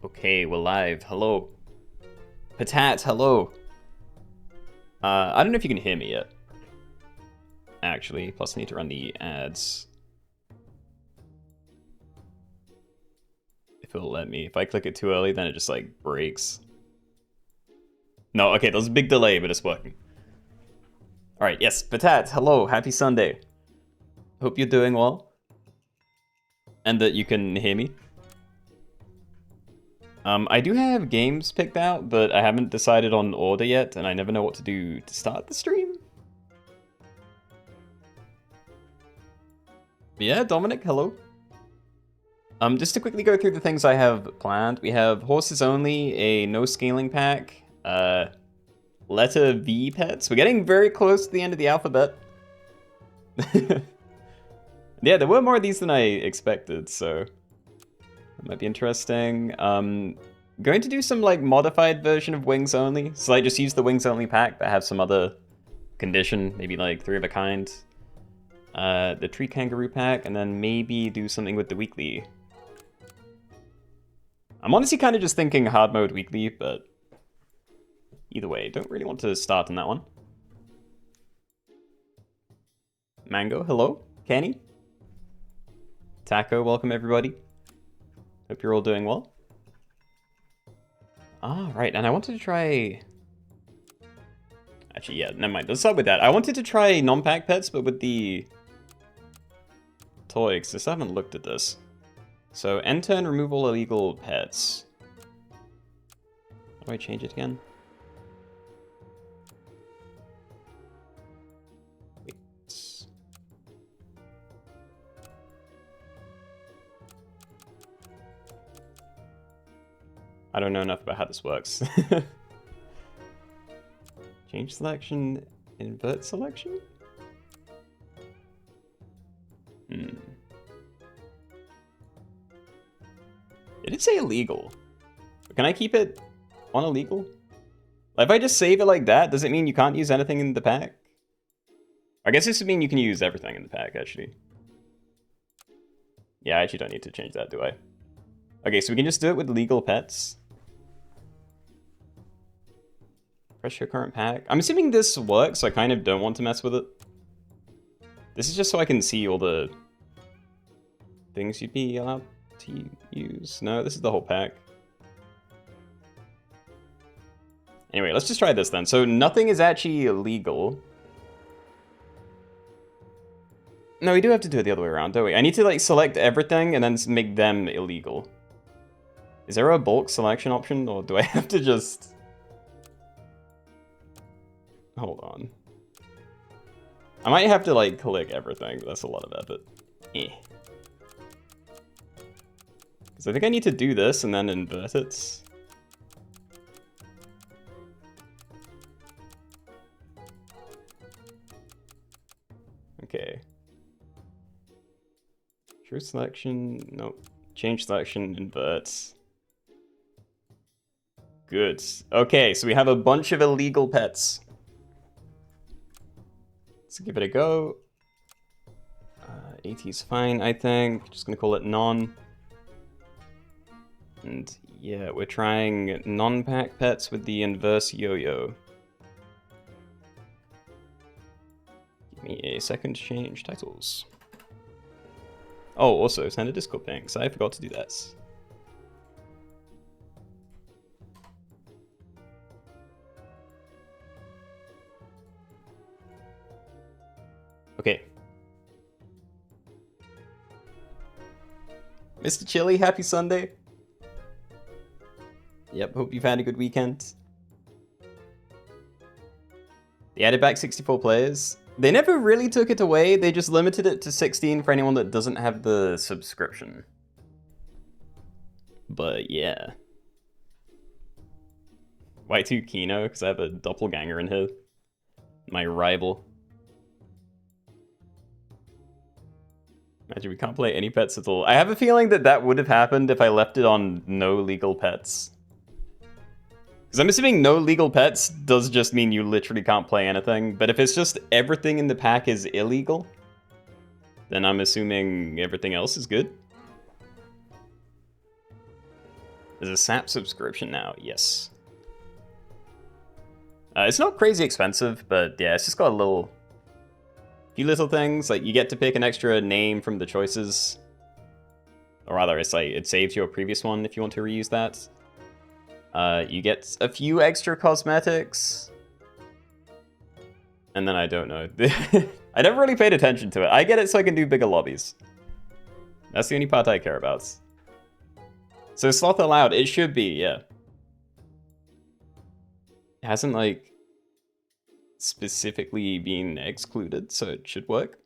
Okay, we're live. Hello. Patat, hello. I don't know if you can hear me yet. Actually, plus I need to run the ads. If it'll let me. If I click it too early, then it just like breaks. No, okay, there's a big delay, but it's working. Alright, yes, Patat, hello, happy Sunday. Hope you're doing well. And that you can hear me. I do have games picked out, but I haven't decided on order yet, and I never know what to do to start the stream. Yeah, Dominic, hello. Just to quickly go through the things I have planned. We have horses only, a no scaling pack, letter V pets. We're getting very close to the end of the alphabet. Yeah, there were more of these than I expected, so that might be interesting. Going to do some like modified version of wings only. So I just use the wings only pack but have some other condition, maybe like 3 of a kind. The tree kangaroo pack, and then maybe do something with the weekly. I'm honestly kind of just thinking hard mode weekly, but either way, don't really want to start on that one. Mango, hello. Kenny. Taco, welcome everybody. Hope you're all doing well. Ah, right, and I wanted to try... Actually, yeah, never mind. Let's start with that. I wanted to try non-pack pets, but with the toy, because I haven't looked at this. So, end turn, remove all illegal pets. How do I change it again? Wait. I don't know enough about how this works. Change selection, invert selection? Did it say illegal? Can I keep it on illegal? If I just save it like that, does it mean you can't use anything in the pack? I guess this would mean you can use everything in the pack, actually. Yeah, I actually don't need to change that, do I? Okay, so we can just do it with legal pets. Press your current pack. I'm assuming this works, so I kind of don't want to mess with it. This is just so I can see all the things you'd be allowed to use. No, this is the whole pack. Anyway, let's just try this then. So nothing is actually illegal. No, we do have to do it the other way around, don't we? I need to like select everything and then make them illegal. Is there a bulk selection option, or do I have to just... Hold on. I might have to like click everything, but that's a lot of effort. Because I think I need to do this and then invert it. Okay. True selection, nope. Change selection, invert. Good. Okay, so we have a bunch of illegal pets. Let's give it a go. 80 is fine, I think. Just gonna call it non. And yeah, we're trying non-pack pets with the inverse yo-yo. Give me a second to change titles. Oh, also send a Discord ping, because I forgot to do that. Okay. Mr. Chili, happy Sunday. Yep, hope you've had a good weekend. They added back 64 players. They never really took it away, they just limited it to 16 for anyone that doesn't have the subscription. But yeah. Y2 Keenoe, because I have a doppelganger in here. My rival. Imagine we can't play any pets at all. I have a feeling that that would have happened if I left it on no legal pets. Because I'm assuming no legal pets does just mean you literally can't play anything. But if it's just everything in the pack is illegal, then I'm assuming everything else is good. There's a SAP subscription now, yes. It's not crazy expensive, but yeah, it's just got a few little things. Like, you get to pick an extra name from the choices. Or rather, it's like, it saves your previous one if you want to reuse that. You get a few extra cosmetics. And then I don't know. I never really paid attention to it. I get it so I can do bigger lobbies. That's the only part I care about. So sloth allowed, it should be, yeah. It hasn't, like, specifically been excluded, so it should work.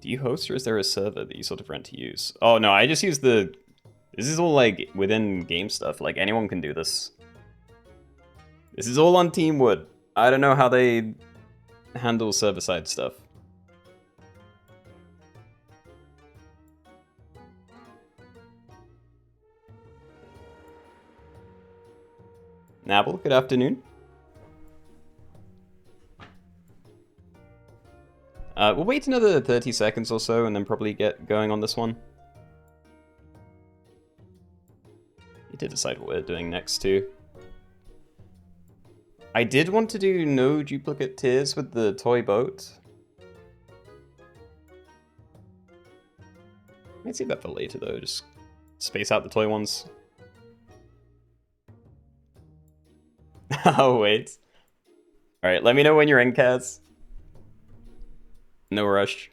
Do you host, or is there a server that you sort of rent to use? Oh, no, I just use the... This is all, like, within game stuff. Like, anyone can do this. This is all on Teamwood. I don't know how they handle server-side stuff. Nabble, good afternoon. We'll wait another 30 seconds or so and then probably get going on this one. Need to decide what we're doing next too. I did want to do no duplicate tiers with the toy boat. Might save that for later though, just space out the toy ones. Oh, wait. Alright, let me know when you're in, Kaz. No rush.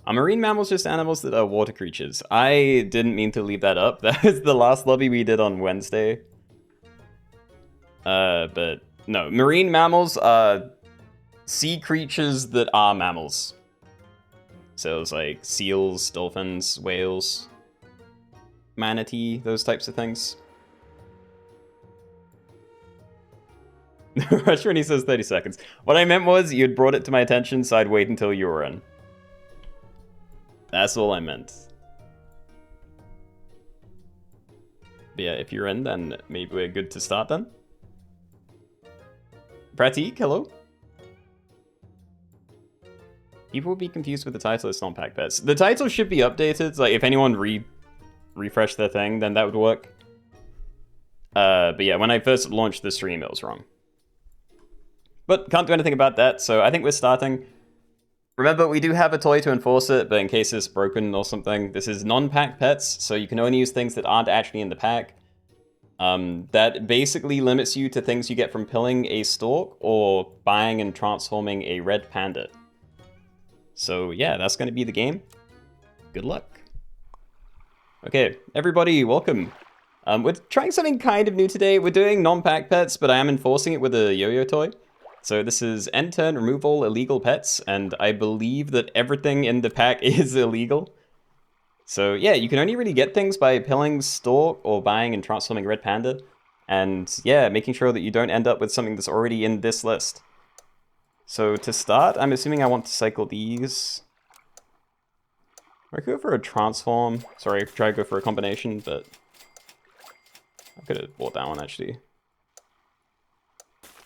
Are marine mammals just animals that are water creatures? I didn't mean to leave that up. That was the last lobby we did on Wednesday. But no, marine mammals are sea creatures that are mammals. So it's like seals, dolphins, whales, manatee, those types of things. Rush when he says 30 seconds. What I meant was you'd brought it to my attention, so I'd wait until you were in. That's all I meant. But yeah, if you're in, then maybe we're good to start then. Pratik, hello. People will be confused with the title, it's not Pack Pets. The title should be updated, like if anyone refresh their thing, then that would work. But yeah, when I first launched the stream, it was wrong. But can't do anything about that, so I think we're starting. Remember, we do have a toy to enforce it, but in case it's broken or something, this is non-pack pets, so you can only use things that aren't actually in the pack. That basically limits you to things you get from pilling a stork or buying and transforming a red panda. So yeah, that's going to be the game. Good luck. Okay, everybody, welcome. We're trying something kind of new today. We're doing non-pack pets, but I am enforcing it with a Yo-Yo toy. So this is end turn, remove all illegal pets, and I believe that everything in the pack is illegal. So yeah, you can only really get things by pilling stork or buying and transforming red panda. And yeah, making sure that you don't end up with something that's already in this list. So to start, I'm assuming I want to cycle these. I could go for a transform. Sorry, try to go for a combination, but I could have bought that one actually.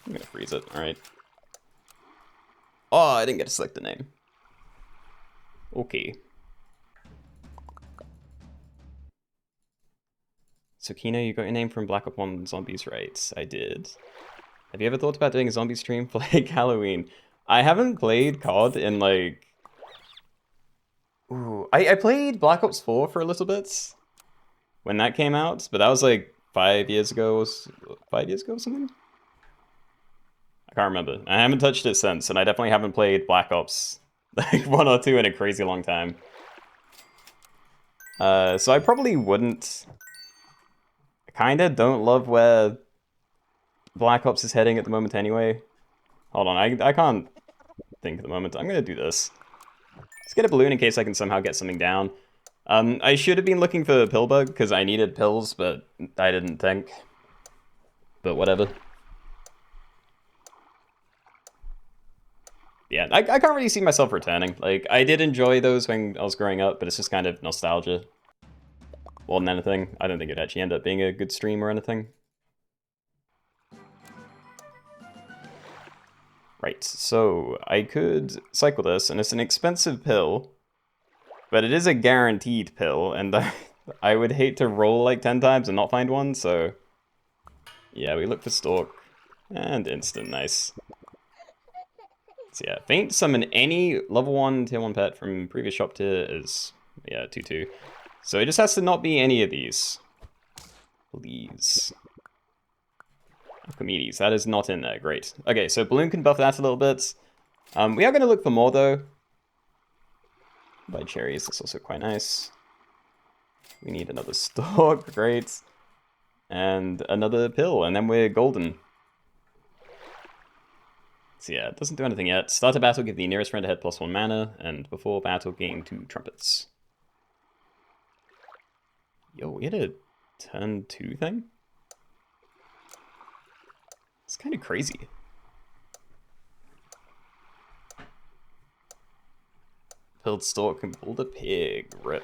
I'm gonna freeze it, alright. Oh, I didn't get to select the name. Okay. So Keenoe, you got your name from Black Ops 1 Zombies, right? I did. Have you ever thought about doing a zombie stream for like Halloween? I haven't played COD in like... Ooh, I played Black Ops 4 for a little bit when that came out, but that was like 5 years ago, 5 years ago or something? I can't remember. I haven't touched it since, and I definitely haven't played Black Ops like 1 or 2 in a crazy long time. So I probably wouldn't... I kinda don't love where Black Ops is heading at the moment anyway. Hold on, I can't think at the moment. I'm gonna do this. Let's get a balloon in case I can somehow get something down. I should have been looking for pill bug because I needed pills, but I didn't think. But whatever. Yeah, I can't really see myself returning. Like, I did enjoy those when I was growing up, but it's just kind of nostalgia. More than anything. I don't think it'd actually end up being a good stream or anything. Right, so I could cycle this, and it's an expensive pill, but it is a guaranteed pill, and I would hate to roll like 10 times and not find one, so yeah, we look for Stalk, and instant, nice. So yeah, Faint summon any level 1 tier 1 pet from previous shop tier is, yeah, 2-2. So it just has to not be any of these. Please. Alchemedes, that is not in there, great. Okay, so Balloon can buff that a little bit. We are going to look for more though. Buy cherries, that's also quite nice. We need another Stalk, great. And another pill, and then we're golden. So yeah, it doesn't do anything yet. Start a battle, give the nearest friend ahead +1 mana, and before battle, gain 2 trumpets. Yo, we had a turn 2 thing? It's kind of crazy. Pilled Stalk and pulled a pig, rip.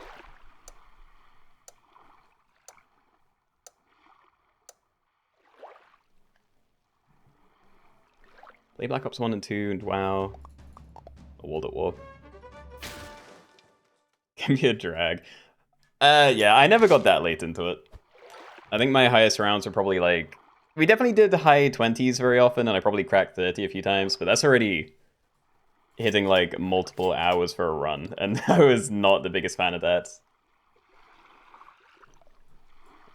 Play Black Ops 1 and 2, and wow. A World at War. Can be a drag. Yeah, I never got that late into it. I think my highest rounds were probably like... We definitely did the high 20s very often, and I probably cracked 30 a few times, but that's already hitting like multiple hours for a run, and I was not the biggest fan of that.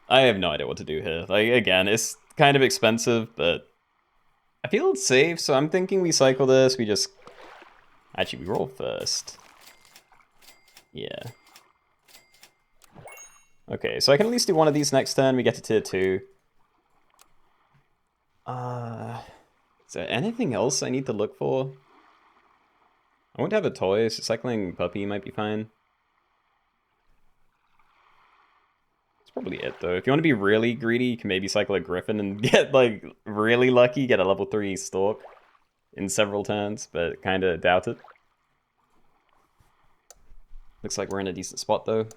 I have no idea what to do here. Like, again, it's kind of expensive, but I feel it's safe, so I'm thinking we cycle this, we just... Actually, we roll first. Yeah. Okay, so I can at least do one of these next turn, we get to tier 2. Is there anything else I need to look for? I won't have a toy, so cycling Puppy might be fine. That's probably it, though. If you want to be really greedy, you can maybe cycle a Griffin and get, like, really lucky, get a level 3 Stalk in several turns, but kind of doubt it. Looks like we're in a decent spot, though.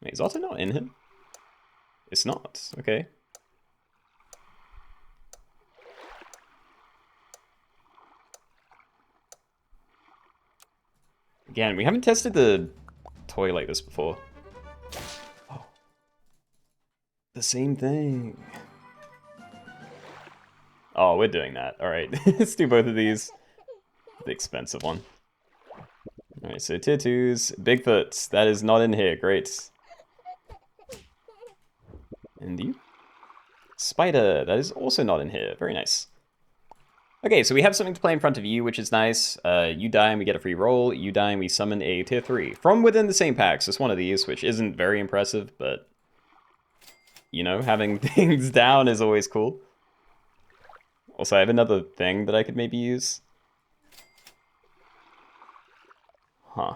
Wait, is Otto not in him? It's not. Okay. Again, we haven't tested the toy like this before. Oh. The same thing. Oh, we're doing that. Alright, let's do both of these. The expensive one. Alright, so tier 2s. Bigfoot, that is not in here. Great. And you? Spider, that is also not in here. Very nice. Okay, so we have something to play in front of you, which is nice. You die and we get a free roll. You die and we summon a tier 3. From within the same pack, so it's one of these, which isn't very impressive, but... You know, having things down is always cool. Also, I have another thing that I could maybe use. Huh.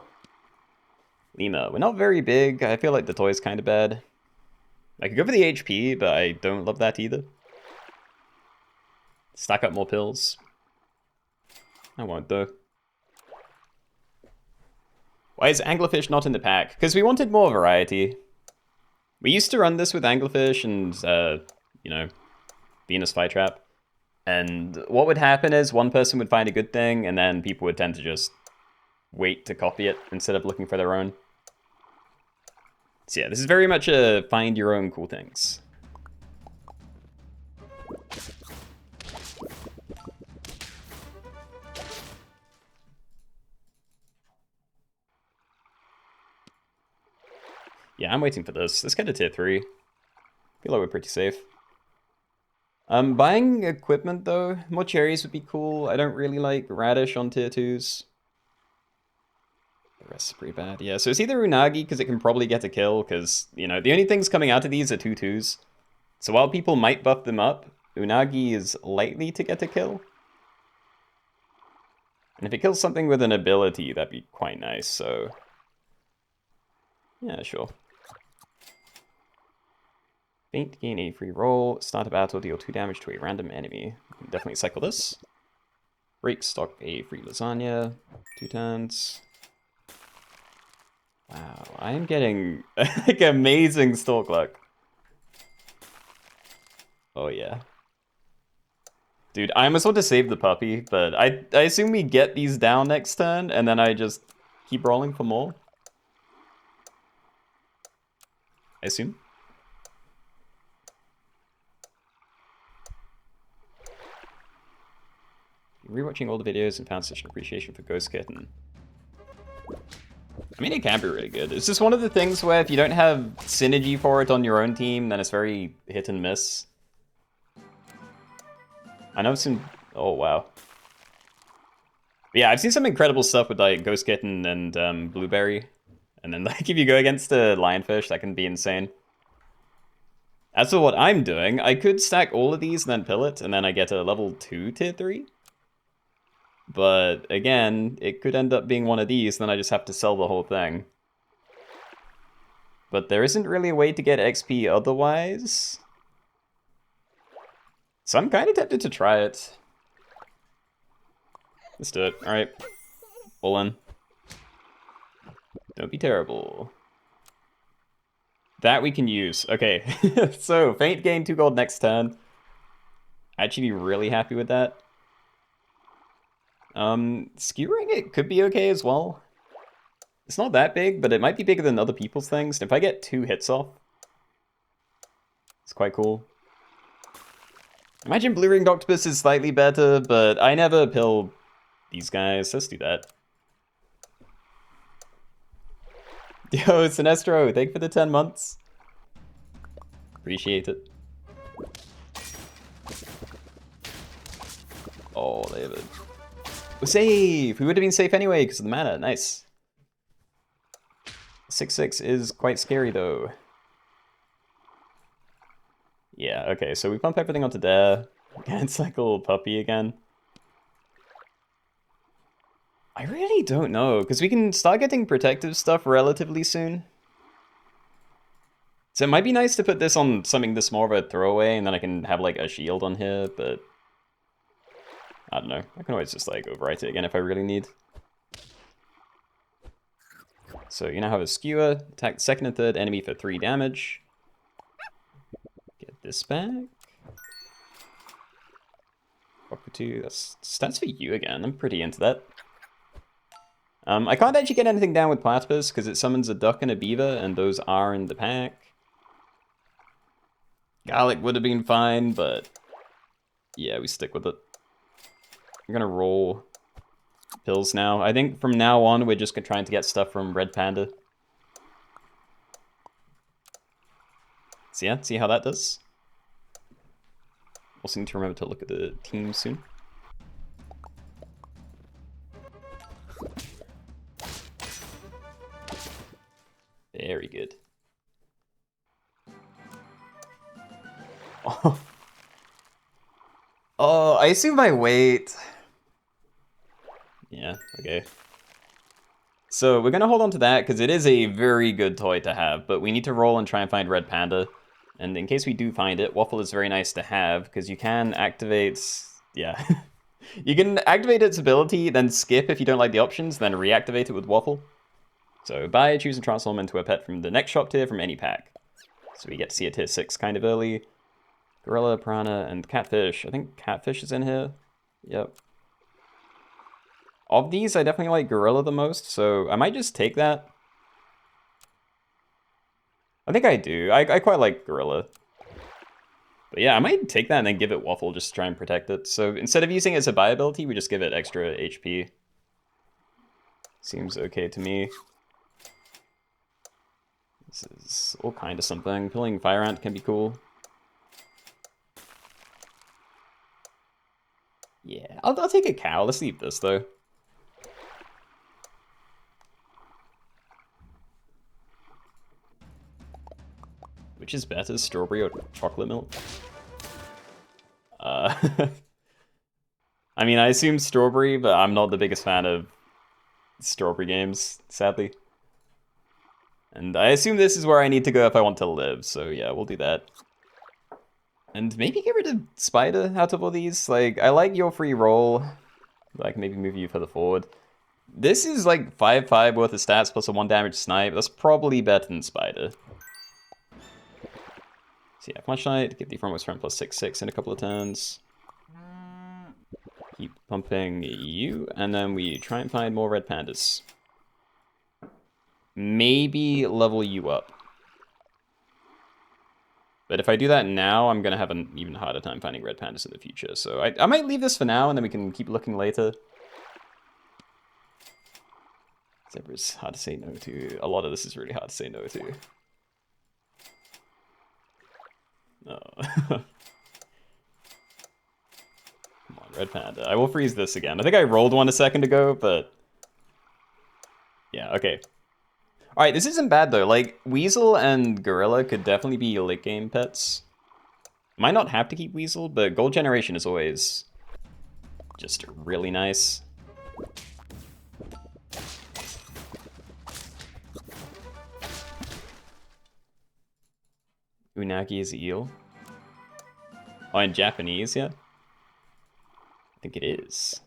Lima, we're not very big. I feel like the toy's kind of bad. I could go for the HP, but I don't love that either. Stack up more pills. I won't, though. Why is Anglerfish not in the pack? Because we wanted more variety. We used to run this with Anglerfish and, you know, Venus Flytrap. And what would happen is one person would find a good thing, and then people would tend to just wait to copy it instead of looking for their own. So yeah, this is very much a find your own cool things. Yeah, I'm waiting for this. Let's get to tier 3. Feel like we're pretty safe. Buying equipment though, more cherries would be cool. I don't really like radish on tier 2s. The rest is pretty bad. Yeah, so it's either Unagi, because it can probably get a kill, because, you know, the only things coming out of these are 2/2s. So while people might buff them up, Unagi is likely to get a kill. And if it kills something with an ability, that'd be quite nice, so... Yeah, sure. Faint, gain a free roll. Start a battle, deal 2 damage to a random enemy. Definitely cycle this. Break, stock a free lasagna. 2 turns. Wow, I am getting like amazing stalk luck. Oh yeah. Dude, I almost want to save the puppy, but I assume we get these down next turn, and then I just keep rolling for more. I assume. Rewatching all the videos and found such an appreciation for Ghost Kitten. I mean, it can be really good. It's just one of the things where if you don't have synergy for it on your own team, then it's very hit and miss. I know some... Oh, wow. But yeah, I've seen some incredible stuff with, like, Ghost Kitten and Blueberry. And then, like, if you go against a Lionfish, that can be insane. As for what I'm doing, I could stack all of these and then pill it, and then I get a level 2 tier 3. But, again, it could end up being one of these, and then I just have to sell the whole thing. But there isn't really a way to get XP otherwise. So I'm kind of tempted to try it. Let's do it. Alright. All in. Don't be terrible. That we can use. Okay. So, Faint gain 2 gold next turn. Actually be really happy with that. Skewering it could be okay as well. It's not that big, but it might be bigger than other people's things. If I get 2 hits off, it's quite cool. Imagine Blue Ringed Octopus is slightly better, but I never pill these guys. Let's do that. Yo, Sinestro, thank you for the 10 months. Appreciate it. Oh, David. We're safe! We would have been safe anyway because of the mana. Nice. 6/6 is quite scary though. Yeah, okay, so we pump everything onto there. Again, it's like a little puppy again. I really don't know, because we can start getting protective stuff relatively soon. So it might be nice to put this on something this more of a throwaway, and then I can have like a shield on here, but... I don't know, I can always just like overwrite it again if I really need. So you now have a skewer, attack the second and third enemy for 3 damage. Get this back. Cockatoo, that's stats for you again, I'm pretty into that. I can't actually get anything down with Platypus because it summons a duck and a beaver, and those are in the pack. Garlic would have been fine, but yeah, we stick with it. I'm gonna roll pills now. I think from now on, we're just trying to get stuff from Red Panda. So yeah, see how that does. Also need to remember to look at the team soon. Very good. Oh. Oh, I assume my weight. Yeah, okay. So we're gonna hold on to that because it is a very good toy to have, but we need to roll and try and find Red Panda. And in case we do find it, Waffle is very nice to have because you can activate, yeah. You can activate its ability, then skip if you don't like the options, then reactivate it with Waffle. So buy, choose and transform into a pet from the next shop tier from any pack. So we get to see a tier 6 kind of early. Gorilla, Piranha, and Catfish. I think Catfish is in here. Yep. Of these, I definitely like Gorilla the most, so I might just take that. I think I do. I quite like Gorilla. But yeah, I might take that and then give it Waffle just to try and protect it. So instead of using it as a buy ability, we just give it extra HP. Seems okay to me. This is all kind of something. Killing Fire Ant can be cool. Yeah, I'll take a cow. Let's leave this, though. Which is better, strawberry or chocolate milk? I mean, I assume strawberry, but I'm not the biggest fan of strawberry games, sadly. And I assume this is where I need to go if I want to live, so yeah, we'll do that. And maybe get rid of Spider out of all these. Like, I like your free roll. I can maybe move you further forward. This is like 5/5 worth of stats plus a 1 damage snipe. That's probably better than Spider. So yeah, Flashlight, give the Front West Front plus 6/6 in a couple of turns. Keep pumping you, and then we try and find more red pandas. Maybe level you up. But if I do that now, I'm gonna have an even harder time finding red pandas in the future. So I might leave this for now, and then we can keep looking later. Zebra's hard to say no to. A lot of this is really hard to say no to. No. Come on, red panda. I will freeze this again. I think I rolled one a second ago, but... yeah, okay. Alright, this isn't bad though. Like, Weasel and Gorilla could definitely be late game pets. Might not have to keep Weasel, but Gold Generation is always just really nice. Unagi is eel. Oh, in Japanese, yeah? I think it is.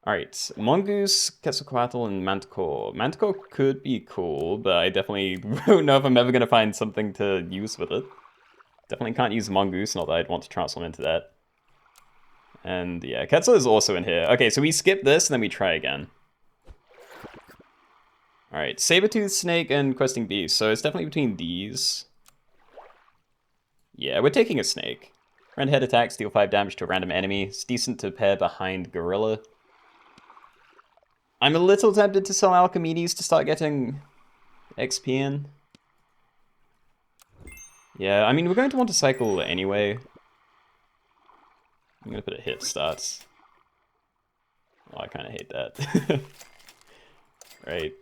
Alright, Mongoose, Quetzalcoatl, and Manticore. Manticore could be cool, but I definitely don't know if I'm ever going to find something to use with it. Definitely can't use Mongoose, not that I'd want to transform into that. And yeah, Quetzal is also in here. Okay, so we skip this, and then we try again. Alright, Sabertooth, Snake, and Questing Beast. So it's definitely between these. Yeah, we're taking a Snake. Rend head attack, deal 5 damage to a random enemy. It's decent to pair behind Gorilla. I'm a little tempted to sell Alchemedes to start getting XP in. Yeah, I mean, we're going to want to cycle anyway. I'm going to put a hit starts. Oh, I kind of hate that. Right.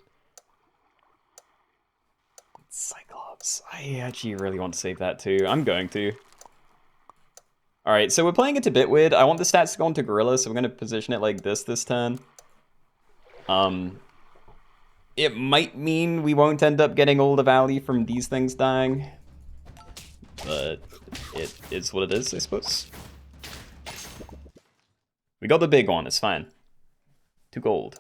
Cyclops. I actually really want to save that too. I'm going to. Alright, so we're playing it a bit weird. I want the stats to go onto Gorilla, so we're going to position it like this turn. It might mean we won't end up getting all the value from these things dying. But it is what it is, I suppose. We got the big one, it's fine. 2 gold.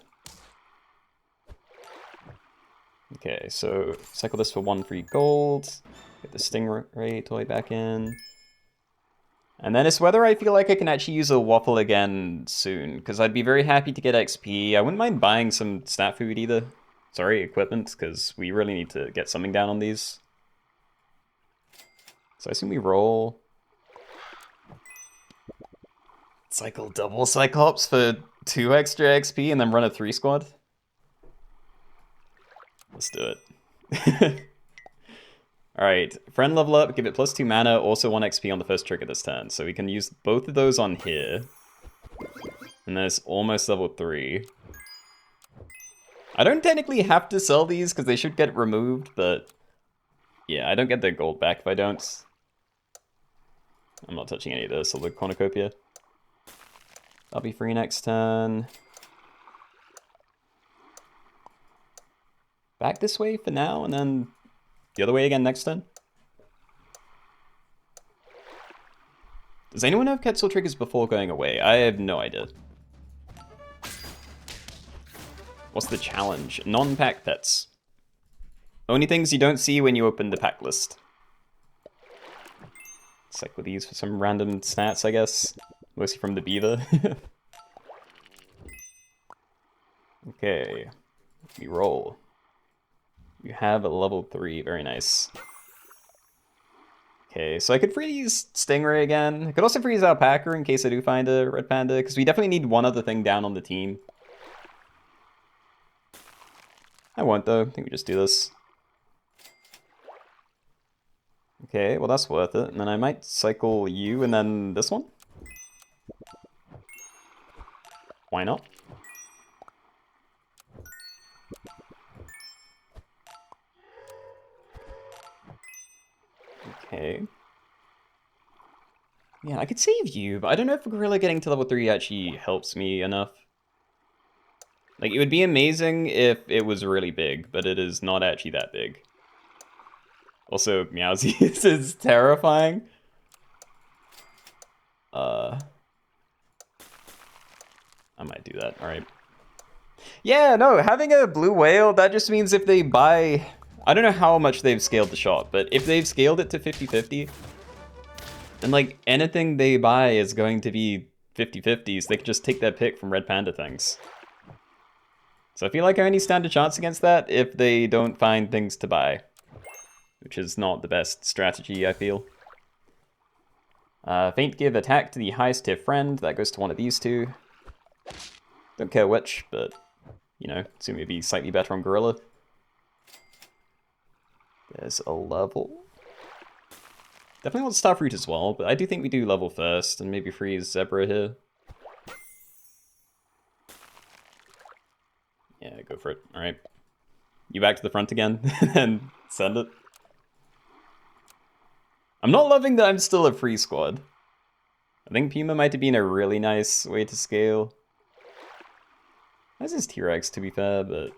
Okay, so cycle this for 1 free gold. Get the Stingray toy back in. And then it's whether I feel like I can actually use a waffle again soon, because I'd be very happy to get XP. I wouldn't mind buying some stat food either. Sorry, equipment, because we really need to get something down on these. So I assume we roll. Cycle double Cyclops for 2 extra XP and then run a 3 squad. Let's do it. Alright, friend level up, give it +2 mana, also 1 XP on the first trigger this turn. So we can use both of those on here. And then it's almost level 3. I don't technically have to sell these because they should get removed, but... yeah, I don't get their gold back if I don't. I'm not touching any of this, or the cornucopia. I'll be free next turn. Back this way for now, and then the other way again next turn. Does anyone have Quetzal triggers before going away? I have no idea. What's the challenge? Non-pack pets. Only things you don't see when you open the pack list. Cycle these for some random stats, I guess. Mostly from the beaver. Okay. We roll. You have a level 3, very nice. Okay, so I could freeze Stingray again. I could also freeze Alpaca in case I do find a red panda, because we definitely need one other thing down on the team. I won't though, I think we just do this. Okay, well that's worth it. And then I might cycle you and then this one? Why not? Okay. Yeah, I could save you, but I don't know if Gorilla getting to level 3 actually helps me enough. Like, it would be amazing if it was really big, but it is not actually that big. Also, Meowsy is terrifying. I might do that, alright. Yeah, no, having a blue whale, that just means if they buy... I don't know how much they've scaled the shop, but if they've scaled it to 50-50, then like anything they buy is going to be 50-50s, they could just take their pick from Red Panda things. So I feel like I only stand a chance against that if they don't find things to buy. Which is not the best strategy, I feel. Faint give attack to the highest tier friend. That goes to one of these two. Don't care which, but, you know, assume it'd be slightly better on Gorilla. There's a level. Definitely want Starfruit as well, but I do think we do level first, and maybe freeze Zebra here. Yeah, go for it. Alright. You back to the front again, and send it. I'm not loving that I'm still a free squad. I think Puma might have been a really nice way to scale. That's his T-Rex, to be fair, but...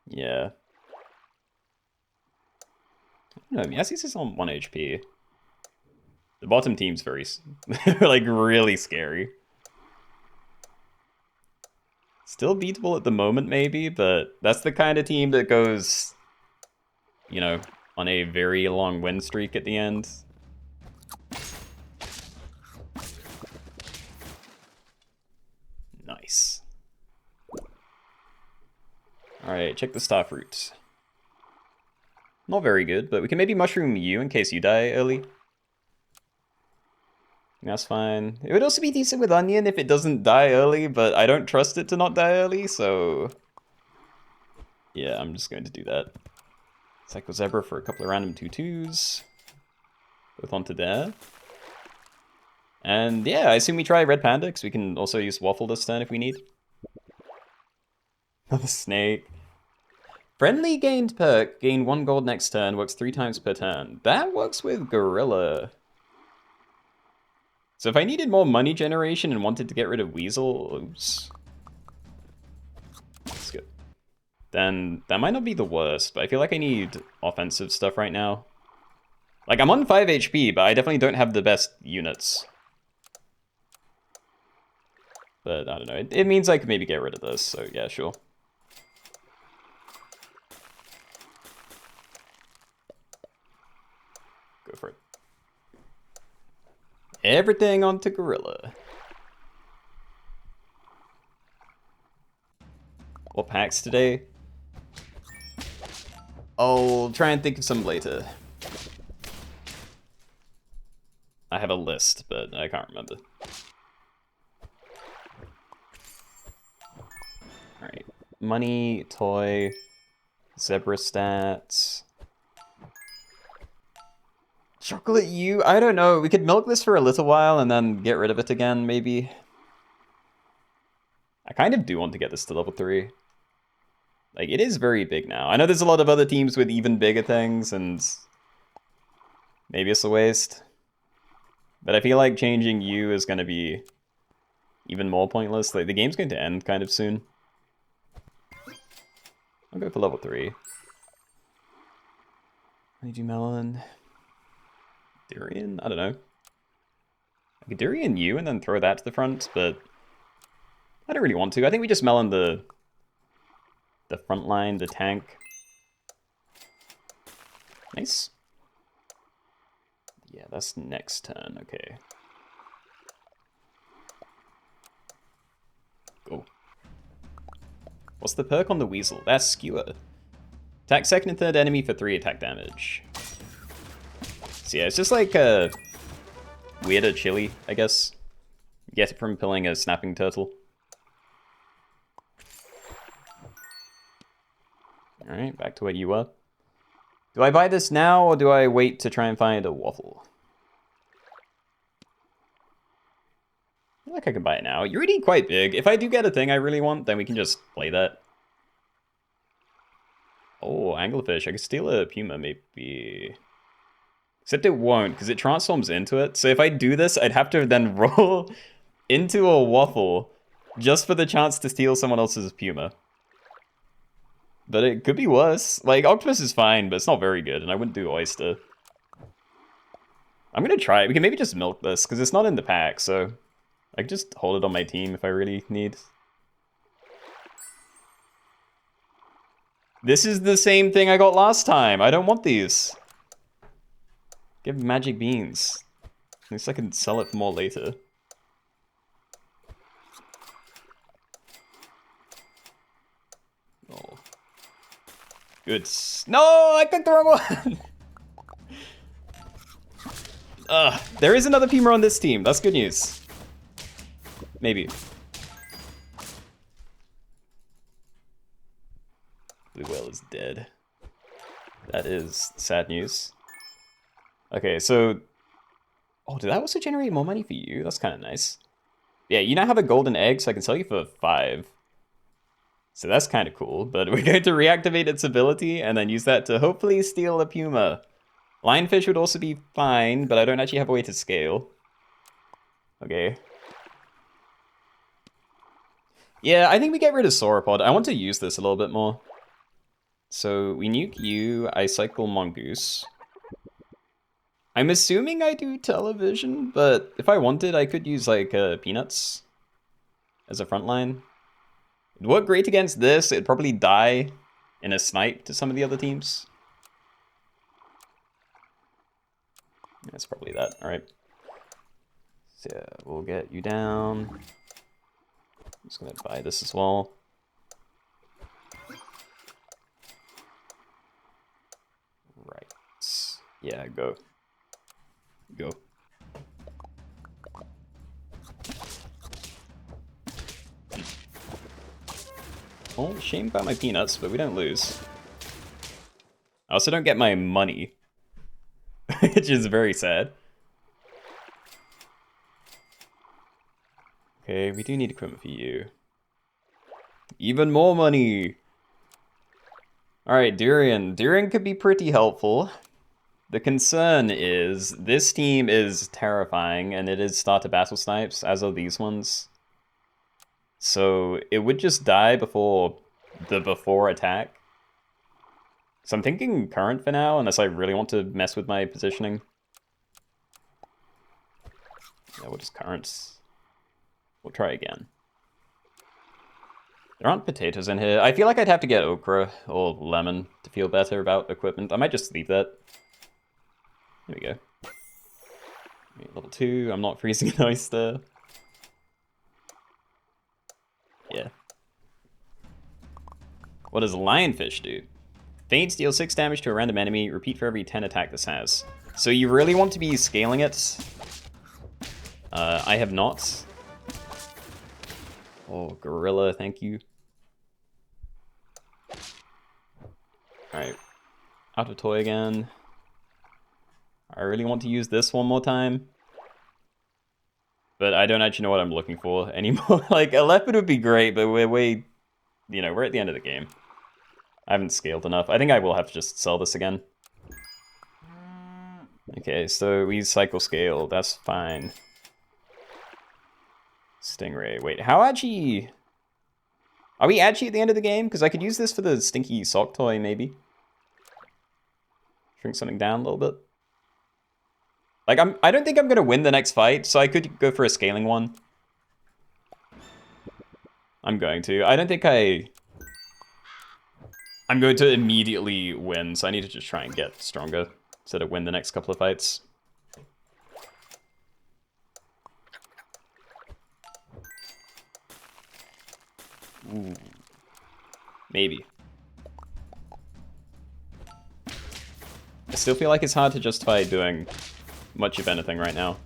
yeah. No, Miasis is on 1 HP. The bottom team's very... like, really scary. Still beatable at the moment, maybe, but that's the kind of team that goes, you know, on a very long win streak at the end. Nice. Alright, check the Starfruit. Not very good, but we can maybe mushroom you in case you die early. That's fine. It would also be decent with Onion if it doesn't die early, but I don't trust it to not die early, so... yeah, I'm just going to do that. Psycho Zebra for a couple of random 2/2s. Both onto there. And yeah, I assume we try Red Panda, because we can also use Waffle this turn if we need. Another snake. Friendly gained perk, gain 1 gold next turn, works 3 times per turn. That works with Gorilla. So if I needed more money generation and wanted to get rid of Weasel, oops. Let's go. Then that might not be the worst, but I feel like I need offensive stuff right now. Like, I'm on 5 HP, but I definitely don't have the best units. But I don't know, it means I could maybe get rid of this, so yeah, sure. Go for it. Everything onto Gorilla. What packs today? I'll try and think of some later. I have a list, but I can't remember. Alright. Money, toy, Zebra stats. Chocolate U? I don't know. We could milk this for a little while and then get rid of it again, maybe. I kind of do want to get this to level 3. Like, it is very big now. I know there's a lot of other teams with even bigger things, and maybe it's a waste. But I feel like changing U is going to be even more pointless. Like, the game's going to end kind of soon. I'll go for level 3. Honeydew Melon. Durian? I don't know. I could Durian U and then throw that to the front, but I don't really want to. I think we just melon the front line, the tank. Nice. Yeah, that's next turn, okay. Go. What's the perk on the Weasel? That's Skewer. Attack second and third enemy for 3 attack damage. So yeah, it's just like a weirder chili, I guess. You get it from killing a snapping turtle. Alright, back to where you were. Do I buy this now, or do I wait to try and find a waffle? I feel like I can buy it now. You're already quite big. If I do get a thing I really want, then we can just play that. Oh, anglerfish. I could steal a puma, maybe. Except it won't, because it transforms into it. So if I do this, I'd have to then roll into a waffle just for the chance to steal someone else's puma. But it could be worse. Like, octopus is fine, but it's not very good, and I wouldn't do oyster. I'm gonna try it. We can maybe just milk this, because it's not in the pack, so I can just hold it on my team if I really need. This is the same thing I got last time. I don't want these. Give magic beans. At least I can sell it for more later. Good. No, I clicked the wrong one. There is another Puma on this team. That's good news. Maybe. Blue whale is dead. That is sad news. Okay, so... Oh, did that also generate more money for you? That's kind of nice. Yeah, you now have a golden egg, so I can sell you for 5. So that's kind of cool, but we're going to reactivate its ability and then use that to hopefully steal a Puma. Lionfish would also be fine, but I don't actually have a way to scale. Okay. Yeah, I think we get rid of Sauropod. I want to use this a little bit more. So we nuke you, I cycle Mongoose. I'm assuming I do television, but if I wanted, I could use like Peanuts as a frontline. It'd work great against this. It'd probably die in a snipe to some of the other teams. That's probably that. All right. So yeah, we'll get you down. I'm just gonna buy this as well. Right. Yeah, go. Go. Well, shame about my peanuts, but we don't lose. I also don't get my money, which is very sad. Okay, we do need equipment for you. Even more money! Alright, Durian. Durian could be pretty helpful. The concern is, this team is terrifying, and it is starter battle snipes, as are these ones. So, it would just die before the before attack. So I'm thinking current for now, unless I really want to mess with my positioning. Yeah, we'll just current. We'll try again. There aren't potatoes in here. I feel like I'd have to get okra or lemon to feel better about equipment. I might just leave that. There we go. Level 2, I'm not freezing an oyster. Yeah. What does lionfish do? Faints deal 6 damage to a random enemy. Repeat for every 10 attack this has. So you really want to be scaling it. I have not. Oh, gorilla, thank you. Alright. Out of toy again. I really want to use this one more time. But I don't actually know what I'm looking for anymore. Like, a leopard would be great, but we're way... You know, we're at the end of the game. I haven't scaled enough. I think I will have to just sell this again. Okay, so we cycle scale. That's fine. Stingray. Wait, how actually... Are we actually at the end of the game? Because I could use this for the stinky sock toy, maybe. Shrink something down a little bit. Like, I don't think I'm going to win the next fight, so I could go for a scaling one. I'm going to. I don't think I'm going to immediately win, so I need to just try and get stronger instead of win the next couple of fights. Ooh. Maybe. I still feel like it's hard to justify doing much of anything right now.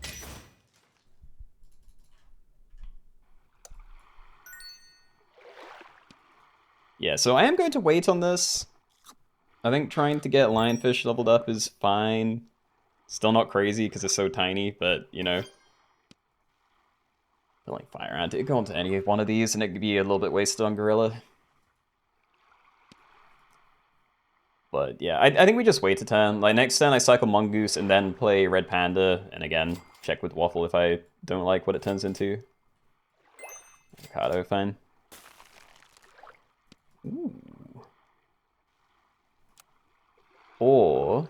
Yeah, so I am going to wait on this. I think trying to get lionfish leveled up is fine. Still not crazy because it's so tiny, but, you know. Feel like fire ant. It could go onto any one of these and it could be a little bit wasted on gorilla. But yeah, I think we just wait a turn. Like next turn I cycle mongoose and then play red panda, and again, check with waffle if I don't like what it turns into. Avocado, fine. Ooh. Or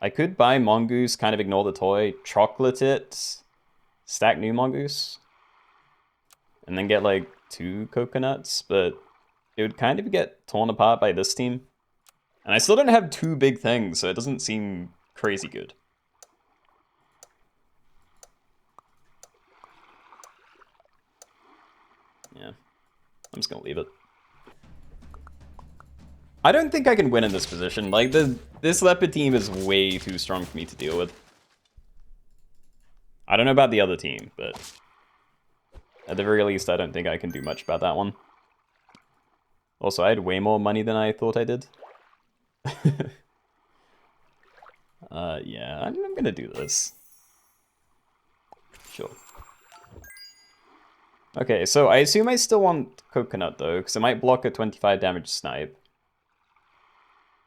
I could buy mongoose, kind of ignore the toy, chocolate it, stack new mongoose, and then get like 2 coconuts, but it would kind of get torn apart by this team. And I still don't have 2 big things, so it doesn't seem crazy good. Yeah, I'm just gonna leave it. I don't think I can win in this position. Like, this leopard team is way too strong for me to deal with. I don't know about the other team, but at the very least, I don't think I can do much about that one. Also, I had way more money than I thought I did. Yeah, I'm gonna do this. Sure. Okay, so I assume I still want Coconut, though, because it might block a 25 damage snipe.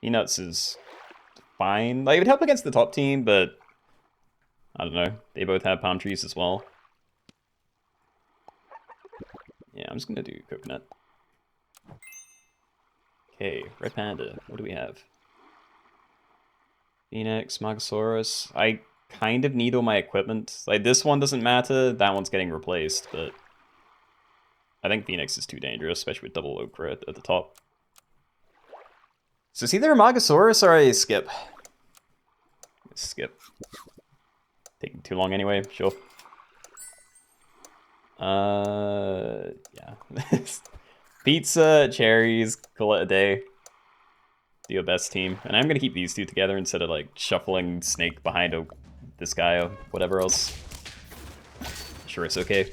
Peanuts is fine. Like, it would help against the top team, but I don't know. They both have palm trees as well. Yeah, I'm just gonna do Coconut. Okay, Red Panda. What do we have? Phoenix, Magosaurus. I kind of need all my equipment. Like, this one doesn't matter. That one's getting replaced, but I think Phoenix is too dangerous, especially with double Okra at the top. So it's either a Magosaurus or a skip. Skip. Taking too long anyway, sure. Yeah. Pizza, cherries, call it a day. Do your best, team. And I'm gonna keep these two together instead of like shuffling Snake behind this guy or whatever else. Sure, it's okay.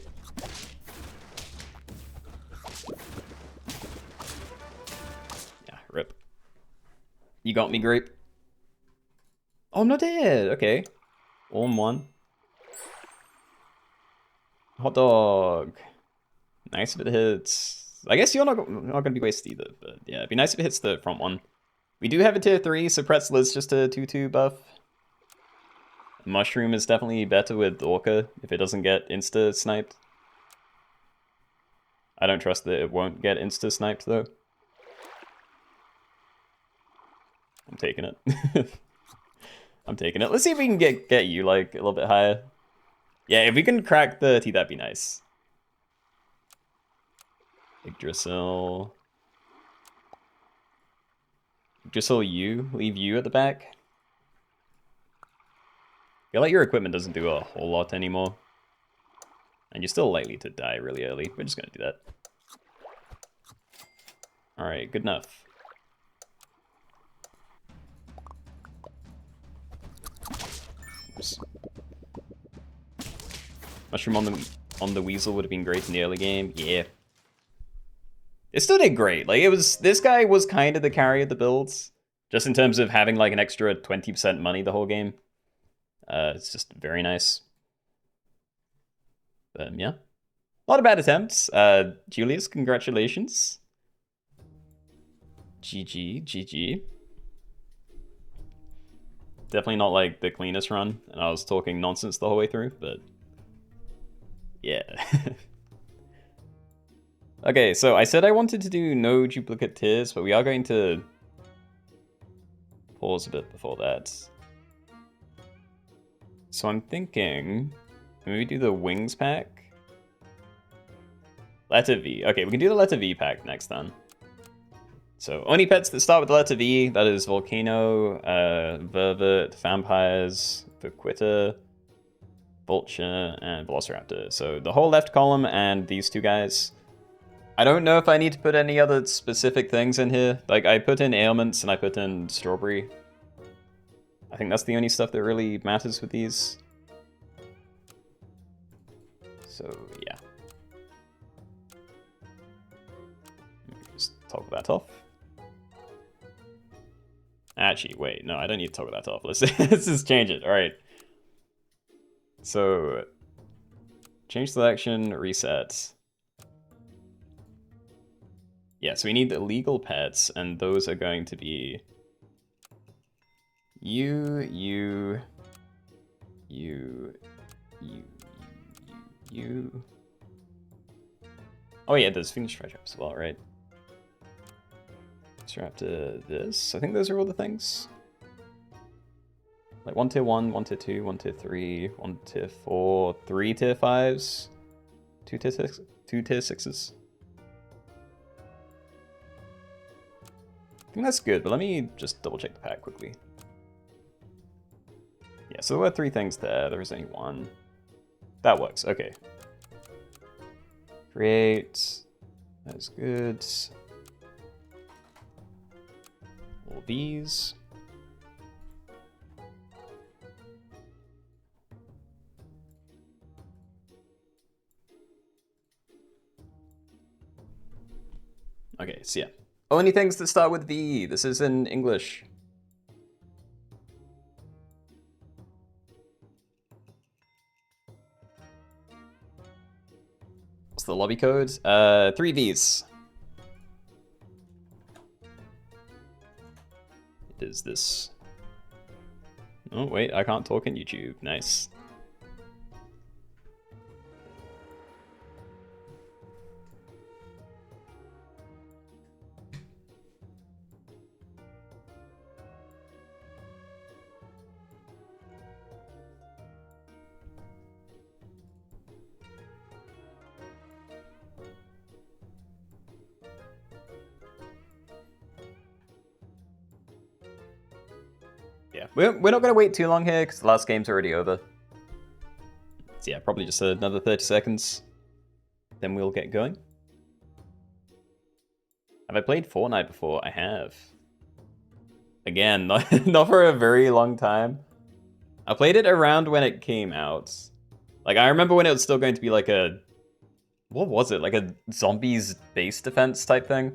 Yeah, rip. You got me, Grape. Oh, I'm not dead. Okay. All in one. Hot dog. Nice if it hits. I guess you're not gonna be wasted either, but yeah, it'd be nice if it hits the front one. We do have a tier 3, so Pretzel is just a 2-2 buff. Mushroom is definitely better with Orca if it doesn't get insta-sniped. I don't trust that it won't get insta-sniped, though. I'm taking it. I'm taking it. Let's see if we can get you, like, a little bit higher. Yeah, if we can crack the T, that'd be nice. Yggdrasil. Yggdrasil, leave you at the back. I feel like your equipment doesn't do a whole lot anymore. And you're still likely to die really early. We're just gonna do that. Alright, good enough. Oops. Mushroom on the Weasel would have been great in the early game. Yeah. It still did great. Like, this guy was kind of the carry of the builds. Just in terms of having like an extra 20% money the whole game. It's just very nice. But yeah. A lot of bad attempts. Julius, congratulations. GG, GG. Definitely not like the cleanest run, and I was talking nonsense the whole way through, but yeah. Okay, so I said I wanted to do no duplicate tiers, but we are going to pause a bit before that. So I'm thinking, maybe do the Wings pack? Letter V. Okay, we can do the Letter V pack next then. So, only pets that start with the letter V, that is Volcano, Vervet, Vampires, Vaquita, Vulture, and Velociraptor. So the whole left column and these two guys. I don't know if I need to put any other specific things in here. Like, I put in ailments and I put in strawberry. I think that's the only stuff that really matters with these. So, yeah. Just toggle that off. Actually, wait, no, I don't need to toggle that off. Let's just change it. All right. So, change selection, reset. Yeah, so we need illegal pets, and those are going to be you. Oh yeah, there's Phoenix Treasure as well, right? So after this, I think those are all the things. Like 1 tier 1, 1 tier 2, 1 tier 3, 1 tier 4, 3 tier 5s, 2 tier 6, 2 tier 6s. I think that's good, but let me just double check the pack quickly. Yeah, so there were 3 things there. There was only 1. That works. Okay. Create. That's good. couple of these. Okay, so yeah. Only things that start with V. This is in English. What's the lobby code? 3 Vs. It is this. Oh, wait, I can't talk in YouTube. Nice. Yeah, we're not going to wait too long here because the last game's already over. So yeah, probably just another 30 seconds. Then we'll get going. Have I played Fortnite before? I have. Again, not for a very long time. I played it around when it came out. Like, I remember when it was still going to be like a... What was it? Like a zombies base defense type thing?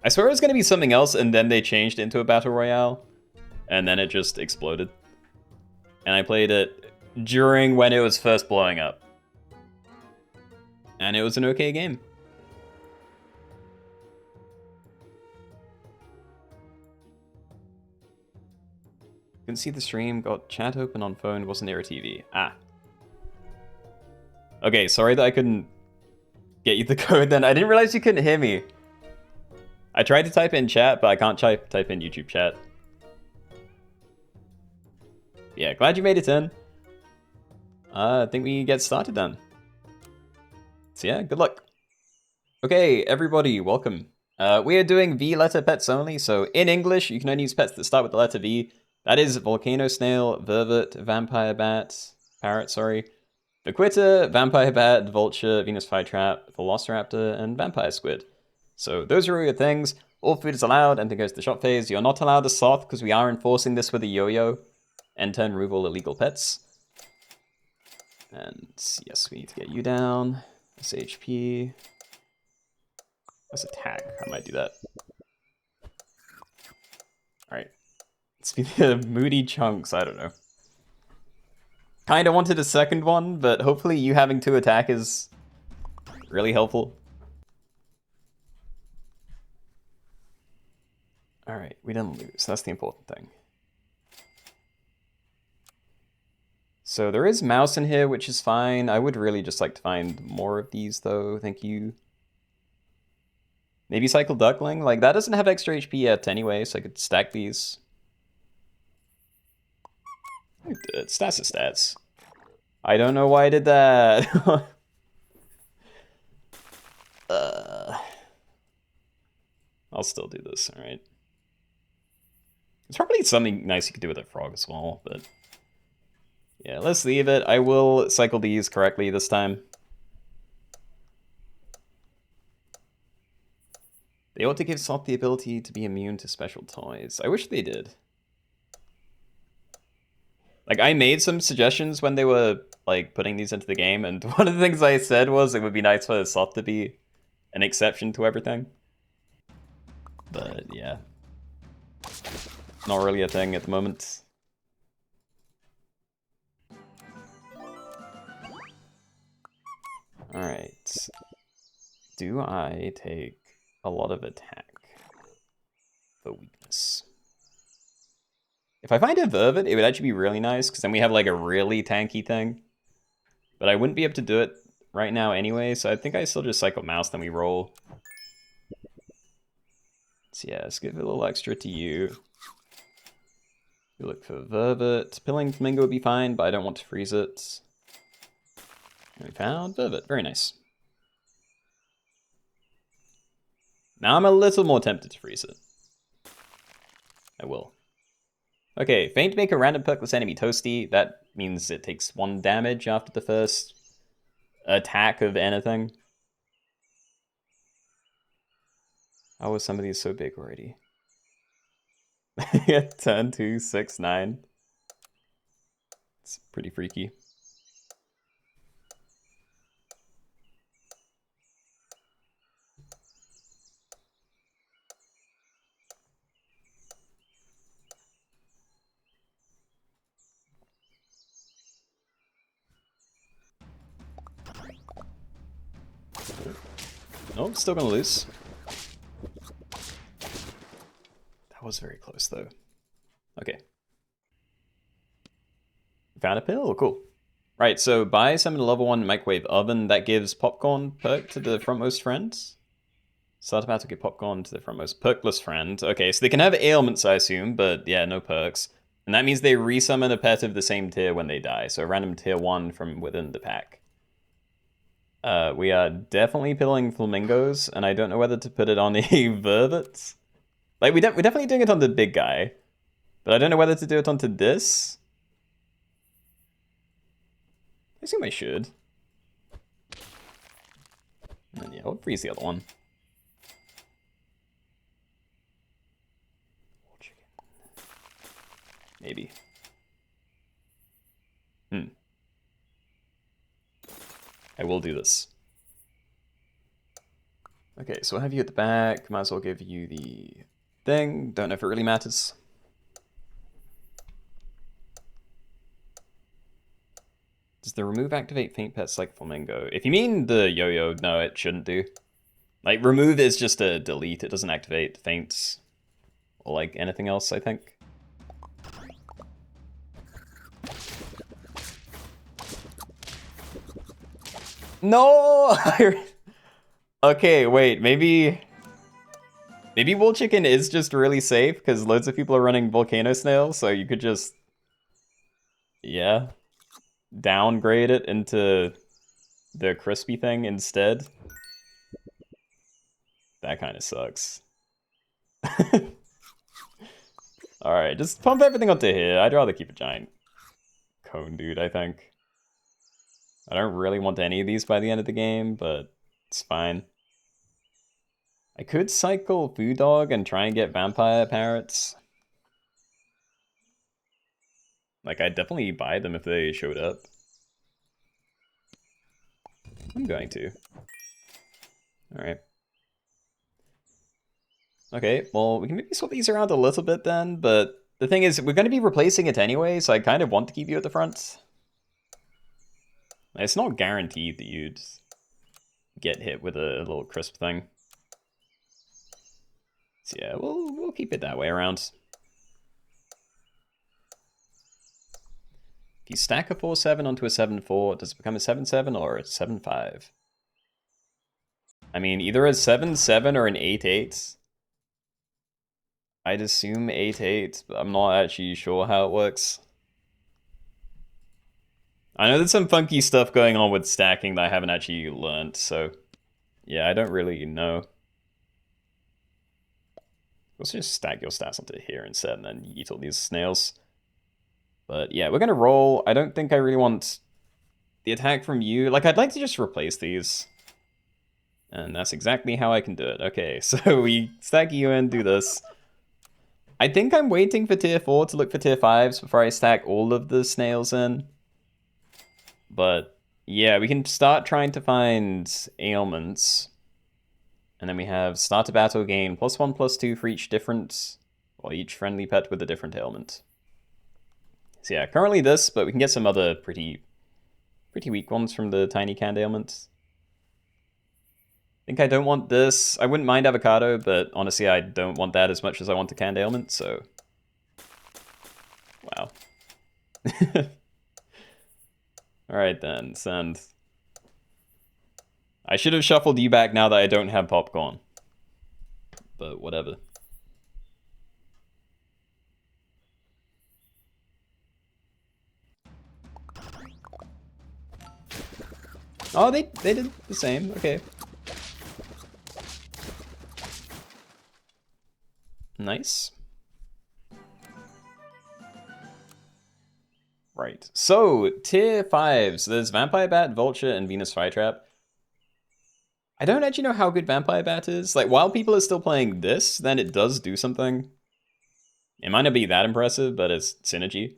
I swear it was going to be something else, and then they changed it into a battle royale. And then it just exploded. And I played it during when it was first blowing up. And it was an okay game. Couldn't see the stream, got chat open on phone, wasn't near a TV. Ah. Okay, sorry that I couldn't get you the code then. I didn't realize you couldn't hear me. I tried to type in chat, but I can't type in YouTube chat. Yeah, glad you made it in. I think we get started then. So yeah, good luck. Okay, everybody, welcome. We are doing V-letter pets only, so in English, you can only use pets that start with the letter V. That is volcano snail, vervet, vampire bat, parrot, sorry, vaquita, vampire bat, vulture, Venus flytrap, velociraptor, and vampire squid. So those are all your things. All food is allowed, and then goes to the shop phase. You're not allowed a sloth because we are enforcing this with a yo-yo. Enter and remove all illegal pets. And yes, we need to get you down. That's HP. That's attack. I might do that. Alright. Let's be the moody chunks. I don't know. Kinda wanted a second one, but hopefully you having 2 attack is really helpful. Alright, we didn't lose. That's the important thing. So there is mouse in here, which is fine. I would really just like to find more of these, though. Thank you. Maybe cycle duckling? Like, that doesn't have extra HP yet anyway, so I could stack these. Stats are stats. I don't know why I did that. I'll still do this, alright. There's probably something nice you could do with a frog as well, but... yeah, let's leave it. I will cycle these correctly this time. They ought to give Salt the ability to be immune to special toys. I wish they did. Like, I made some suggestions when they were, like, putting these into the game, and one of the things I said was it would be nice for Salt to be an exception to everything. But, yeah. Not really a thing at the moment. Alright. Do I take a lot of attack for weakness? If I find a vervet, it would actually be really nice, because then we have like a really tanky thing. But I wouldn't be able to do it right now anyway, so I think I still just cycle mouse, then we roll. So yeah, let's give a little extra to you. We look for vervet. Pilling flamingo would be fine, but I don't want to freeze it. And we found vervet. Very nice. Now I'm a little more tempted to freeze it. I will. Okay, feint make a random perkless enemy toasty. That means it takes 1 damage after the first attack of anything. How was some of these so big already? Yeah, turn 2, 6, 9. It's pretty freaky. Nope, still gonna lose. That was very close though. Okay. Found a pill, cool. Right, so buy summon a level 1 microwave oven that gives popcorn perk to the frontmost friends. Start about to give popcorn to the frontmost perkless friend. Okay, so they can have ailments, I assume, but yeah, no perks. And that means they resummon a pet of the same tier when they die, so a random tier 1 from within the pack. We are definitely pilling flamingos, and I don't know whether to put it on a vervet. Like, we're definitely doing it on the big guy, but I don't know whether to do it onto this. I assume I should. And yeah, we'll freeze the other one. Maybe. I will do this. Okay, so I'll have you at the back. Might as well give you the thing. Don't know if it really matters. Does the remove activate faint pets like flamingo? If you mean the yo-yo, no, it shouldn't do. Like, remove is just a delete. It doesn't activate faints or like anything else, I think. No! Okay, wait, maybe wool chicken is just really safe because loads of people are running volcano snail, so you could just, yeah, downgrade it into the crispy thing instead. That kind of sucks. Alright, just pump everything onto here. I'd rather keep a giant cone dude, I think. I don't really want any of these by the end of the game, but it's fine. I could cycle Food Dog and try and get vampire parrots. Like, I'd definitely buy them if they showed up. I'm going to. Alright. Okay, well, we can maybe swap these around a little bit then, but the thing is, we're going to be replacing it anyway, so I kind of want to keep you at the front. It's not guaranteed that you'd get hit with a little crisp thing. So yeah, we'll keep it that way around. If you stack a 4-7 onto a 7-4, does it become a 7-7 or a 7-5? I mean, either a 7-7 or an 8-8. I'd assume 8-8, but I'm not actually sure how it works. I know there's some funky stuff going on with stacking that I haven't actually learned, so yeah, I don't really know. Let's just stack your stats onto here instead and then yeet all these snails. But yeah, we're gonna roll. I don't think I really want the attack from you. Like, I'd like to just replace these. And that's exactly how I can do it. Okay, so we stack you in, do this. I think I'm waiting for tier 4 to look for tier 5s before I stack all of the snails in. But yeah, we can start trying to find ailments. And then we have start a battle, gain +1/+2 for each different, or each friendly pet with a different ailment. So yeah, currently this, but we can get some other pretty weak ones from the tiny canned ailments. I think I don't want this. I wouldn't mind avocado, but honestly, I don't want that as much as I want the canned ailment, so... Wow. Alright then, send. I should have shuffled you back now that I don't have popcorn. But whatever. Oh, they did the same, okay. Nice. Right, so tier 5s. There's Vampire Bat, Vulture, and Venus Flytrap. I don't actually know how good Vampire Bat is. Like, while people are still playing this, then it does do something. It might not be that impressive, but it's synergy.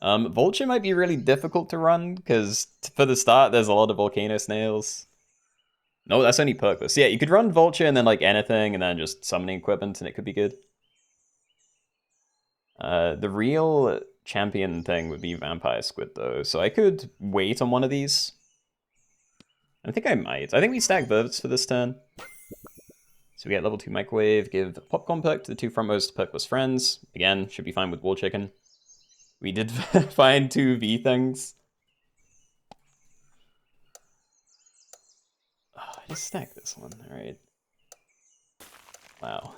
Vulture might be really difficult to run, because for the start, there's a lot of volcano snails. No, that's only Perkless. Yeah, you could run Vulture and then like anything, and then just summoning equipment, and it could be good. The real champion thing would be Vampire Squid, though, so I could wait on one of these. I think I might. I think we stack VODs for this turn. So we get level 2 Microwave, give Popcorn perk to the 2 frontmost Perkless friends. Again, should be fine with Wall Chicken. We did find 2 V things. Oh, I just stacked this one, alright. Wow.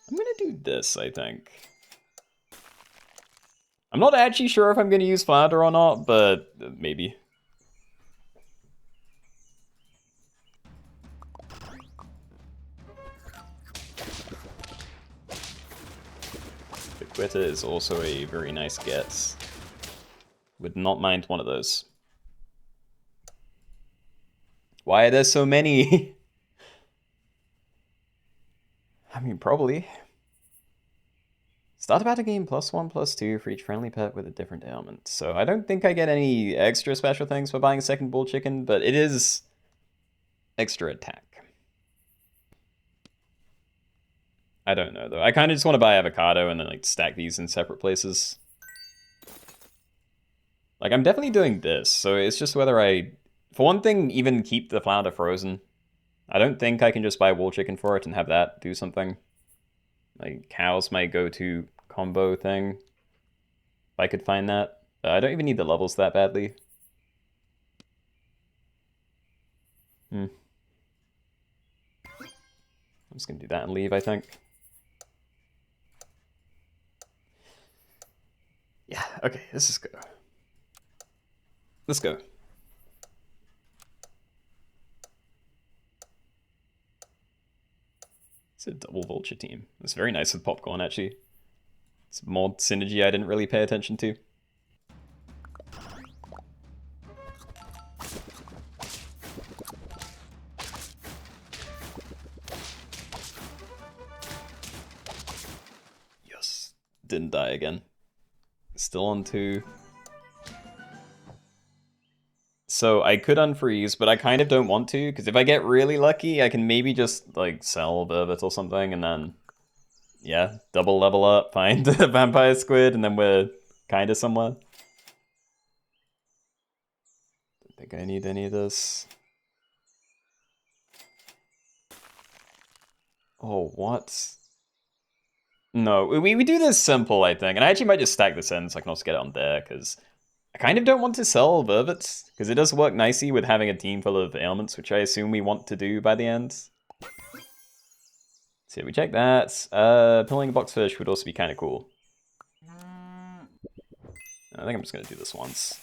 I'm gonna do this, I think. I'm not actually sure if I'm gonna use Flounder or not, but maybe. The Quitter is also a very nice get. Would not mind one of those. Why are there so many? I mean, probably. Start about a game +1/+2 for each friendly pet with a different ailment. So I don't think I get any extra special things for buying a second bull chicken, but it is extra attack. I don't know though. I kind of just want to buy avocado and then like stack these in separate places. Like I'm definitely doing this, so it's just whether I, for one thing, even keep the flounder frozen. I don't think I can just buy wool chicken for it and have that do something. Like cow's my go-to combo thing. If I could find that. I don't even need the levels that badly. I'm just gonna do that and leave, I think. Yeah, okay, let's just go. Let's go. It's a double vulture team. It's very nice with popcorn, actually. It's more synergy I didn't really pay attention to. Yes. Didn't die again. Still on 2. So I could unfreeze, but I kind of don't want to, because if I get really lucky, I can maybe just like sell Vervet or something, and then, yeah, double level up, find a Vampire Squid, and then we're kind of somewhere. Don't think I need any of this. Oh, what? No, we do this simple, I think, and I actually might just stack this in so I can also get it on there, because I kind of don't want to sell Vervets, because it does work nicely with having a team full of ailments, which I assume we want to do by the end. So we check that. Pulling a boxfish would also be kind of cool. I think I'm just going to do this once.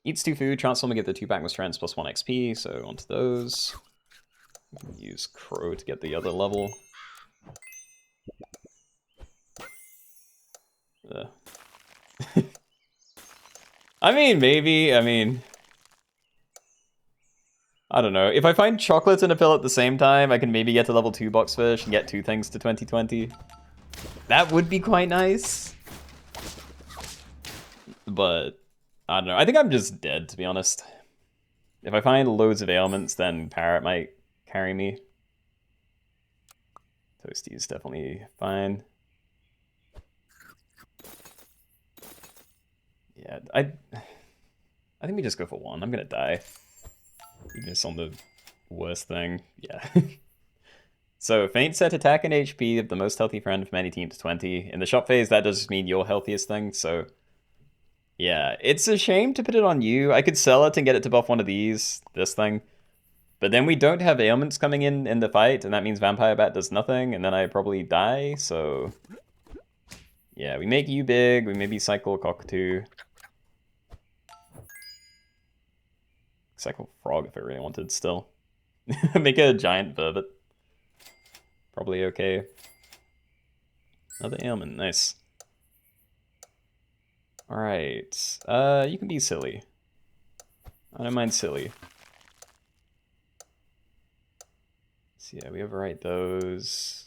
Eats 2 food, transform and get the 2 backwards trends +1 XP, so onto those. Use Crow to get the other level. I mean, maybe. I mean, I don't know. If I find chocolate and a pill at the same time, I can maybe get to level 2 boxfish and get 2 things to 2020. That would be quite nice. But, I don't know. I think I'm just dead, to be honest. If I find loads of ailments, then Parrot might carry me. Toasty is definitely fine. Yeah, I think we just go for 1. I'm gonna die. Even just on the worst thing. Yeah. So, faint set attack and HP of the most healthy friend from any team to 20. In the shop phase, that does just mean your healthiest thing, so... Yeah, it's a shame to put it on you. I could sell it and get it to buff one of these, this thing. But then we don't have ailments coming in the fight, and that means Vampire Bat does nothing, and then I probably die, so... Yeah, we make you big, we maybe cycle Cockatoo. Cycle Frog if I really wanted still. Make a giant Vervet. Probably okay. Another ailment, nice. Alright, you can be silly. I don't mind silly. So yeah, we overwrite those.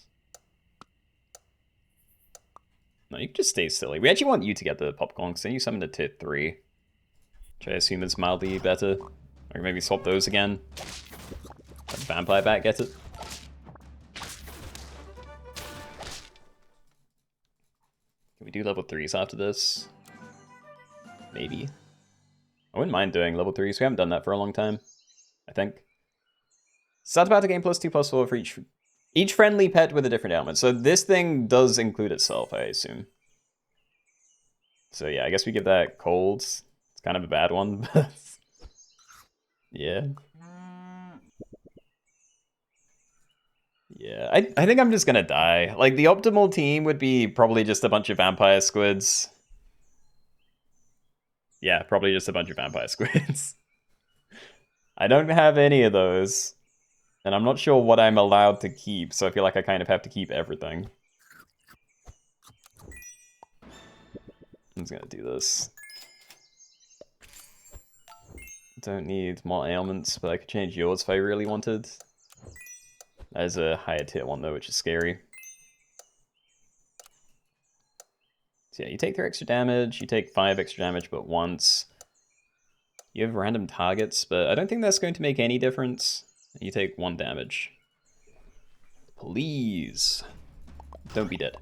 No, you can just stay silly. We actually want you to get the popcorn, because then you summon a tier 3. Which I assume is mildly better. Or maybe swap those again. Let the vampire bat get it. Can we do level 3s after this? Maybe. I wouldn't mind doing level 3s. We haven't done that for a long time, I think. Start about to gain +2/+4 for each friendly pet with a different element. So this thing does include itself, I assume. So yeah, I guess we give that cold. It's kind of a bad one, but yeah. Yeah, I think I'm just gonna die. Like, the optimal team would be probably just a bunch of vampire squids. Yeah, probably just a bunch of vampire squids. I don't have any of those. And I'm not sure what I'm allowed to keep, so I feel like I kind of have to keep everything. I'm just gonna do this. Don't need more ailments, but I could change yours if I really wanted. That is a higher tier one though, which is scary. So yeah, you take 3 extra damage, you take 5 extra damage but once. You have random targets, but I don't think that's going to make any difference. You take 1 damage. Please. Don't be dead.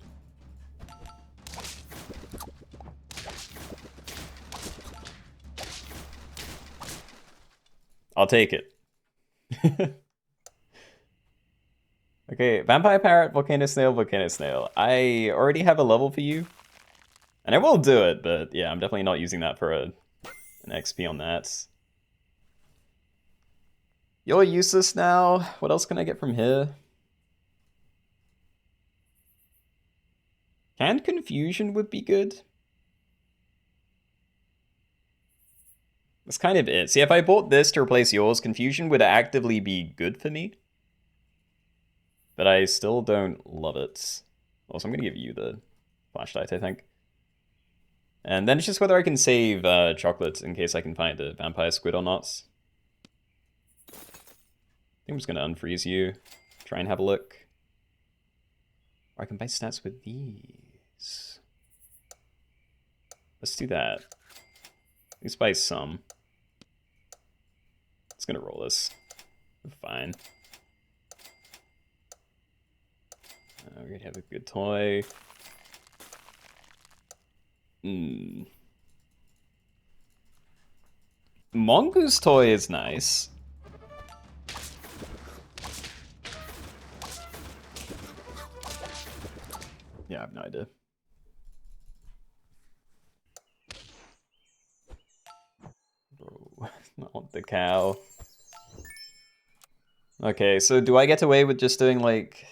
I'll take it. Okay, Vampire Parrot, Volcano Snail, Volcano Snail. I already have a level for you. And I will do it, but yeah, I'm definitely not using that for an XP on that. You're useless now. What else can I get from here? Canned Confusion would be good. That's kind of it. See, if I bought this to replace yours, Confusion would actively be good for me. But I still don't love it. Also, I'm going to give you the flashlight, I think. And then it's just whether I can save chocolate in case I can find a vampire squid or not. I think I'm just going to unfreeze you. Try and have a look. Or I can buy stats with these. Let's do that. At least buy some. It's going to roll this. Fine. We're going to have a good toy. Mongoose toy is nice. Yeah, I have no idea. Bro, I want the cow. Okay, so do I get away with just doing like...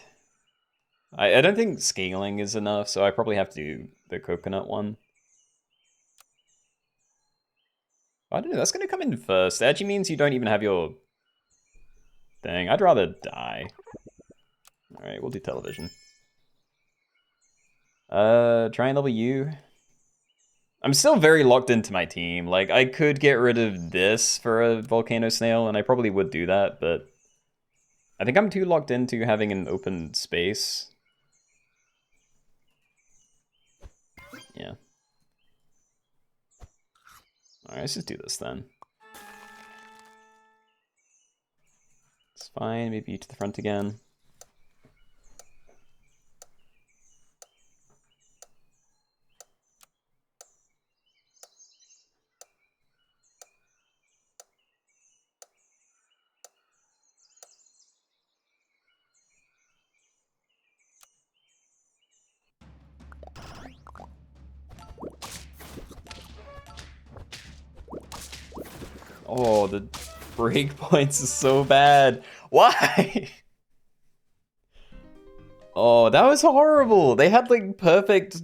I don't think scaling is enough, so I probably have to do the coconut one. I don't know, that's going to come in first. That actually means you don't even have your thing. I'd rather die. Alright, we'll do television. Try and level you. I'm still very locked into my team. Like, I could get rid of this for a volcano snail, and I probably would do that, but I think I'm too locked into having an open space. Yeah. Alright, let's just do this then. It's fine, maybe to the front again. Oh, the breakpoints is so bad. Why? Oh, that was horrible. They had like perfect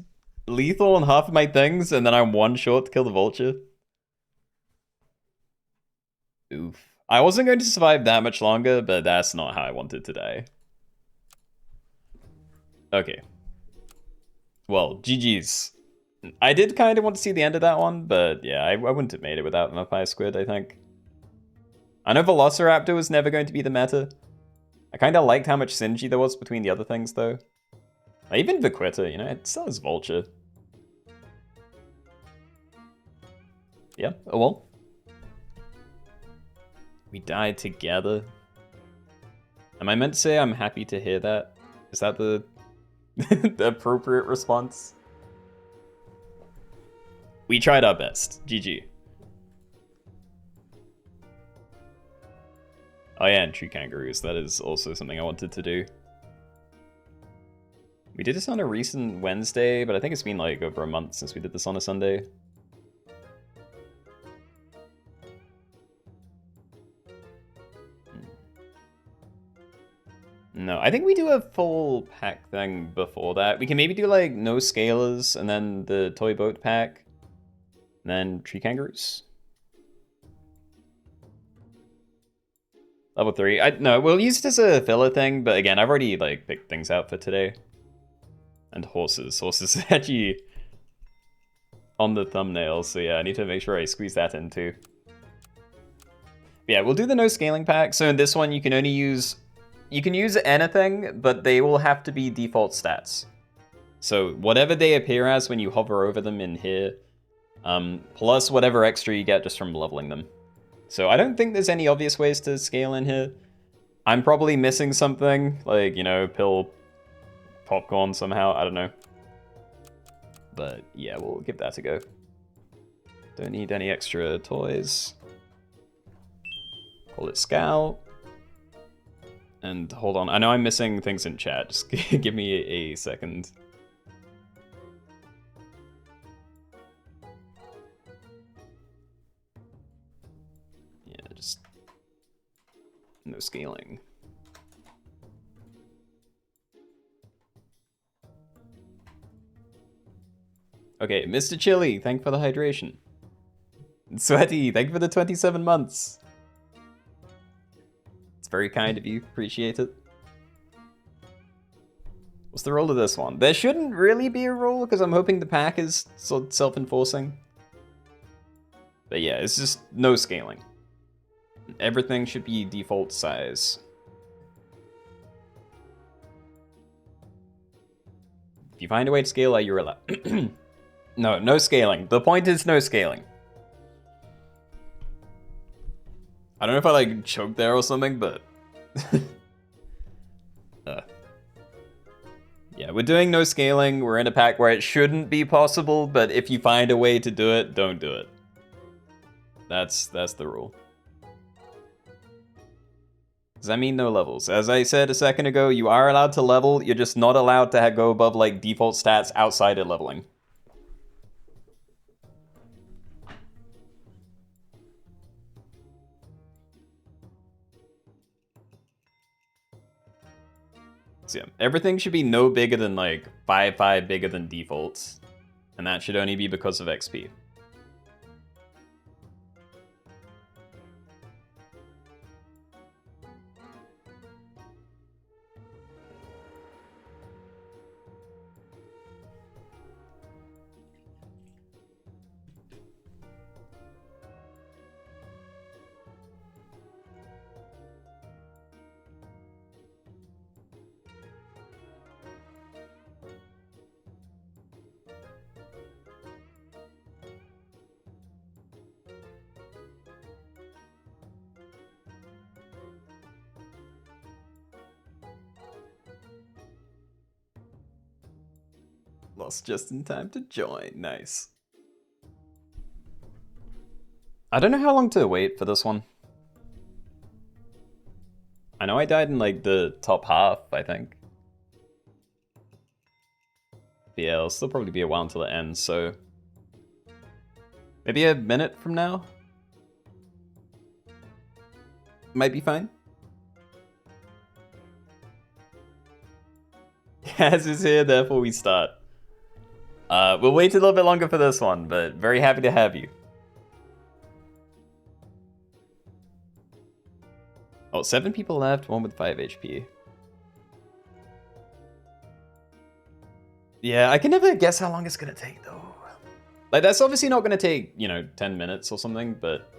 lethal on half of my things, and then I'm one short to kill the vulture. Oof. I wasn't going to survive that much longer, but that's not how I wanted to die. Okay. Well, GG's. I did kind of want to see the end of that one, but yeah, I wouldn't have made it without Vampire Squid, I think. I know Velociraptor was never going to be the meta. I kind of liked how much synergy there was between the other things, though. Like, even Vaquita, you know, it still has Vulture. Yeah, oh well. We died together. Am I meant to say I'm happy to hear that? Is that the, the appropriate response? We tried our best. GG. Oh yeah, and tree kangaroos. That is also something I wanted to do. We did this on a recent Wednesday, but I think it's been like over a month since we did this on a Sunday. No, I think we do a full pack thing before that. We can maybe do like no scalers and then the toy boat pack, and then tree kangaroos. Level 3. No, we'll use it as a filler thing, but again, I've already like picked things out for today. And horses. Horses is actually on the thumbnail, so yeah, I need to make sure I squeeze that in too. But yeah, we'll do the no scaling pack. So in this one, you can only use... You can use anything, but they will have to be default stats. So whatever they appear as when you hover over them in here, plus whatever extra you get just from leveling them. So I don't think there's any obvious ways to scale in here. I'm probably missing something, like, you know, pill popcorn somehow, I don't know. But yeah, we'll give that a go. Don't need any extra toys. Call it Scout. And hold on, I know I'm missing things in chat, just give me a second. Yeah, just no scaling. Okay, Mr. Chili, thank you for the hydration. Sweaty, thank you for the 27 months. It's very kind of you, appreciate it. What's the role of this one? There shouldn't really be a role, because I'm hoping the pack is sort of self-enforcing. But yeah, it's just no scaling. Everything should be default size. If you find a way to scale, you're allowed. No scaling. The point is no scaling. I don't know if I like choked there or something, but... Yeah, we're doing no scaling. We're in a pack where it shouldn't be possible, but if you find a way to do it, don't do it. That's the rule. Does that mean no levels? As I said a second ago, you are allowed to level, you're just not allowed to go above like default stats outside of leveling. So yeah, everything should be no bigger than like 5 bigger than default. And that should only be because of XP. Lost just in time to join. Nice. I don't know how long to wait for this one. I know I died in like the top half, I think. But yeah, it'll still probably be a while until it ends, so... Maybe a minute from now? Might be fine. Kaz is here, therefore we start. We'll wait a little bit longer for this one, but very happy to have you. Oh, 7 people left, 1 with 5 HP. Yeah, I can never guess how long it's gonna take, though. Like, that's obviously not gonna take, you know, 10 minutes or something, but...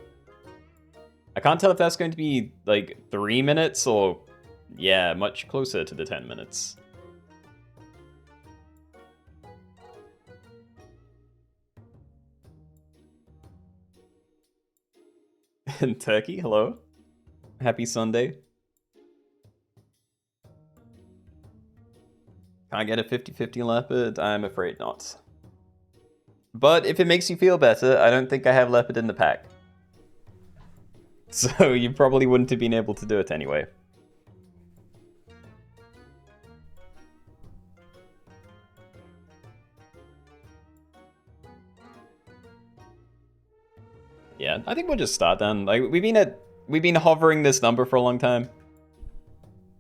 I can't tell if that's going to be, like, 3 minutes or... Yeah, much closer to the 10 minutes. Turkey, hello. Happy Sunday. Can I get a 50-50 leopard? I'm afraid not. But if it makes you feel better, I don't think I have leopard in the pack. So you probably wouldn't have been able to do it anyway. Yeah, I think we'll just start then. Like we've been hovering this number for a long time.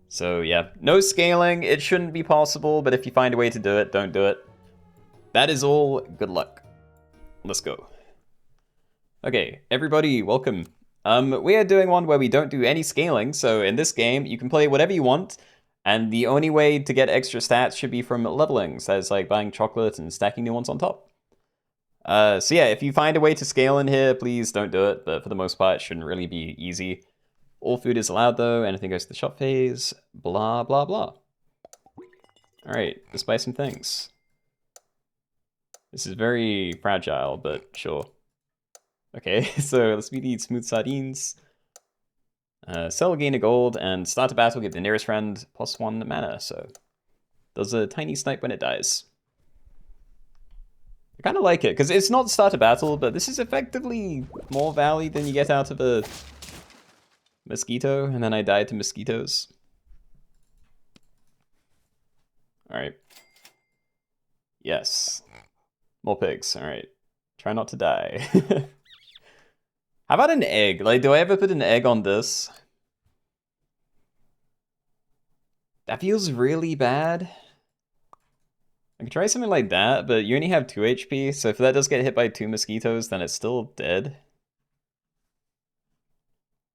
So yeah, no scaling. It shouldn't be possible, but if you find a way to do it, don't do it. That is all. Good luck. Let's go. Okay, everybody, welcome. We are doing one where we don't do any scaling. So in this game, you can play whatever you want, and the only way to get extra stats should be from leveling. So it's like buying chocolate and stacking new ones on top. So yeah, if you find a way to scale in here, please don't do it. But for the most part, it shouldn't really be easy. All food is allowed though. Anything goes to the shop phase. Blah, blah, blah. All right, let's buy some things. This is very fragile, but sure. Okay, so let's be the smooth sardines. Sell, gain a gold, and start a battle, give the nearest friend +1 mana. So does a tiny snipe when it dies. I kind of like it, because it's not start a battle, but this is effectively more value than you get out of a mosquito, and then I died to mosquitoes. Alright. Yes. More pigs, alright. Try not to die. How about an egg? Like, do I ever put an egg on this? That feels really bad. I could try something like that, but you only have 2 HP, so if that does get hit by 2 mosquitoes, then it's still dead.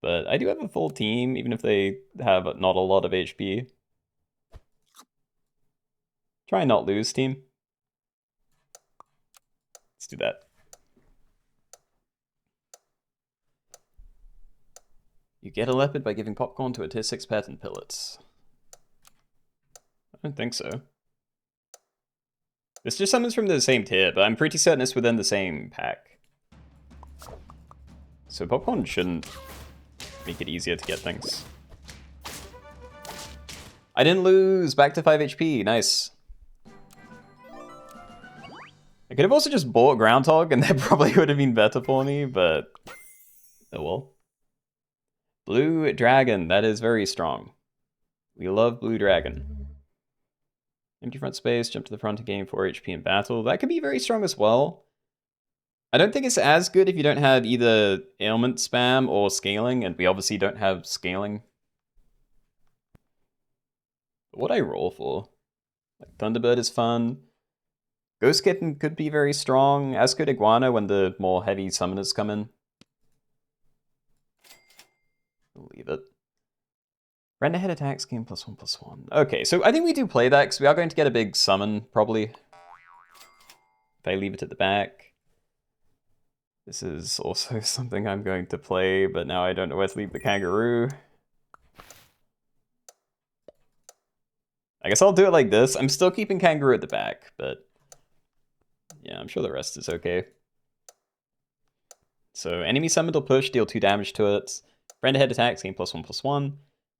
But I do have a full team, even if they have not a lot of HP. Try and not lose, team. Let's do that. You get a leopard by giving popcorn to a tier 6 pet and pellets. I don't think so. This just summons from the same tier, but I'm pretty certain it's within the same pack. So popcorn shouldn't make it easier to get things. I didn't lose! Back to 5 HP, nice. I could have also just bought Groundhog and that probably would have been better for me, but oh well. Blue Dragon, that is very strong. We love Blue Dragon. Empty front space, jump to the front and gain 4 HP in battle. That could be very strong as well. I don't think it's as good if you don't have either ailment spam or scaling, and we obviously don't have scaling. What I roll for? Like Thunderbird is fun. Ghost Kitten could be very strong, as could Iguana when the more heavy summoners come in. I'll leave it. Render head attacks gain +1/+1. Okay, so I think we do play that because we are going to get a big summon, probably. If I leave it at the back. This is also something I'm going to play, but now I don't know where to leave the kangaroo. I guess I'll do it like this. I'm still keeping kangaroo at the back, but yeah, I'm sure the rest is okay. So enemy summoned or push, deal 2 damage to it. Friend ahead attacks gain +1/+1.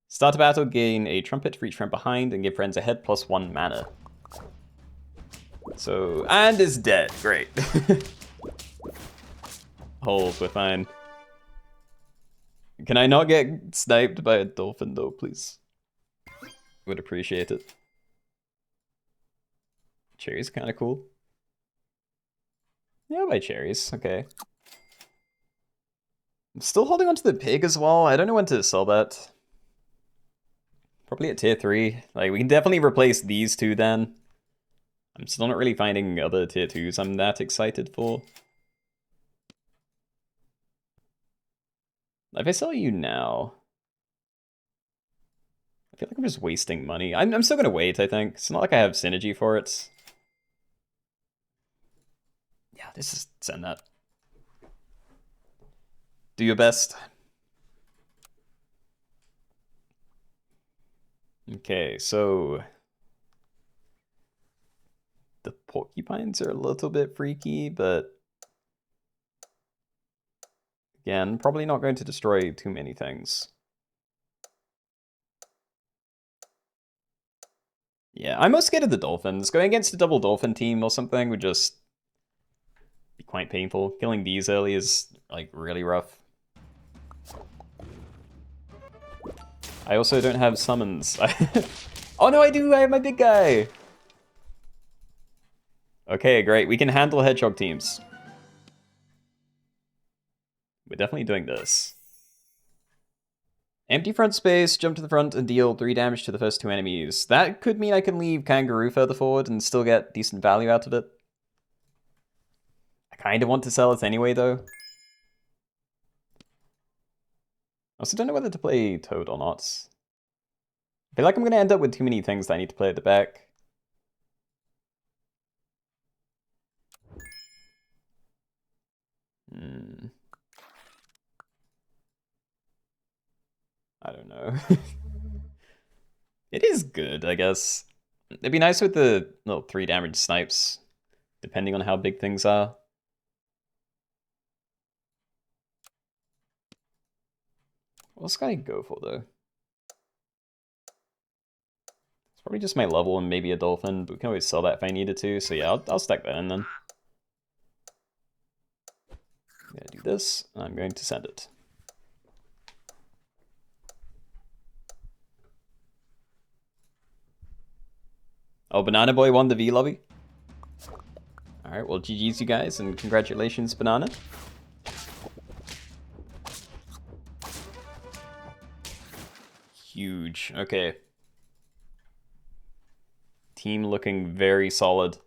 Start a battle, gain a trumpet for each friend behind, and give friends ahead +1 mana. So, and is dead. Great. Hold, we're fine. Can I not get sniped by a dolphin though, please? Would appreciate it. Cherry's kind of cool. Yeah, I'll buy cherries. Okay. I'm still holding on to the pig as well. I don't know when to sell that. Probably at tier 3. Like, we can definitely replace these two then. I'm still not really finding other tier 2s I'm that excited for. If I sell you now... I feel like I'm just wasting money. I'm still going to wait, I think. It's not like I have synergy for it. Yeah, this is... send that. Do your best. Okay, so... the porcupines are a little bit freaky, but... Again, probably not going to destroy too many things. Yeah, I'm most scared of the dolphins. Going against a double dolphin team or something would just be quite painful. Killing these early is, like, really rough. I also don't have summons. Oh no, I do! I have my big guy! Okay, great. We can handle hedgehog teams. We're definitely doing this. Empty front space, jump to the front, and deal 3 damage to the first 2 enemies. That could mean I can leave Kangaroo further forward and still get decent value out of it. I kind of want to sell it anyway, though. I also don't know whether to play Toad or not. I feel like I'm going to end up with too many things that I need to play at the back. I don't know. It is good, I guess. It'd be nice with the little 3 damage snipes, depending on how big things are. What's this guy go for, though? It's probably just my level and maybe a dolphin, but we can always sell that if I needed to. So yeah, I'll stack that in then. I'm going to do this, and I'm going to send it. Oh, Banana Boy won the V lobby? Alright, well GG's you guys, and congratulations, Banana. Huge, okay. Team looking very solid.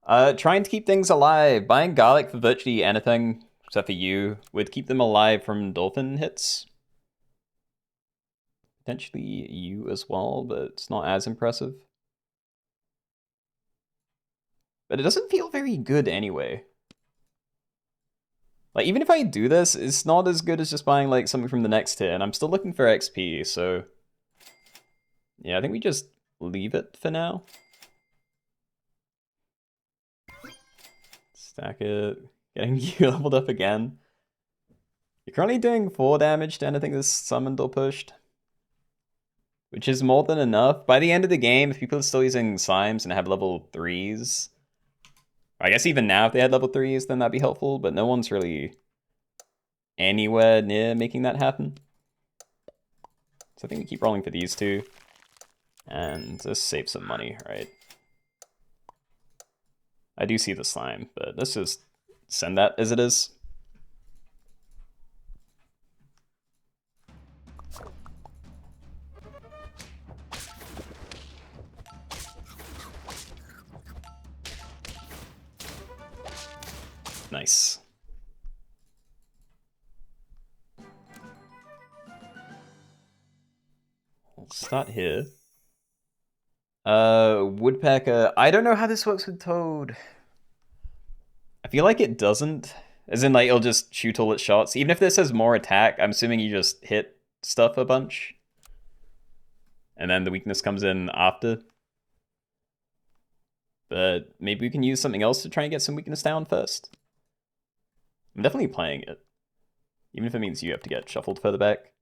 Trying to keep things alive. Buying garlic for virtually anything, except for you, would keep them alive from dolphin hits. Potentially you as well, but it's not as impressive. But it doesn't feel very good anyway. Like, even if I do this, it's not as good as just buying, like, something from the next tier, and I'm still looking for XP, so... Yeah, I think we just leave it for now. Stack it. Getting you leveled up again. You're currently doing 4 damage to anything that's summoned or pushed. Which is more than enough. By the end of the game, if people are still using slimes and have level 3s... I guess even now if they had level 3s, then that'd be helpful, but no one's really anywhere near making that happen. So I think we keep rolling for these two. And just save some money, right? I do see the slime, but let's just send that as it is. Nice. We'll start here. Woodpecker. I don't know how this works with Toad. I feel like it doesn't. As in, like, it'll just shoot all its shots. Even if this has more attack, I'm assuming you just hit stuff a bunch. And then the weakness comes in after. But maybe we can use something else to try and get some weakness down first. I'm definitely playing it. Even if it means you have to get shuffled further back.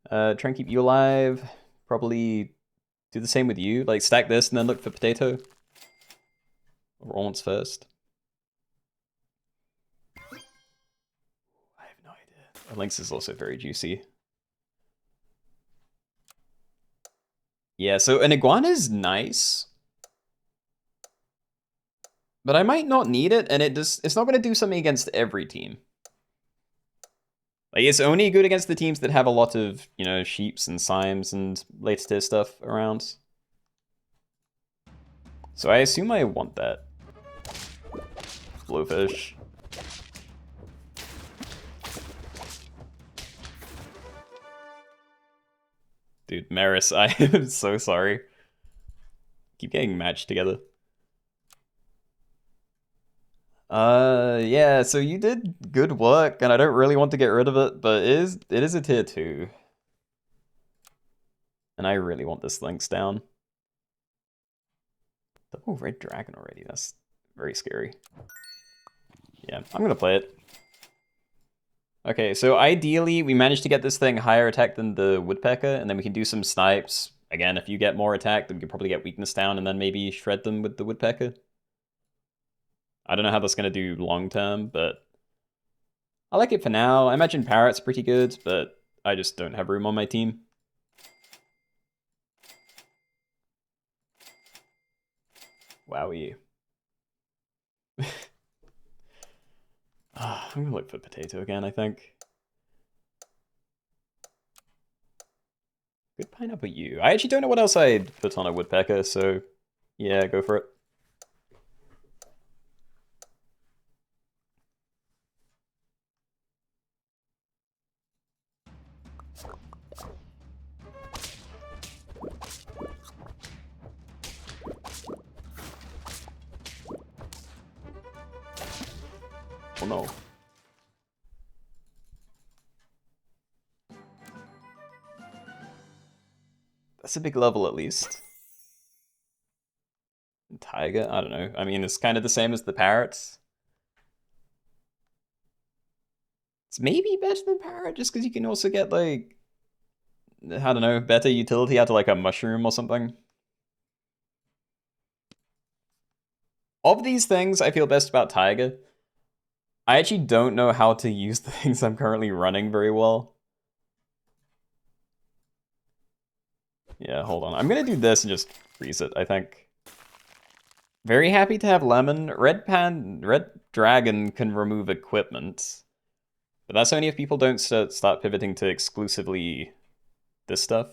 Try and keep you alive. Probably do the same with you. Like, stack this and then look for potato. Roll once first. I have no idea. Lynx is also very juicy. Yeah, so an iguana is nice. But I might not need it, and it's not going to do something against every team. Like, it's only good against the teams that have a lot of, you know, sheeps and slimes and later tier stuff around. So I assume I want that. Blowfish. Dude, Maris, I am so sorry. Keep getting matched together. Yeah, so you did good work, and I don't really want to get rid of it, but it is a tier 2. And I really want this Lynx down. Double red dragon already, that's very scary. Yeah, I'm gonna play it. Okay, so ideally we managed to get this thing higher attack than the woodpecker, and then we can do some snipes. Again, if you get more attack, then we can probably get weakness down and then maybe shred them with the woodpecker. I don't know how that's gonna do long term, but I like it for now. I imagine parrot's pretty good, but I just don't have room on my team. Wowie. I'm gonna look for potato again, I think. Good pineapple you. I actually don't know what else I'd put on a woodpecker, so yeah, go for it. Oh no. That's a big level at least. Tiger? I don't know. I mean, it's kind of the same as the parrots. It's maybe better than parrot just because you can also get like, I don't know, better utility out of like a mushroom or something. Of these things, I feel best about Tiger. I actually don't know how to use the things I'm currently running very well. Yeah, hold on. I'm gonna do this and just freeze it, I think. Very happy to have lemon. Red dragon can remove equipment. But that's only if people don't start pivoting to exclusively this stuff.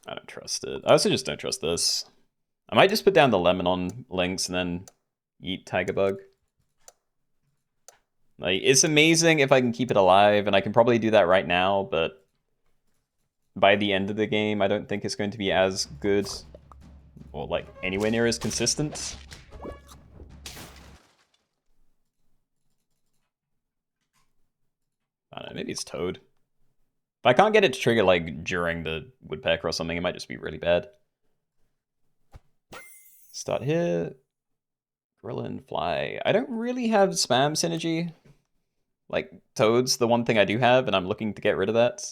I don't trust it. I also just don't trust this. I might just put down the lemon on links and then eat Tiger Bug. Like, it's amazing if I can keep it alive, and I can probably do that right now, but by the end of the game, I don't think it's going to be as good, or like anywhere near as consistent. I don't know, maybe it's Toad. If I can't get it to trigger like during the woodpecker or something, it might just be really bad. Start here. Grillin' fly. I don't really have spam synergy. Like, Toad's the one thing I do have, and I'm looking to get rid of that.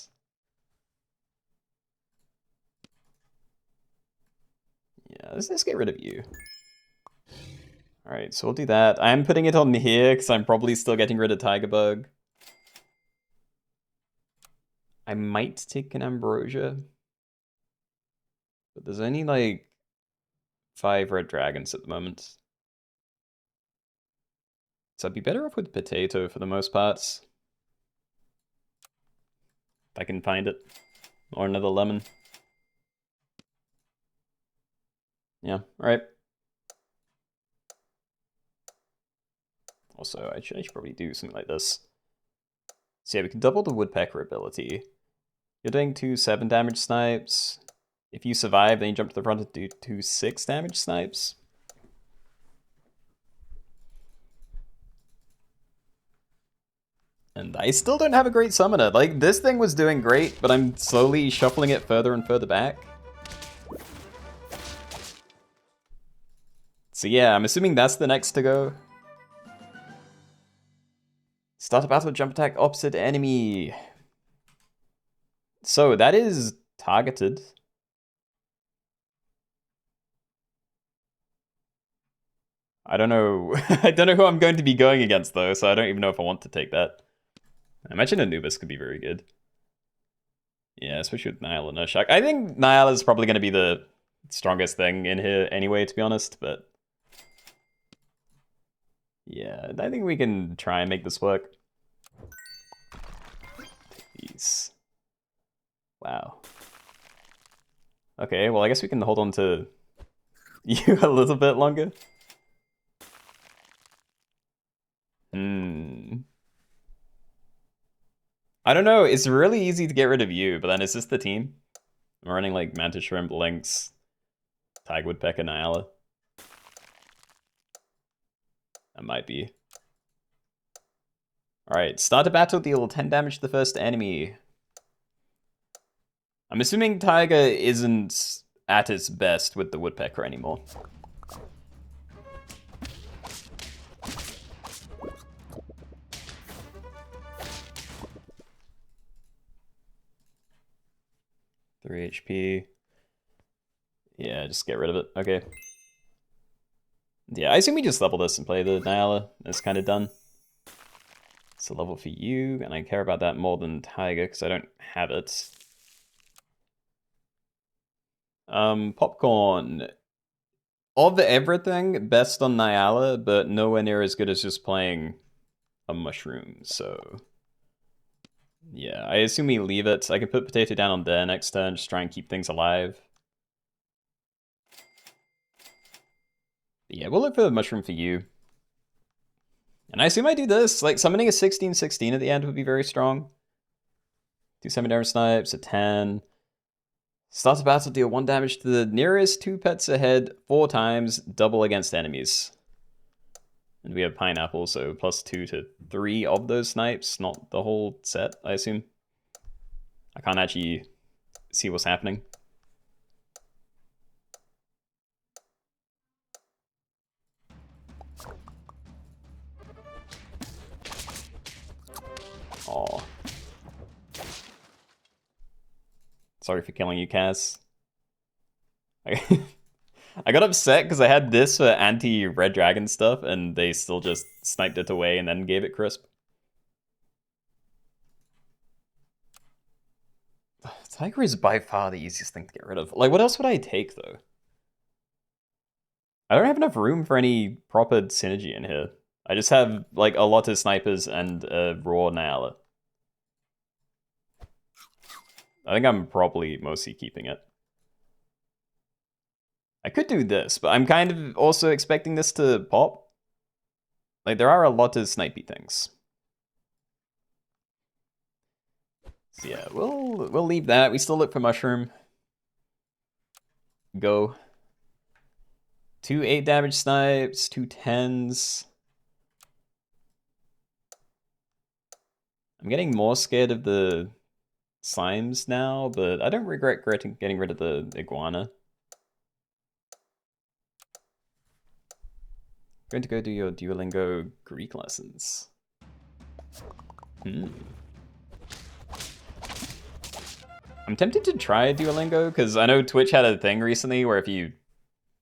Yeah, let's get rid of you. Alright, so we'll do that. I'm putting it on here, because I'm probably still getting rid of Tiger Bug. I might take an Ambrosia. But there's only, like, 5 red dragons at the moment. So I'd be better off with potato for the most parts. If I can find it. Or another lemon. Yeah, alright. Also, I should probably do something like this. So yeah, we can double the woodpecker ability. You're doing 2 7 damage snipes. If you survive, then you jump to the front and do 2 6 damage snipes. And I still don't have a great summoner. Like, this thing was doing great, but I'm slowly shuffling it further and further back. So yeah, I'm assuming that's the next to go. Start a battle with jump attack opposite enemy. So that is targeted. I don't know. I don't know who I'm going to be going against though, so I don't even know if I want to take that. I imagine Anubis could be very good. Yeah, especially with Niall and Urshak. I think Niall is probably going to be the strongest thing in here anyway, to be honest, but yeah, I think we can try and make this work. Peace. Wow. Okay, well, I guess we can hold on to you a little bit longer. I don't know, it's really easy to get rid of you, but then is this the team? I'm running like Mantis Shrimp, Lynx, Tiger Woodpecker, Nyala. That might be. Alright, start a battle, deal 10 damage to the first enemy. I'm assuming Tiger isn't at its best with the woodpecker anymore. Three HP. Yeah, just get rid of it. Okay. Yeah, I assume we just level this and play the Nyala. It's kind of done. It's a level for you, and I care about that more than Tiger because I don't have it. Popcorn. Of everything, best on Nyala, but nowhere near as good as just playing a mushroom, so... Yeah, I assume we leave it. I can put Potato down on there next turn, just try and keep things alive. Yeah, we'll look for the mushroom for you. And I assume I do this. Like, summoning a 16/16 at the end would be very strong. Do 7 damage snipes, a 10. Start a battle, deal 1 damage to the nearest 2 pets ahead 4 times, double against enemies. And we have Pineapple, so +2 to 3 of those snipes, not the whole set, I assume. I can't actually see what's happening. Aw. Sorry for killing you, Cass. I got upset because I had this for anti-Red Dragon stuff, and they still just sniped it away and then gave it crisp. Tiger is by far the easiest thing to get rid of. Like, what else would I take, though? I don't have enough room for any proper synergy in here. I just have, like, a lot of snipers and a raw Nyala. I think I'm probably mostly keeping it. I could do this, but I'm kind of also expecting this to pop. Like, there are a lot of snipey things. So yeah, we'll leave that. We still look for mushroom. Go. 2 8 damage snipes, 2 10s. I'm getting more scared of the slimes now, but I don't regret getting rid of the iguana. I'm going to go do your Duolingo Greek lessons. I'm tempted to try Duolingo, because I know Twitch had a thing recently where if you,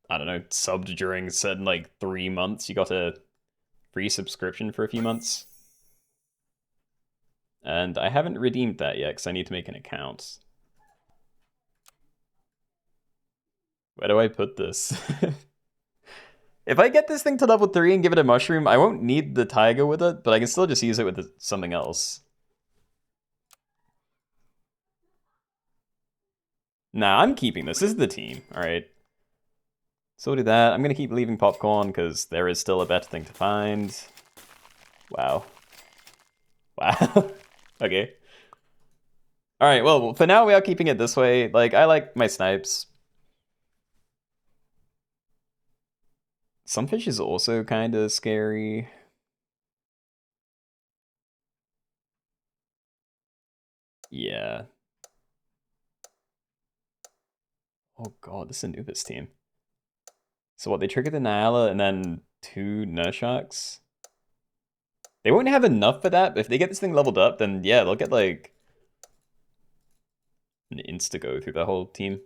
I don't know, subbed during certain, like, 3 months, you got a free subscription for a few months. And I haven't redeemed that yet, because I need to make an account. Where do I put this? If I get this thing to level 3 and give it a mushroom, I won't need the Taiga with it, but I can still just use it with something else. Nah, I'm keeping this. This is the team, alright? So we'll do that. I'm gonna keep leaving popcorn, because there is still a better thing to find. Wow. Wow. Okay. Alright, well, for now we are keeping it this way. Like, I like my snipes. Sunfish is also kind of scary. Yeah. Oh god, this is Anubis team. So what, they trigger the Nyala and then 2 Nursharks? They won't have enough for that, but if they get this thing leveled up, then yeah, they'll get like an insta-go through the whole team.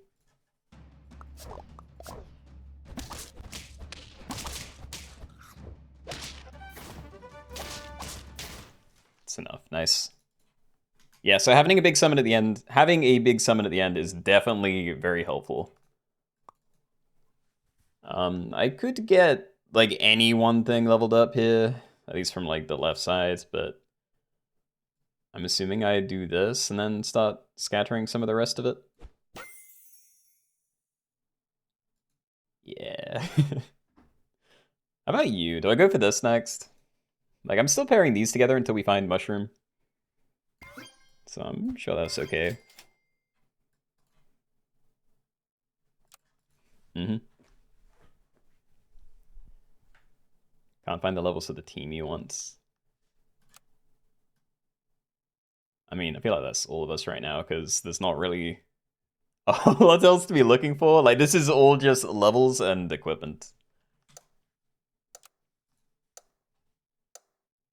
It's enough, nice. Yeah, so having a big summon at the end is definitely very helpful. I could get like any one thing leveled up here, at least from like the left side, but I'm assuming I do this and then start scattering some of the rest of it. Yeah. How about you? Do I go for this next? Like, I'm still pairing these together until we find mushroom. So I'm sure that's okay. Can't find the levels of the team you want. I mean, I feel like that's all of us right now, because there's not really What else to be looking for? Like, this is all just levels and equipment.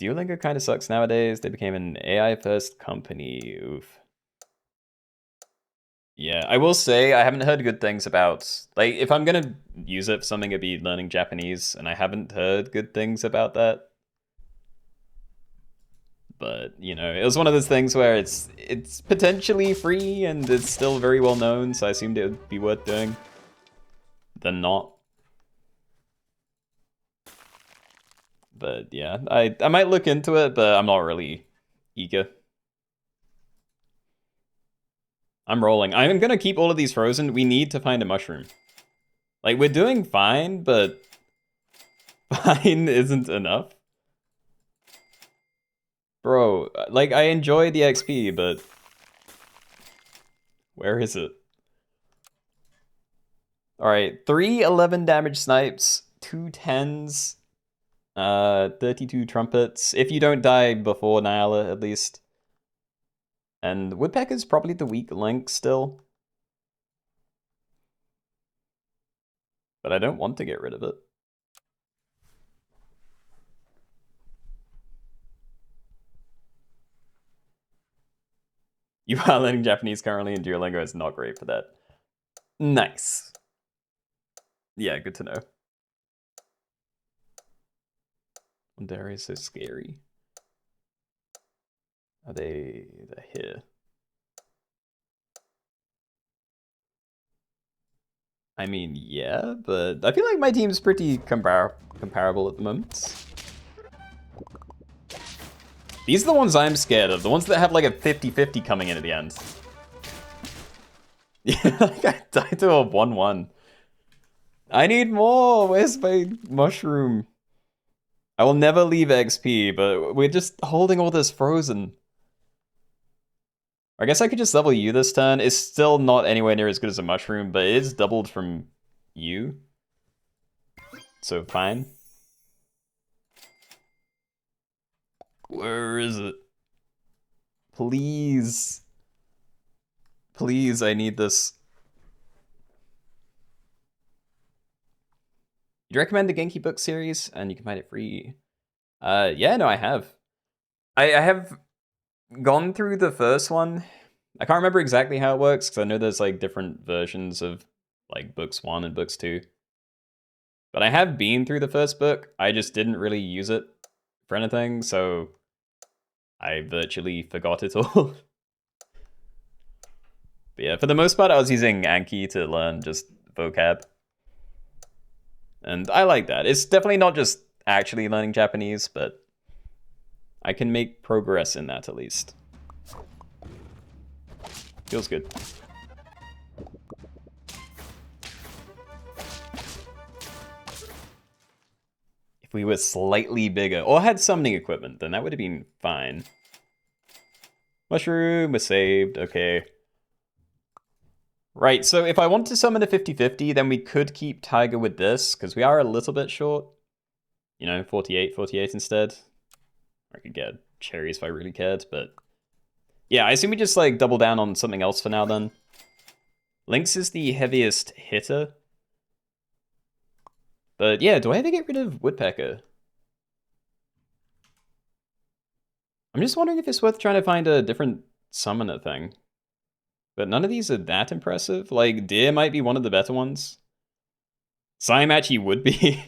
Duolingo kind of sucks nowadays. They became an AI-first company. Oof. Yeah, I will say I haven't heard good things about... Like, if I'm gonna use it for something, it'd be learning Japanese, and I haven't heard good things about that. But, you know, it was one of those things where it's potentially free, and it's still very well known, so I assumed it would be worth doing. Than not. But yeah, I might look into it, but I'm not really eager. I'm rolling. I'm gonna keep all of these frozen. We need to find a mushroom. Like, we're doing fine, but fine isn't enough. Bro, like, I enjoy the XP, but where is it? Alright, 3 11 damage snipes, 2 10s, 32 trumpets. If you don't die before Nyala, at least. And Woodpecker's probably the weak link still. But I don't want to get rid of it. You are learning Japanese currently, and Duolingo is not great for that. Nice. Yeah, good to know. Wandera is so scary. Are they're here? I mean, yeah, but I feel like my team's pretty comparable at the moment. These are the ones I'm scared of, the ones that have like a 50-50 coming in at the end. Yeah, like I died to a 1-1. I need more! Where's my mushroom? I will never leave XP, but we're just holding all this frozen. I guess I could just level you this turn. It's still not anywhere near as good as a mushroom, but it is doubled from you. So fine. Where is it? Please. Please, I need this. You'd recommend the Genki book series? And you can find it free. Yeah, no, I have. I have gone through the first one. I can't remember exactly how it works, because I know there's like different versions of like books 1 and books 2. But I have been through the first book. I just didn't really use it for anything, so I virtually forgot it all. But yeah, for the most part, I was using Anki to learn just vocab. And I like that. It's definitely not just actually learning Japanese, but I can make progress in that at least. Feels good. If we were slightly bigger, or had summoning equipment, then that would have been fine. Mushroom was saved, okay. Right, so if I want to summon a 50-50, then we could keep Tiger with this, because we are a little bit short. You know, 48 instead. I could get cherries if I really cared, but... Yeah, I assume we just, like, double down on something else for now, then. Lynx is the heaviest hitter. But yeah, do I ever get rid of Woodpecker? I'm just wondering if it's worth trying to find a different summoner thing. But none of these are that impressive. Like, Deer might be one of the better ones. Saimachi would be.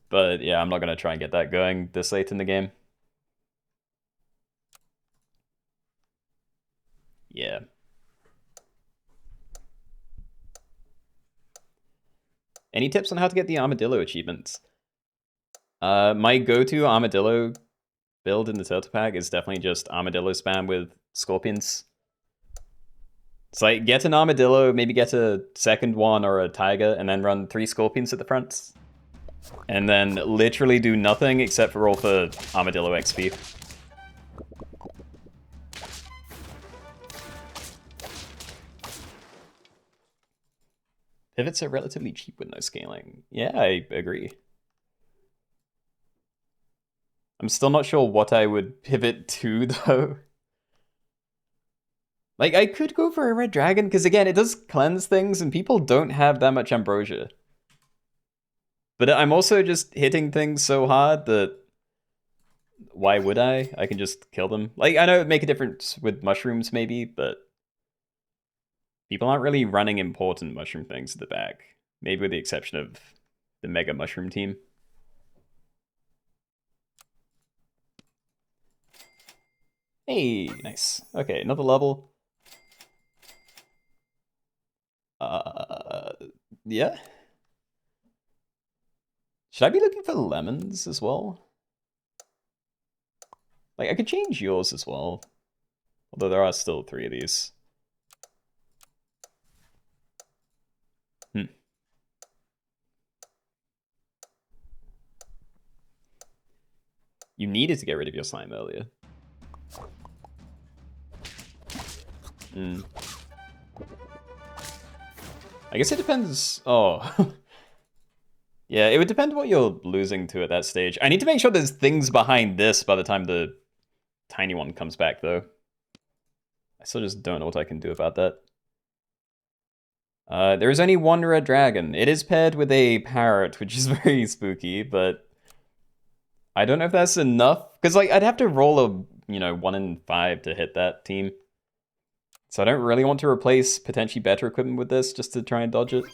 But yeah, I'm not going to try and get that going this late in the game. Yeah. Any tips on how to get the Armadillo achievements? My go-to Armadillo build in the Turtle Pack is definitely just Armadillo spam with Scorpions. It's like, get an Armadillo, maybe get a second one or a Tiger, and then run 3 Scorpions at the front. And then literally do nothing except for roll for Armadillo XP. Pivots are relatively cheap with no scaling. Yeah, I agree. I'm still not sure what I would pivot to, though. Like, I could go for a red dragon, because again, it does cleanse things, and people don't have that much ambrosia. But I'm also just hitting things so hard that... Why would I? I can just kill them. Like, I know it would make a difference with mushrooms, maybe, but... People aren't really running important mushroom things at the back. Maybe with the exception of the Mega Mushroom team. Hey, nice. Okay, another level. Yeah. Should I be looking for lemons as well? Like, I could change yours as well. Although there are still 3 of these. You needed to get rid of your slime earlier. I guess it depends... Oh. Yeah, it would depend what you're losing to at that stage. I need to make sure there's things behind this by the time the tiny one comes back, though. I still just don't know what I can do about that. There is only one red dragon. It is paired with a parrot, which is very spooky, but... I don't know if that's enough. Because, like, I'd have to roll a, 1 in 5 to hit that team. So I don't really want to replace potentially better equipment with this just to try and dodge it.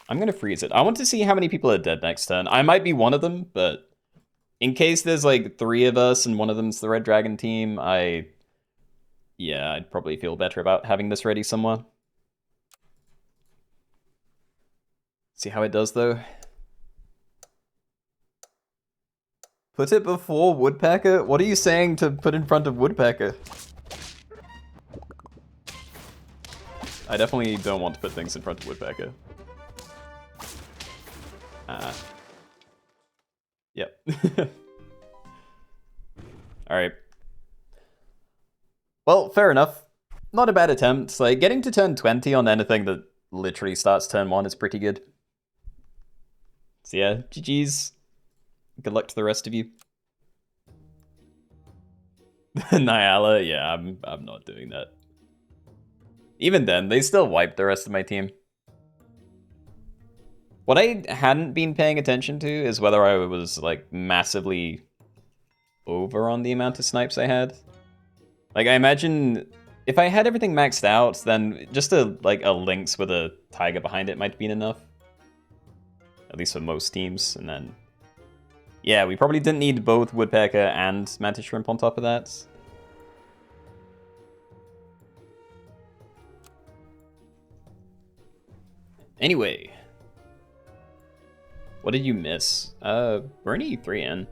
I'm going to freeze it. I want to see how many people are dead next turn. I might be one of them, but in case there's like 3 of us and one of them's the Red Dragon team, yeah, I'd probably feel better about having this ready somewhere. See how it does, though. Put it before Woodpecker? What are you saying to put in front of Woodpecker? I definitely don't want to put things in front of Woodpecker. Yep. Alright. Well, fair enough. Not a bad attempt. Like, getting to turn 20 on anything that literally starts turn 1 is pretty good. So yeah, GG's. Good luck to the rest of you. Nyala, yeah, I'm not doing that. Even then, they still wiped the rest of my team. What I hadn't been paying attention to is whether I was, like, massively over on the amount of snipes I had. Like, I imagine if I had everything maxed out, then just a lynx with a tiger behind it might have been enough. At least for most teams, and then... Yeah, we probably didn't need both Woodpecker and Mantis Shrimp on top of that. Anyway. What did you miss? We're only 3 in.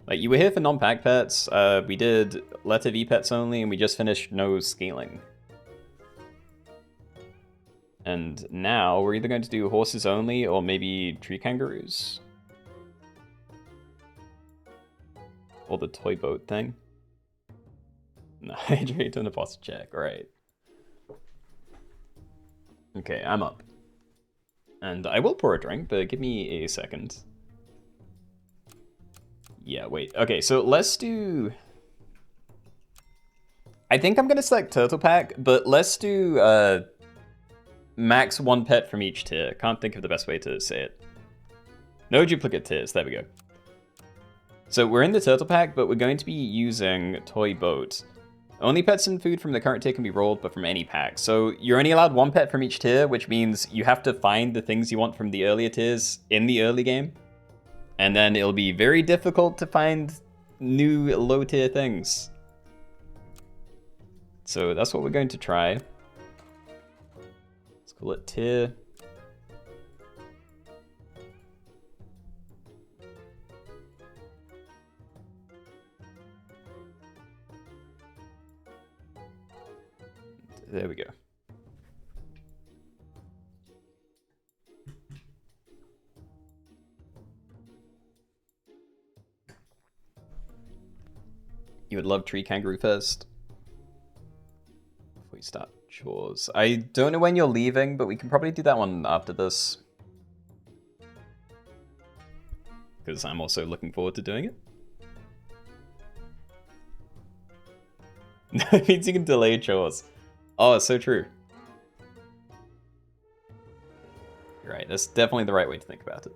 Like, you were here for non-pack pets, we did letter V pets only, and we just finished no scaling. And now, we're either going to do horses only, or maybe tree kangaroos. Or the toy boat thing. No, hydrate on a boss check, alright. Okay, I'm up. And I will pour a drink, but give me a second. Yeah, wait. Okay, so let's do... I think I'm gonna select Turtle Pack, but let's do max 1 pet from each tier. Can't think of the best way to say it. No duplicate tiers, there we go. So we're in the Turtle Pack, but we're going to be using Toy Boat. Only pets and food from the current tier can be rolled, but from any pack. So you're only allowed 1 pet from each tier, which means you have to find the things you want from the earlier tiers in the early game. And then it'll be very difficult to find new low tier things. So that's what we're going to try. Let's call it tier. There we go. You would love tree kangaroo first. Before you start Chores. I don't know when you're leaving, but we can probably do that one after this. Because I'm also looking forward to doing it. It means you can delay chores. Oh, it's so true. You're right, that's definitely the right way to think about it.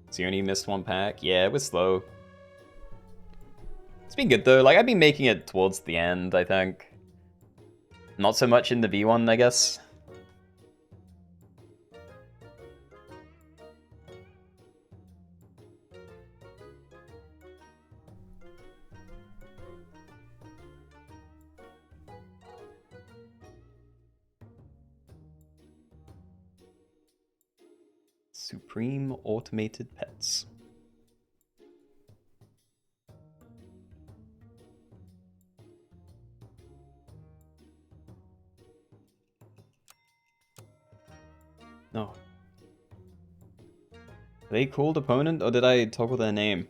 So you only missed one pack? Yeah, it was slow. It's been good though, like I've been making it towards the end, I think. Not so much in the V1, I guess. Supreme Automated Pets. No. Are they called opponent, or did I toggle their name?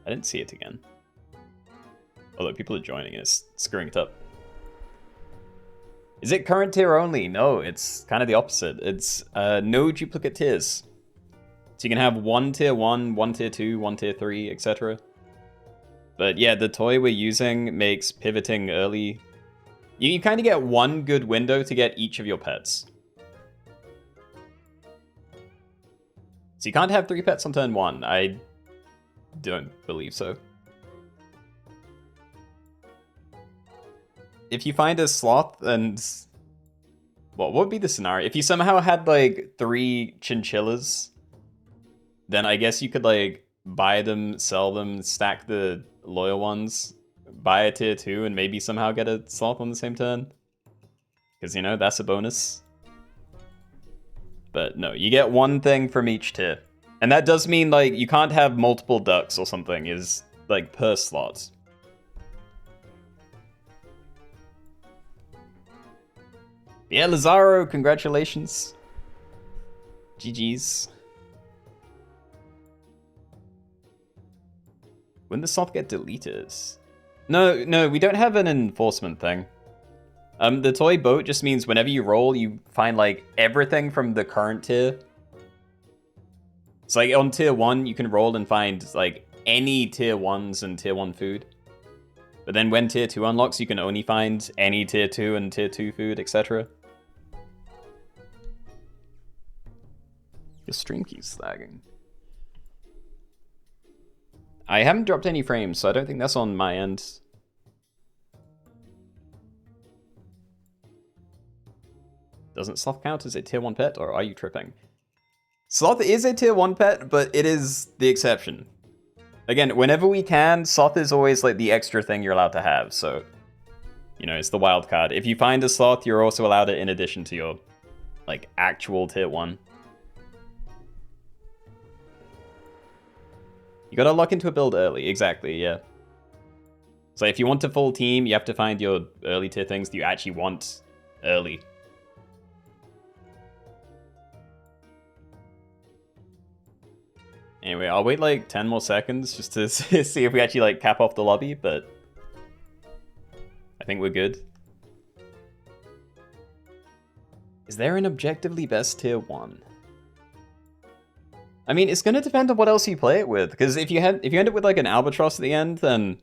I didn't see it again. Although people are joining and it's screwing it up. Is it current tier only? No, it's kind of the opposite. It's no duplicate tiers. So you can have one tier 1, one tier 2, one tier 3, etc. But yeah, the toy we're using makes pivoting early. You kind of get one good window to get each of your pets. So you can't have 3 pets on turn 1. I don't believe so. If you find a sloth and... Well, what would be the scenario? If you somehow had, like, 3 chinchillas, then I guess you could, like, buy them, sell them, stack the loyal ones, buy a tier 2, and maybe somehow get a sloth on the same turn. Because, you know, that's a bonus. But no, you get one thing from each tier. And that does mean, like, you can't have multiple ducks or something, is, like, per slot. Yeah, Lazaro, congratulations. GG's. When the sloth get deleted? No, we don't have an enforcement thing. The toy boat just means whenever you roll, you find, like, everything from the current tier. So, like, on tier 1, you can roll and find, like, any tier 1s and tier 1 food. But then when tier 2 unlocks, you can only find any tier 2 and tier 2 food, etc. Your stream keeps lagging. I haven't dropped any frames, so I don't think that's on my end. Doesn't sloth count as a tier 1 pet, or are you tripping? Sloth is a tier 1 pet, but it is the exception. Again, whenever we can, sloth is always like the extra thing you're allowed to have, so... You know, it's the wild card. If you find a sloth, you're also allowed it in addition to your, like, actual tier 1. You gotta lock into a build early, exactly, yeah. So if you want a full team, you have to find your early tier things that you actually want early. Anyway, I'll wait like 10 more seconds just to see if we actually like cap off the lobby, but I think we're good. Is there an objectively best tier 1? I mean, it's gonna depend on what else you play it with, because if you end up with like an albatross at the end, then...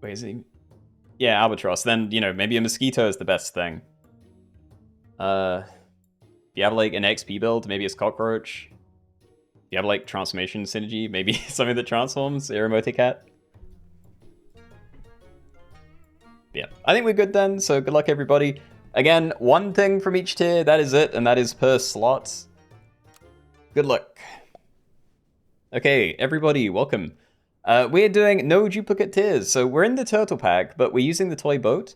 Wait, is he? Yeah, albatross, then, you know, maybe a mosquito is the best thing. If you have like an XP build, maybe it's cockroach. If you have like transformation synergy, maybe something that transforms, Iramote. Yeah, I think we're good then, so good luck everybody. Again, one thing from each tier, that is it, and that is per slot. Good luck. Okay, everybody, welcome. We're doing no duplicate tiers, so we're in the turtle pack, but we're using the toy boat.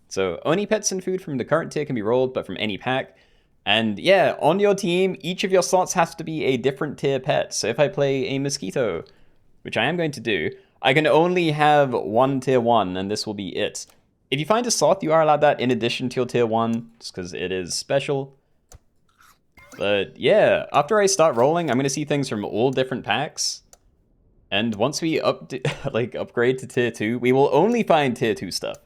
So only pets and food from the current tier can be rolled, but from any pack. And yeah, on your team, each of your slots has to be a different tier pet. So if I play a mosquito, which I am going to do, I can only have one tier 1, and this will be it. If you find a sloth, you are allowed that in addition to your tier 1, just because it is special. But yeah, after I start rolling, I'm gonna see things from all different packs. And once we upgrade to tier 2, we will only find tier 2 stuff.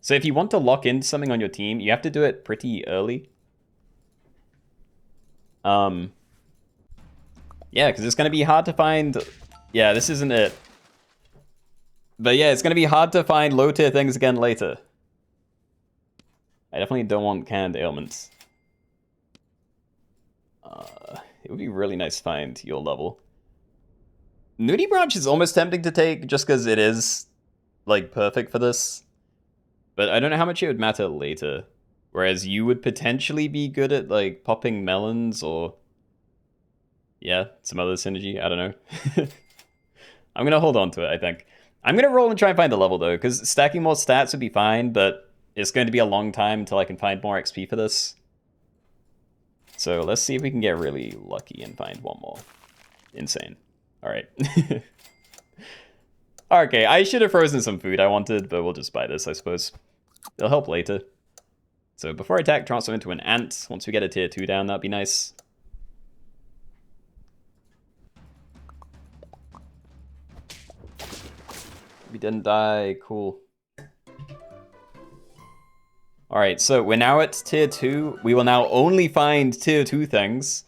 So if you want to lock in something on your team, you have to do it pretty early. Yeah, because it's gonna be hard to find. Yeah, this isn't it. But yeah, it's gonna be hard to find low tier things again later. I definitely don't want canned ailments. It would be really nice to find your level. Nudie Branch is almost tempting to take just because it is, like, perfect for this. But I don't know how much it would matter later. Whereas you would potentially be good at, like, popping melons or... yeah, some other synergy. I don't know. I'm gonna hold on to it, I think. I'm gonna roll and try and find the level, though, because stacking more stats would be fine, but it's going to be a long time until I can find more XP for this. So let's see if we can get really lucky and find one more. Insane. Alright. Okay, I should have frozen some food I wanted, but we'll just buy this, I suppose. It'll help later. So before I attack, transform into an ant. Once we get a tier 2 down, that'd be nice. We didn't die, cool. Alright, so we're now at tier 2. We will now only find tier 2 things.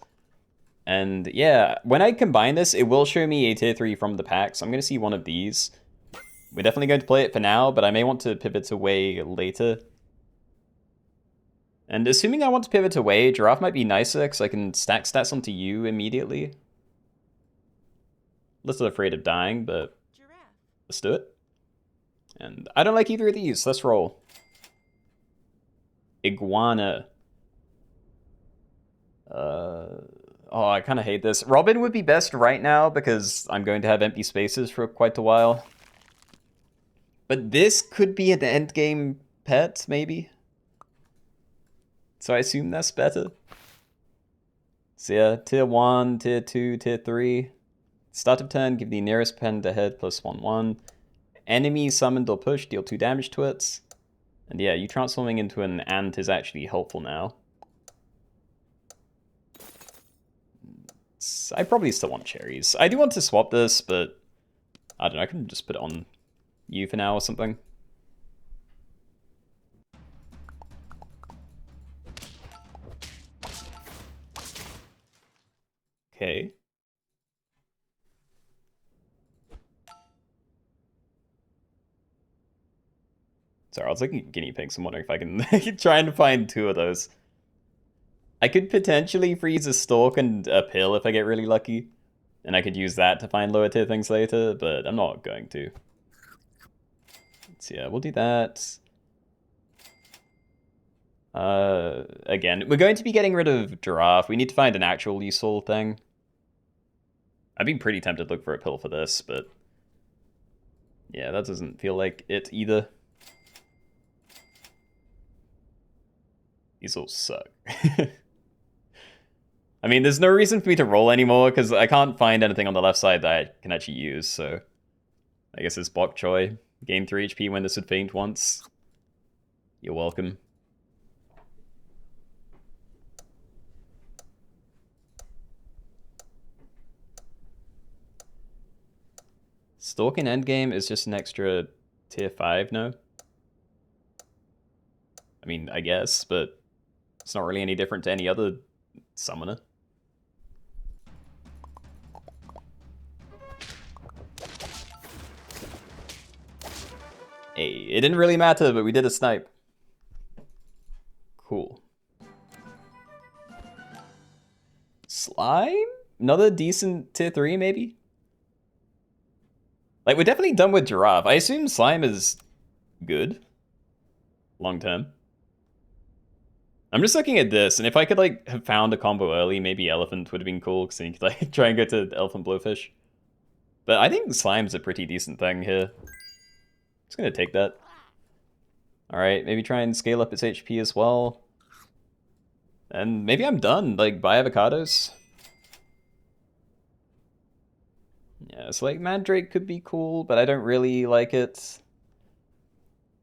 And yeah, when I combine this, it will show me a tier 3 from the pack, so I'm going to see one of these. We're definitely going to play it for now, but I may want to pivot away later. And assuming I want to pivot away, Giraffe might be nicer, because I can stack stats onto you immediately. A little afraid of dying, but let's do it. And I don't like either of these, let's roll. Iguana. Oh, I kind of hate this. Robin would be best right now because I'm going to have empty spaces for quite a while. But this could be an endgame pet, maybe? So I assume that's better. So yeah, tier 1, tier 2, tier 3. Start of turn, give the nearest pen to head +1/1. Enemy summoned or pushed, deal 2 damage to it. And yeah, you transforming into an ant is actually helpful now. I probably still want cherries. I do want to swap this, but I don't know, I can just put it on you for now or something. Okay. Sorry, I was looking at guinea pigs. I'm wondering if I can try and find 2 of those. I could potentially freeze a stalk and a pill if I get really lucky. And I could use that to find lower tier things later, but I'm not going to. So yeah, we'll do that. Again, we're going to be getting rid of Giraffe. We need to find an actual useful thing. I'd be pretty tempted to look for a pill for this, but... yeah, that doesn't feel like it either. These all suck. I mean, there's no reason for me to roll anymore, because I can't find anything on the left side that I can actually use, so... I guess it's Bok Choy. Gain 3 HP when this would faint once. You're welcome. Stalk in endgame is just an extra tier 5, no? I mean, I guess, but it's not really any different to any other summoner. Hey, it didn't really matter, but we did a snipe. Cool. Slime? Another decent tier 3, maybe? Like, we're definitely done with Giraffe. I assume Slime is good. Long term. I'm just looking at this, and if I could, like, have found a combo early, maybe Elephant would have been cool, because then you could, like, try and go to Elephant Blowfish. But I think Slime's a pretty decent thing here. Just gonna take that. Alright, maybe try and scale up its HP as well. And maybe I'm done, like, buy avocados. Yeah, so like Mandrake could be cool, but I don't really like it.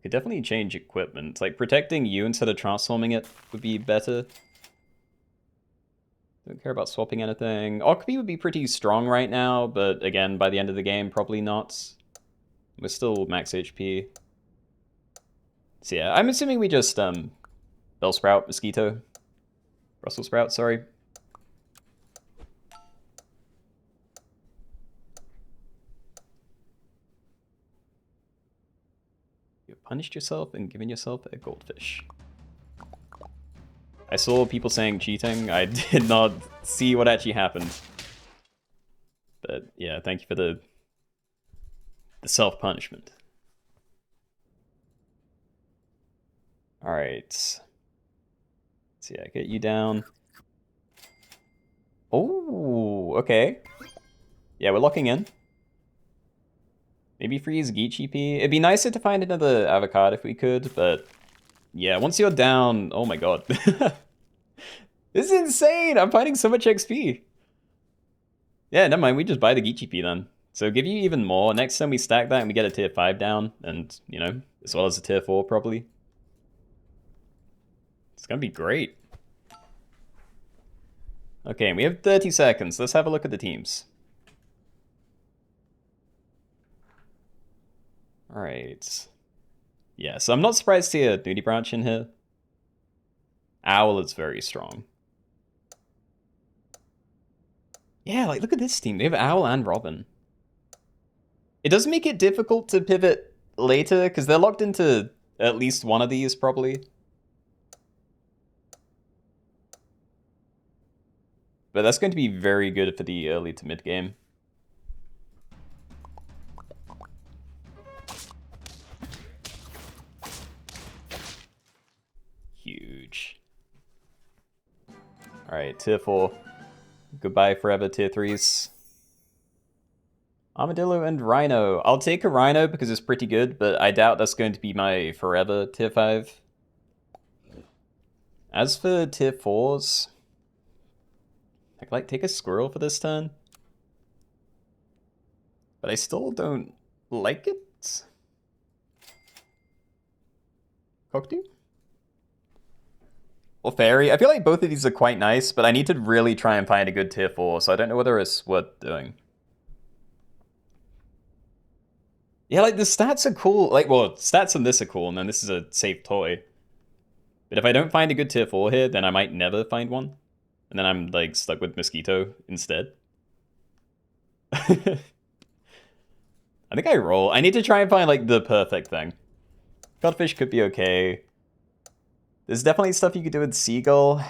Could definitely change equipment. Like protecting you instead of transforming it would be better. Don't care about swapping anything. Okapi would be pretty strong right now, but again, by the end of the game, probably not. We're still max HP. So yeah, I'm assuming we just, Bellsprout, Mosquito. Brussels Sprout, sorry. You punished yourself and given yourself a goldfish. I saw people saying cheating. I did not see what actually happened. But yeah, thank you for the self-punishment. Alright. So yeah, get you down. Oh, okay. Yeah, we're locking in. Maybe freeze Geecheepy. It'd be nicer to find another avocado if we could, but yeah, once you're down, oh my god. This is insane! I'm finding so much XP. Yeah, never mind, we just buy the Geecheepy then. So give you even more. Next time we stack that and we get a tier 5 down, and, you know, as well as a tier 4 probably. It's gonna be great. Okay, we have 30 seconds. Let's have a look at the teams. Alright. Yeah, so I'm not surprised to see a Nudie Branch in here. Owl is very strong. Yeah, like, look at this team. They have Owl and Robin. It does make it difficult to pivot later, because they're locked into at least one of these, probably. But that's going to be very good for the early to mid game. Huge. Alright, tier 4. Goodbye forever, tier 3s. Armadillo and Rhino. I'll take a Rhino because it's pretty good, but I doubt that's going to be my forever tier 5. As for tier 4s, I could, like, take a squirrel for this turn. But I still don't like it. Cockatoo? Or Fairy. I feel like both of these are quite nice, but I need to really try and find a good tier 4, so I don't know whether it's worth doing. Yeah, like, the stats are cool. Like, well, stats on this are cool, and then this is a safe toy. But if I don't find a good tier 4 here, then I might never find one. And then I'm, like, stuck with Mosquito instead. I think I roll. I need to try and find, like, the perfect thing. Codfish could be okay. There's definitely stuff you could do with Seagull.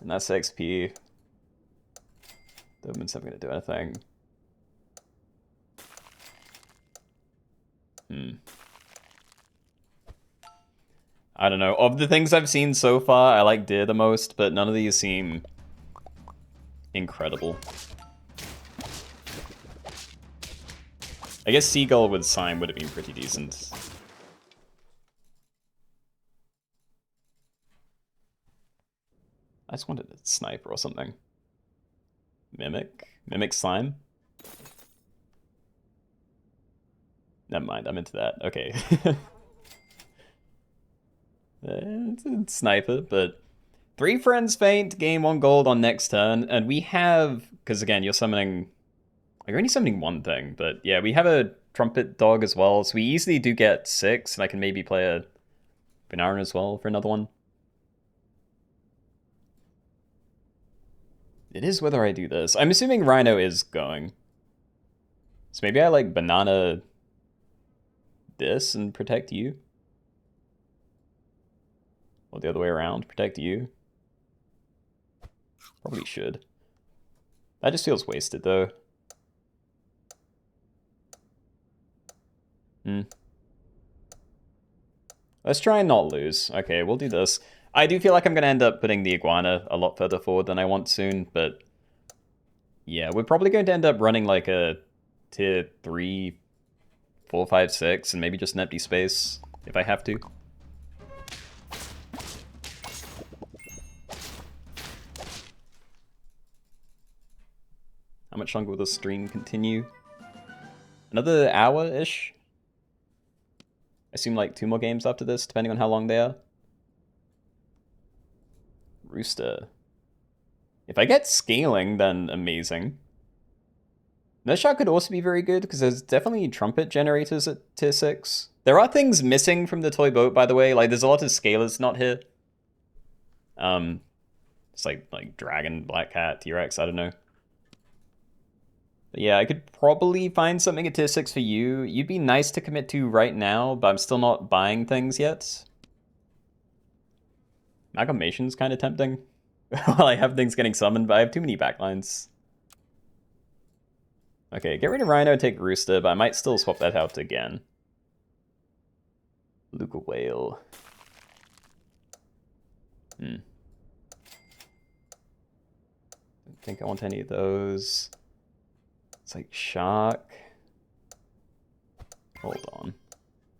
And that's XP. Doberman's never going to do anything. I don't know. Of the things I've seen so far, I like Deer the most, but none of these seem incredible. I guess Seagull with Sign would have been pretty decent. I just wanted a Sniper or something. Mimic? Mimic Slime? Never mind, I'm into that. Okay. It's a Sniper, but 3 friends faint, gain 1 gold on next turn, and we have, because again, you're summoning, you're only summoning one thing, but yeah, we have a Trumpet Dog as well, so we easily do get 6, and I can maybe play a Benaran as well for another one. It is whether I do this. I'm assuming Rhino is going. So maybe I like banana this and protect you? Or the other way around, protect you? Probably should. That just feels wasted though. Let's try and not lose. Okay, we'll do this. I do feel like I'm going to end up putting the Iguana a lot further forward than I want soon, but yeah, we're probably going to end up running like a tier 3, 4, 5, 6, and maybe just an empty space if I have to. How much longer will the stream continue? Another hour-ish? I assume like 2 more games after this, depending on how long they are. Rooster. If I get scaling, then amazing. Nutshot could also be very good, because there's definitely trumpet generators at tier 6. There are things missing from the toy boat, by the way. Like, there's a lot of scalers not here. It's like dragon, black cat, T-Rex, I don't know. But yeah, I could probably find something at tier 6 for you. You'd be nice to commit to right now, but I'm still not buying things yet. Amalgamation's kind of tempting. Well, I have things getting summoned, but I have too many backlines. Okay, get rid of Rhino, take Rooster, but I might still swap that out again. Luca Whale. Don't think I want any of those. It's like Shark. Hold on.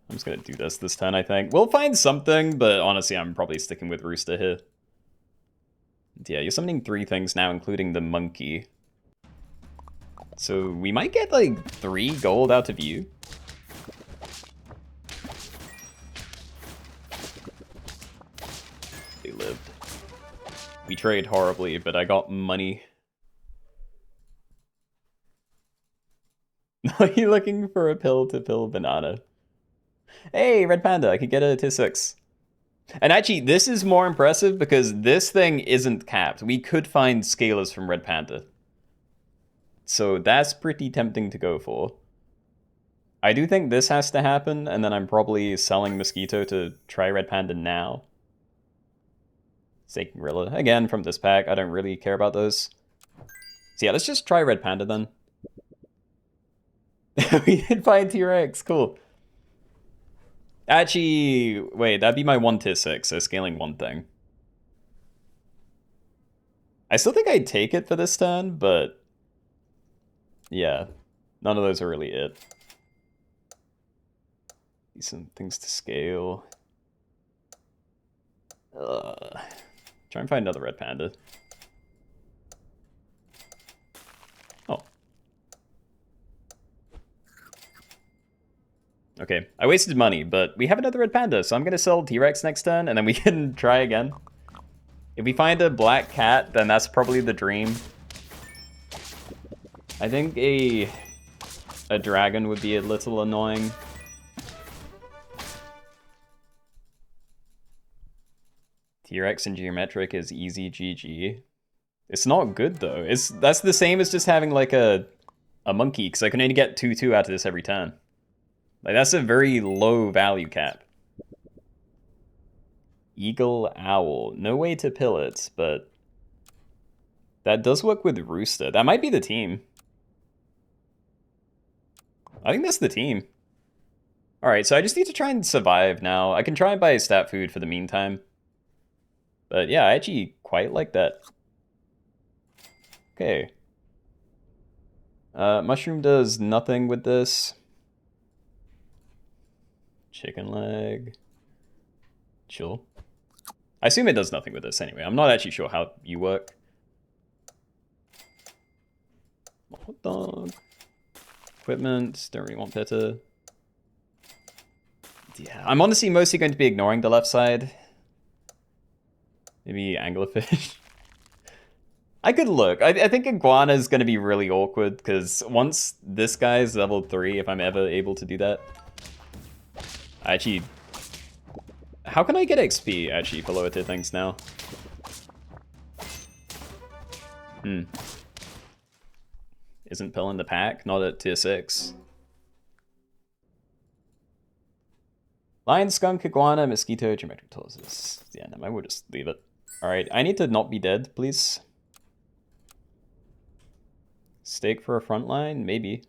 I'm just gonna do this turn, I think. We'll find something, but honestly, I'm probably sticking with Rooster here. Yeah, you're summoning 3 things now, including the monkey. So we might get like 3 gold out of you. They lived. We trade horribly, but I got money. Are you looking for a pill-to-pill banana? Hey, Red Panda, I could get a tier 6. And actually, this is more impressive because this thing isn't capped. We could find scalers from Red Panda. So that's pretty tempting to go for. I do think this has to happen, and then I'm probably selling Mosquito to try Red Panda now. Snake and Gorilla. Again, from this pack, I don't really care about those. So yeah, let's just try Red Panda then. We did find T-Rex, cool. Actually, wait, that'd be my 1 tier 6, so scaling 1 thing. I still think I'd take it for this turn, but yeah, none of those are really it. Decent things to scale. Try and find another Red Panda. Oh. Okay, I wasted money, but we have another Red Panda, so I'm gonna sell T-Rex next turn, and then we can try again. If we find a black cat, then that's probably the dream. I think a dragon would be a little annoying. T-Rex and Geometric is easy GG. It's not good though. That's the same as just having like a monkey, because I can only get 2/2 out of this every turn. Like, that's a very low value cap. Eagle Owl. No way to pill it, but that does work with Rooster. That might be the team. I think that's the team. Alright, so I just need to try and survive now. I can try and buy stat food for the meantime. But yeah, I actually quite like that. Okay. Mushroom does nothing with this. Chicken leg. Chill. I assume it does nothing with this anyway. I'm not actually sure how you work. Hot dog. Equipment. Don't really want better. Yeah, I'm honestly mostly going to be ignoring the left side. Maybe anglerfish. I could look. I think iguana is going to be really awkward because once this guy's level 3, if I'm ever able to do that. Actually, how can I get XP actually for lower tier things now? Isn't Pill in the pack? Not at tier 6. Lion, skunk, iguana, mosquito, geometric tortoise. Yeah, no, I will just leave it. Alright, I need to not be dead, please. Steak for a front line? Maybe.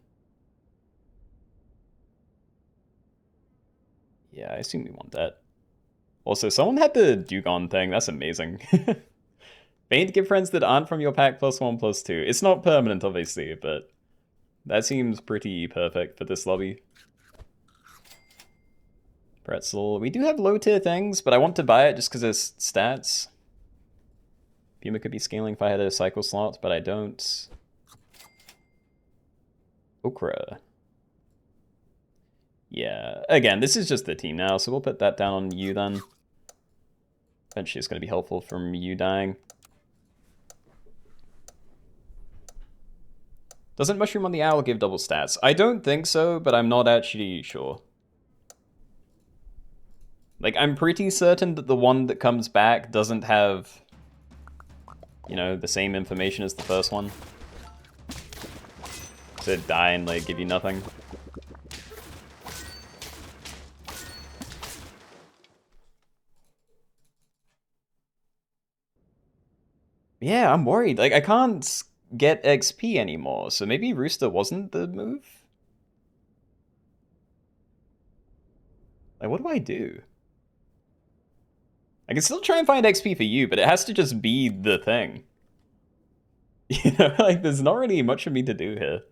Yeah, I assume we want that. Also, someone had the Dugong thing. That's amazing. Faint, give friends that aren't from your pack +1/+2. It's not permanent, obviously, but that seems pretty perfect for this lobby. Pretzel. We do have low tier things, but I want to buy it just because there's stats. Puma could be scaling if I had a cycle slot, but I don't. Okra. Yeah, again, this is just the team now, so we'll put that down on you then. Eventually it's going to be helpful from you dying. Doesn't Mushroom on the Owl give double stats? I don't think so, but I'm not actually sure. Like, I'm pretty certain that the one that comes back doesn't have, you know, the same information as the first one. So die and, like, give you nothing. Yeah, I'm worried. Like, I can't get XP anymore, so maybe Rooster wasn't the move? Like, what do I do? I can still try and find XP for you, but it has to just be the thing. You know, like, there's not really much for me to do here.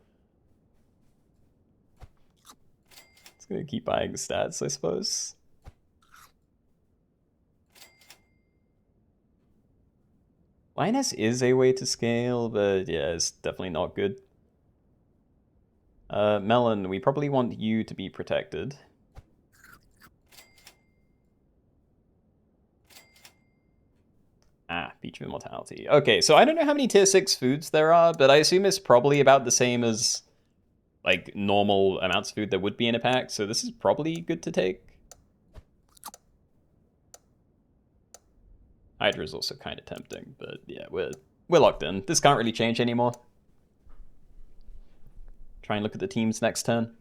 Just gonna keep buying stats, I suppose. Lioness is a way to scale, but yeah, it's definitely not good. Melon, we probably want you to be protected. Ah, Beach of Immortality. Okay, so I don't know how many tier 6 foods there are, but I assume it's probably about the same as, like, normal amounts of food there would be in a pack, so this is probably good to take. Hydra is also kind of tempting, but yeah, we're locked in. This can't really change anymore. Try and look at the teams next turn.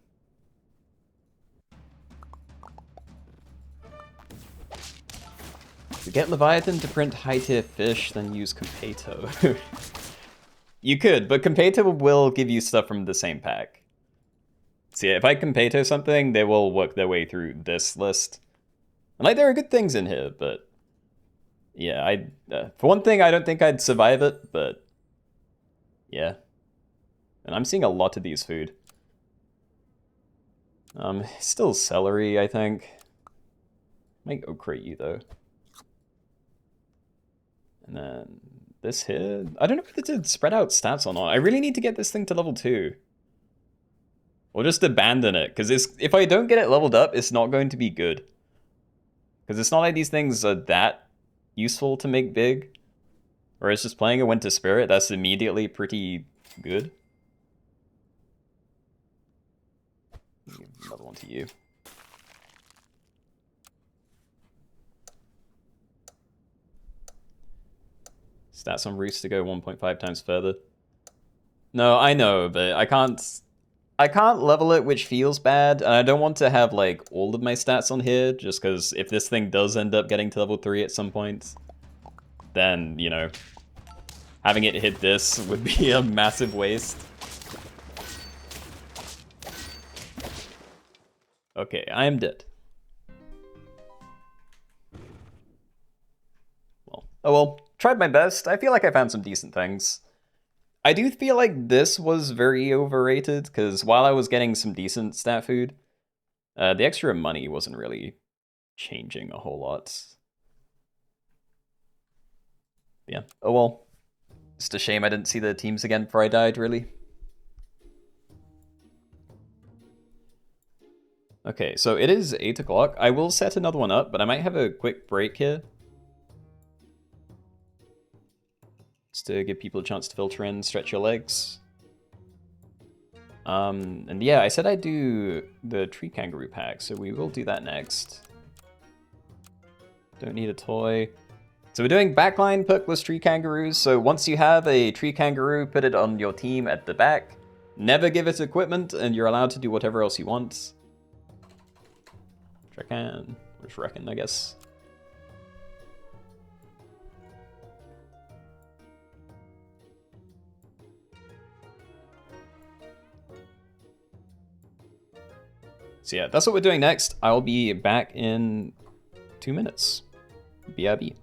To get Leviathan to print high-tier fish, then use Competo. You could, but Competo will give you stuff from the same pack. So yeah, if I Competo something, they will work their way through this list. And like, there are good things in here, but yeah, for one thing, I don't think I'd survive it, but yeah. And I'm seeing a lot of these food. Still celery, I think. Might go crate you though. And then this here, I don't know if it spread out stats or not. I really need to get this thing to level 2. Or just abandon it, because if I don't get it leveled up, it's not going to be good. Because it's not like these things are that useful to make big. Or it's just playing a Winter Spirit, that's immediately pretty good. Give another one to you. Stats on Roost to go 1.5 times further. No, I know, but I can't level it, which feels bad, and I don't want to have, like, all of my stats on here, just because if this thing does end up getting to level 3 at some point, then, you know, having it hit this would be a massive waste. Okay, I am dead. Well, oh well, tried my best. I feel like I found some decent things. I do feel like this was very overrated, because while I was getting some decent stat food, the extra money wasn't really changing a whole lot. Yeah, oh well. Just a shame I didn't see the teams again before I died, really. Okay, so it is 8 o'clock. I will set another one up, but I might have a quick break here. Just to give people a chance to filter in, stretch your legs. And yeah, I said I'd do the tree kangaroo pack, so we will do that next. Don't need a toy. So we're doing backline Perkless tree kangaroos, so once you have a tree kangaroo, put it on your team at the back. Never give it equipment, and you're allowed to do whatever else you want. Which I can. Or just reckon, I guess. So yeah, that's what we're doing next. I'll be back in 2 minutes. BRB.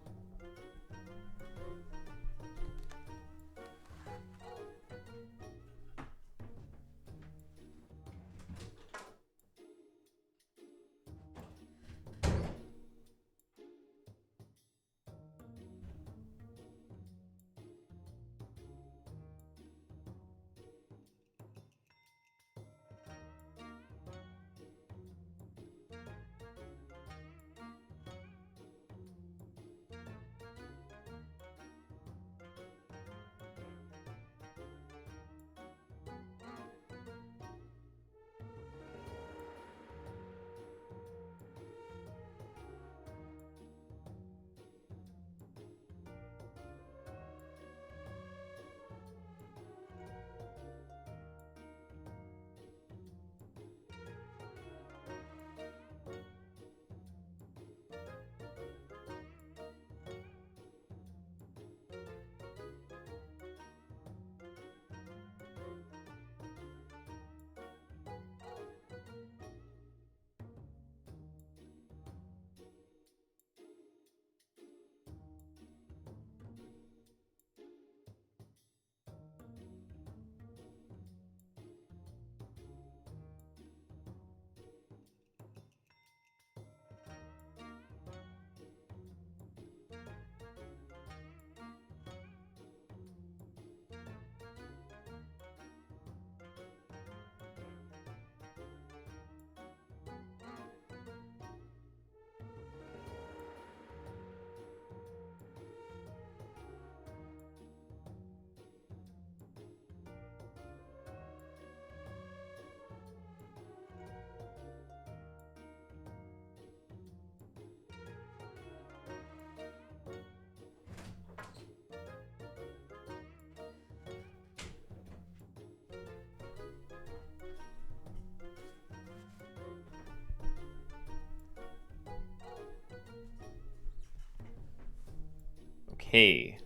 Okay.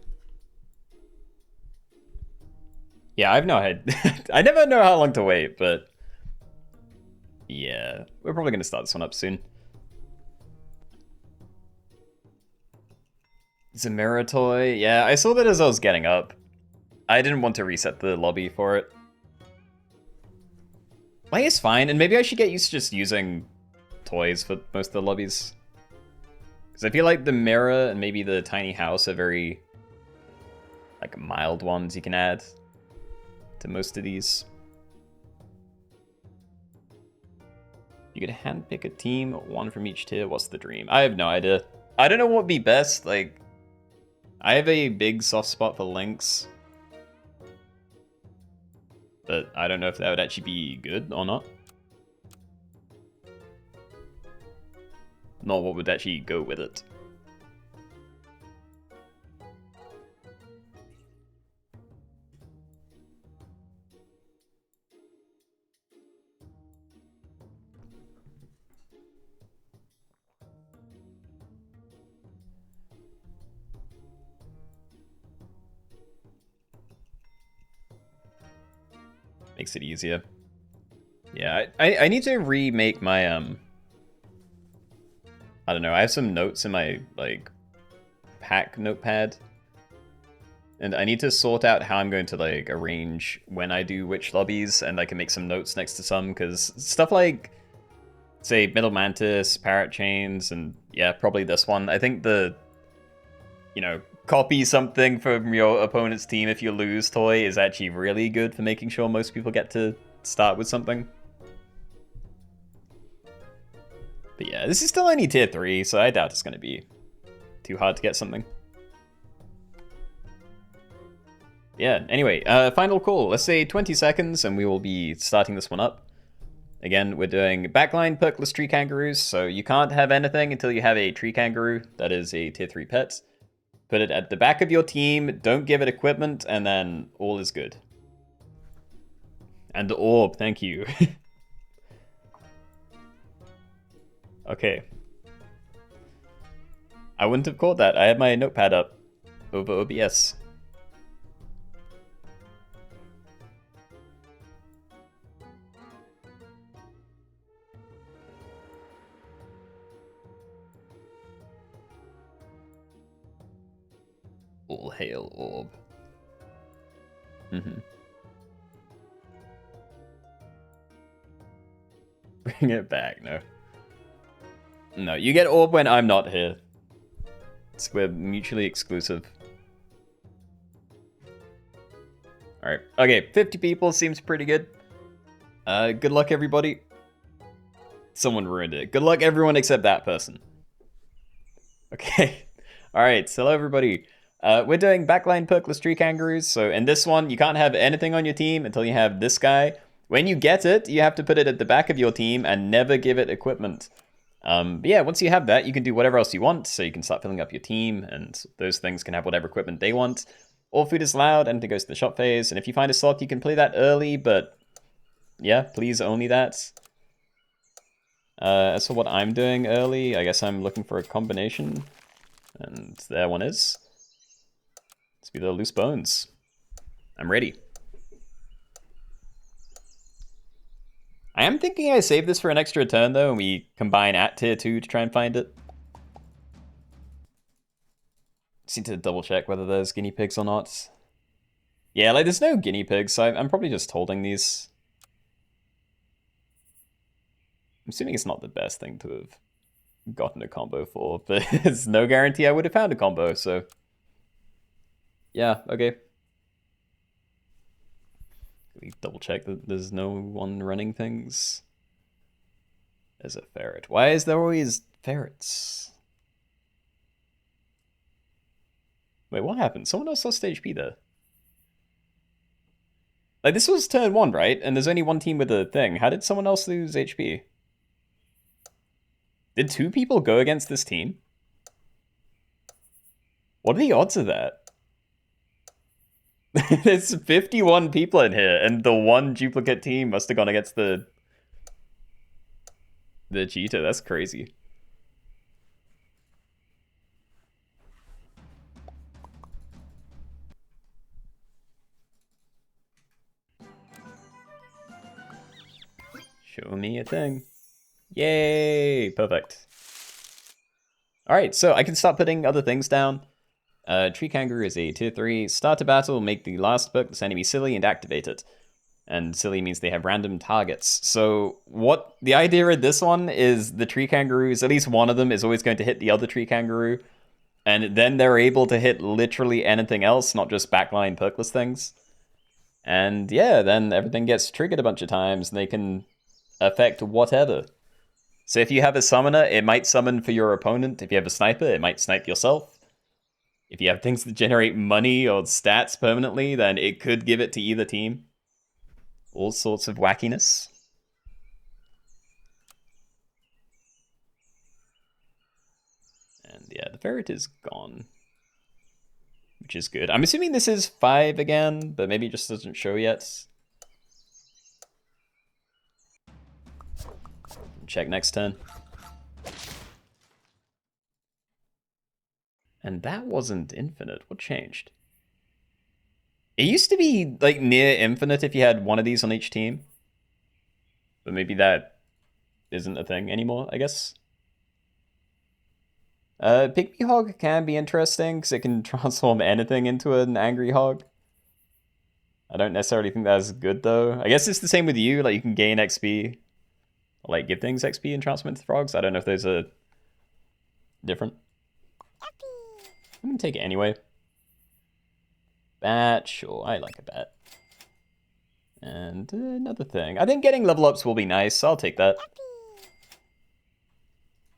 Yeah, I've no idea. I never know how long to wait, but yeah, we're probably gonna start this one up soon. Zamira toy. Yeah, I saw that as I was getting up. I didn't want to reset the lobby for it. Like, it's fine, and maybe I should get used to just using toys for most of the lobbies. Because I feel like the mirror and maybe the tiny house are very, like, mild ones you can add to most of these. You could handpick a team, one from each tier. What's the dream? I have no idea. I don't know what would be best. Like, I have a big soft spot for Lynx. But I don't know if that would actually be good or not. Nor what would actually go with it. Makes it easier. Yeah, I need to remake my, I don't know, I have some notes in my, like, pack notepad. And I need to sort out how I'm going to, like, arrange when I do which lobbies, and I can make some notes next to some, because stuff like, say, Middle Mantis, Parrot Chains, and yeah, probably this one. I think the, you know, copy something from your opponent's team if you lose toy is actually really good for making sure most people get to start with something. But yeah, this is still only tier 3, so I doubt it's going to be too hard to get something. Yeah, anyway, final call. Let's say 20 seconds and we will be starting this one up. Again, we're doing Backline, Perkless, Tree Kangaroos, so you can't have anything until you have a Tree Kangaroo. That is a tier 3 pet. Put it at the back of your team, don't give it equipment, and then all is good. And the orb, thank you. Okay. I wouldn't have caught that. I had my notepad up over OBS. All hail orb. Bring it back, no. No, you get orb when I'm not here. We're mutually exclusive. Alright, okay, 50 people seems pretty good. Good luck, everybody. Someone ruined it. Good luck, everyone except that person. Okay. Alright, so hello, everybody. We're doing Backline, Perkless, Tree Kangaroos. So in this one, you can't have anything on your team until you have this guy. When you get it, you have to put it at the back of your team and never give it equipment. But yeah, once you have that, you can do whatever else you want. So you can start filling up your team, and those things can have whatever equipment they want. All food is allowed, and it goes to the shop phase. And if you find a slot, you can play that early, but yeah, please only that. As for what I'm doing early, I guess I'm looking for a combination. And there one is. Let's be the loose bones. I'm ready. I am thinking I save this for an extra turn, though, and we combine at tier 2 to try and find it. Just need to double check whether there's guinea pigs or not. Yeah, like, there's no guinea pigs, so I'm probably just holding these. I'm assuming it's not the best thing to have gotten a combo for, but there's no guarantee I would have found a combo, so... Yeah, okay. We double check that there's no one running things. There's a ferret. Why is there always ferrets? Wait, what happened? Someone else lost HP there. Like, this was turn 1, right? And there's only one team with a thing. How did someone else lose HP? Did 2 people go against this team? What are the odds of that? There's 51 people in here, and the one duplicate team must have gone against the cheetah. That's crazy. me a thing. Yay! Perfect. Alright, so I can start putting other things down. Tree Kangaroo is a tier 3. Start a battle, make the last Perkless enemy silly, and activate it. And silly means they have random targets. So what the idea of this one is the Tree Kangaroos, at least one of them is always going to hit the other Tree Kangaroo. And then they're able to hit literally anything else, not just backline Perkless things. And yeah, then everything gets triggered a bunch of times, and they can affect whatever. So if you have a summoner, it might summon for your opponent. If you have a sniper, it might snipe yourself. If you have things that generate money or stats permanently, then it could give it to either team. All sorts of wackiness. And yeah, the ferret is gone, which is good. I'm assuming this is 5 again, but maybe it just doesn't show yet. Check next turn. And that wasn't infinite. What changed? It used to be like near infinite if you had one of these on each team. But maybe that isn't a thing anymore, I guess. Pygmy Hog can be interesting because it can transform anything into an angry hog. I don't necessarily think that's good though. I guess it's the same with you, like you can gain XP. Or like give things XP and transform into frogs. I don't know if those are different. I'm gonna take it anyway. Bat, sure, I like a bat. And another thing. I think getting level ups will be nice, so I'll take that.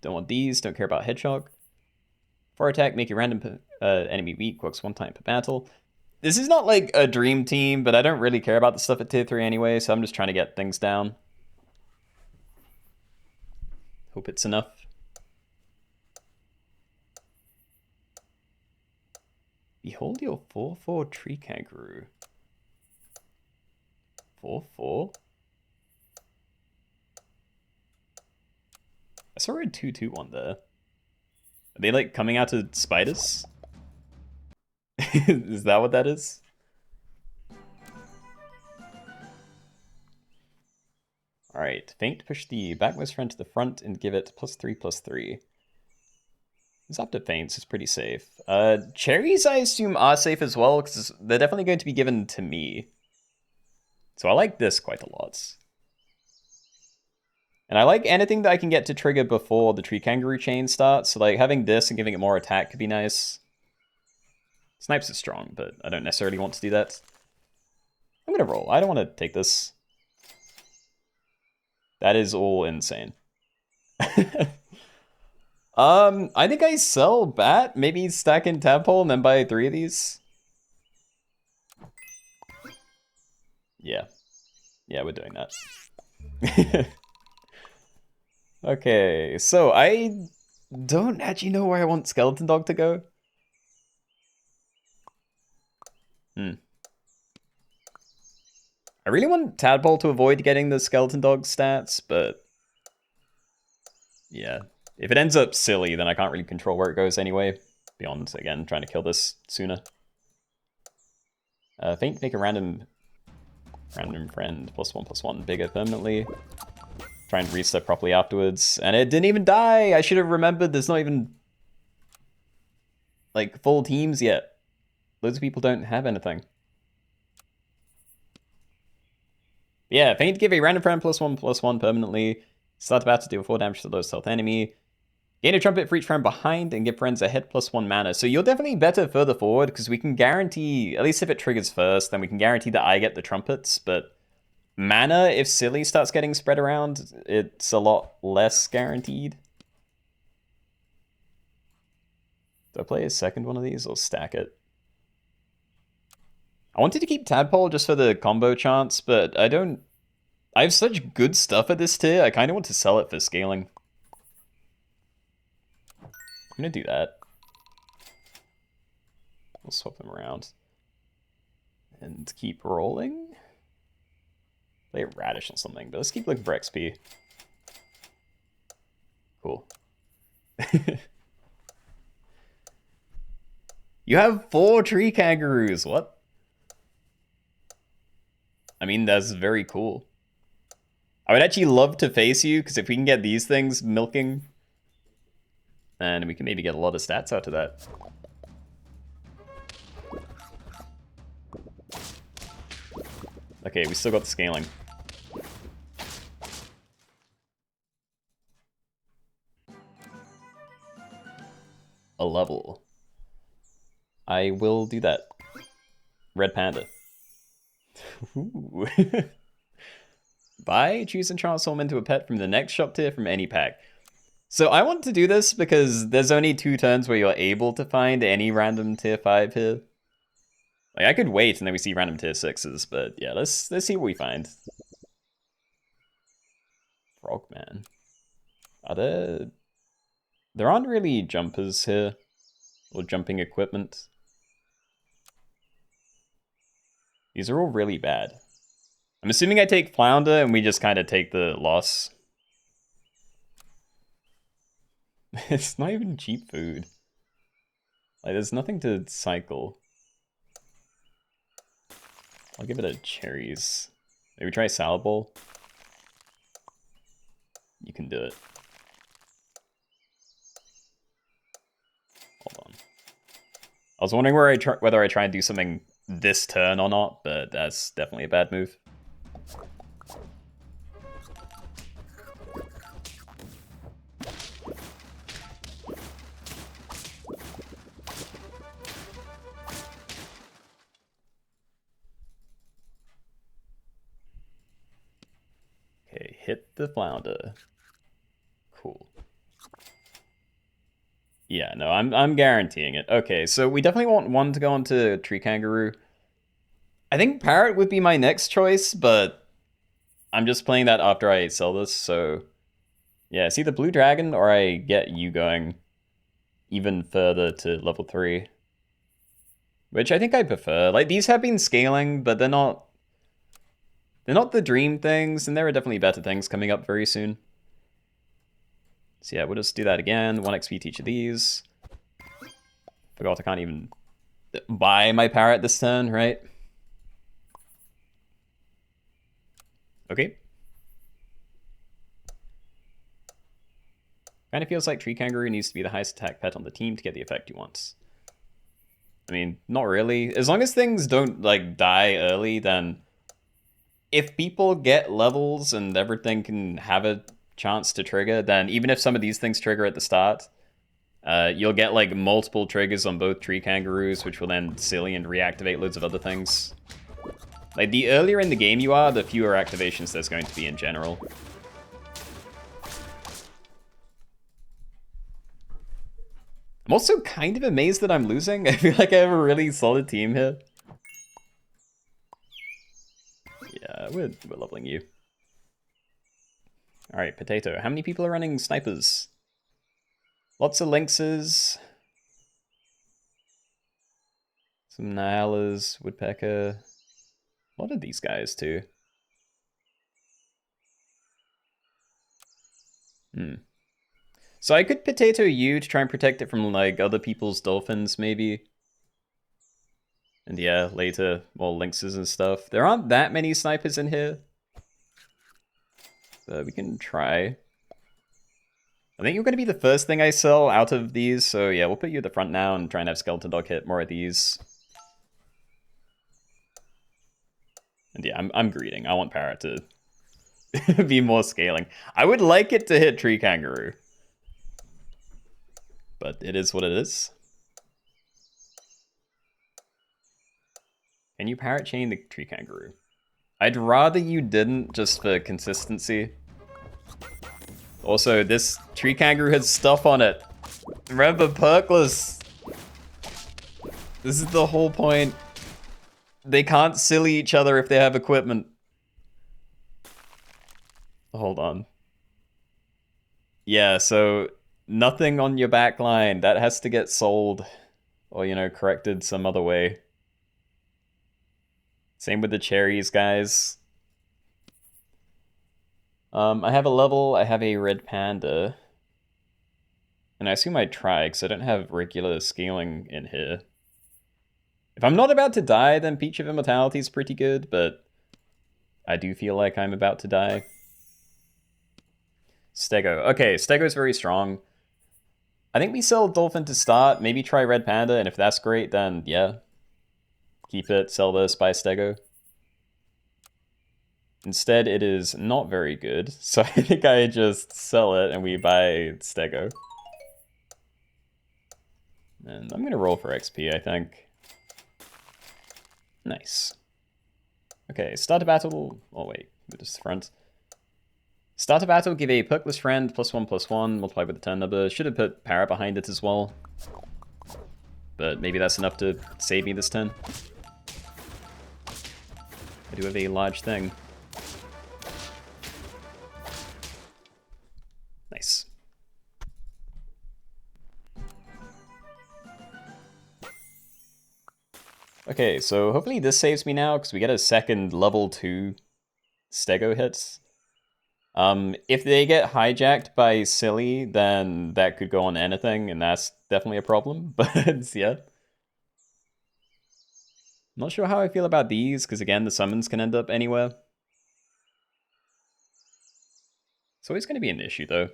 Don't want these, don't care about Hedgehog. For attack, make a random enemy weak, works 1 time per battle. This is not like a dream team, but I don't really care about the stuff at tier 3 anyway, so I'm just trying to get things down. Hope it's enough. Behold your 4/4 Tree Kangaroo. 4/4? I saw a 2/2 there. Are they like coming out of spiders? Is that what that is? Alright, Feint, push the backmost friend to the front and give it +3/+3. It's up to Feints, it's pretty safe. Cherries, I assume, are safe as well, because they're definitely going to be given to me. So I like this quite a lot. And I like anything that I can get to trigger before the Tree Kangaroo chain starts, so like having this and giving it more attack could be nice. Snipes is strong, but I don't necessarily want to do that. I'm gonna roll, I don't want to take this. That is all insane. I think I sell Bat, maybe stack in Tadpole, and then buy 3 of these. Yeah. Yeah, we're doing that. Okay, so I don't actually know where I want Skeleton Dog to go. I really want Tadpole to avoid getting the Skeleton Dog stats, but yeah. If it ends up silly, then I can't really control where it goes anyway. Beyond, again, trying to kill this sooner. Feint, make a random friend, +1/+1, bigger permanently. Try and reset properly afterwards. And it didn't even die! I should have remembered there's not even, like, full teams yet. Loads of people don't have anything. Yeah, Feint, give a random friend +1/+1 permanently. Start the battle to deal 4 damage to the lowest health enemy. Gain a trumpet for each friend behind and give friends a hit +1 mana. So you're definitely better further forward because we can guarantee, at least if it triggers first, then we can guarantee that I get the trumpets. But mana, if silly starts getting spread around, it's a lot less guaranteed. Do I play a second one of these or stack it? I wanted to keep Tadpole just for the combo chance, but I don't... I have such good stuff at this tier, I kind of want to sell it for scaling. I'm gonna do that. We'll swap them around. And keep rolling. Play a Radish on something, but let's keep looking for XP. Cool. You have 4 Tree Kangaroos, what? I mean, that's very cool. I would actually love to face you, because if we can get these things milking, then we can maybe get a lot of stats out of that. Okay, we still got the scaling. A level. I will do that. Red Panda. Ooh. Buy, choose, and transform into a pet from the next shop tier from any pack. So I want to do this because there's only 2 turns where you're able to find any random tier 5 here. Like, I could wait and then we see random tier 6s, but yeah, let's see what we find. Frogman. Are there... There aren't really jumpers here. Or jumping equipment. These are all really bad. I'm assuming I take Flounder and we just kind of take the loss. It's not even cheap food. Like, there's nothing to cycle. I'll give it a cherries. Maybe try salad bowl. You can do it. Hold on. I was wondering whether I try and do something this turn or not, but that's definitely a bad move. Okay, hit the flounder. Cool. Yeah, no, I'm guaranteeing it. Okay, so we definitely want one to go onto Tree Kangaroo. I think Parrot would be my next choice, but I'm just playing that after I sell this, so... Yeah, it's either Blue Dragon or I get you going even further to level 3. Which I think I prefer. Like, these have been scaling, but they're not... They're not the dream things, and there are definitely better things coming up very soon. So yeah, we'll just do that again. 1 XP to each of these. Forgot I can't even buy my Parrot this turn, right? Okay. Kind of feels like Tree Kangaroo needs to be the highest attack pet on the team to get the effect he wants. I mean, not really. As long as things don't, like, die early, then... If people get levels and everything can have a chance to trigger, then even if some of these things trigger at the start, you'll get, like, multiple triggers on both Tree Kangaroos, which will then silly and reactivate loads of other things. Like, the earlier in the game you are, the fewer activations there's going to be in general. I'm also kind of amazed that I'm losing. I feel like I have a really solid team here. Yeah, we're leveling you. Alright, Potato. How many people are running snipers? Lots of lynxes. Some Nialas, Woodpecker. A lot of these guys, too. So I could Potato you to try and protect it from, like, other people's dolphins, maybe. And yeah, later, more lynxes and stuff. There aren't that many snipers in here. But we can try. I think you're going to be the first thing I sell out of these, so yeah, we'll put you at the front now and try and have Skeleton Dog hit more of these. And yeah, I'm greeting. I want Parrot to be more scaling. I would like it to hit Tree Kangaroo. But it is what it is. Can you Parrot chain the Tree Kangaroo? I'd rather you didn't, just for consistency. Also, this Tree Kangaroo has stuff on it. Remember, Perkless. This is the whole point. They can't silly each other if they have equipment. Hold on. Yeah, so nothing on your backline. That has to get sold. Or, you know, corrected some other way. Same with the cherries, guys. I have a level, I have a red panda. And I assume I'd try, because I don't have regular scaling in here. If I'm not about to die, then Peach of Immortality is pretty good, but I do feel like I'm about to die. Stego. Okay, Stego's very strong. I think we sell Dolphin to start, maybe try Red Panda, and if that's great, then yeah. Keep it, sell this, buy Stego. Instead, it is not very good, so I think I just sell it and we buy Stego. And I'm gonna roll for XP, I think. Nice. Okay, start a battle. Oh wait, just front. Start a battle, give a Perkless friend +1/+1, multiply with the turn number. Should have put Parrot behind it as well. But maybe that's enough to save me this turn. I do have a large thing. Nice. Okay, so hopefully this saves me now, because we get a second level 2 Stego hits. If they get hijacked by Silly, then that could go on anything, and that's definitely a problem, but yeah. Not sure how I feel about these, because again, the summons can end up anywhere. It's always going to be an issue, though.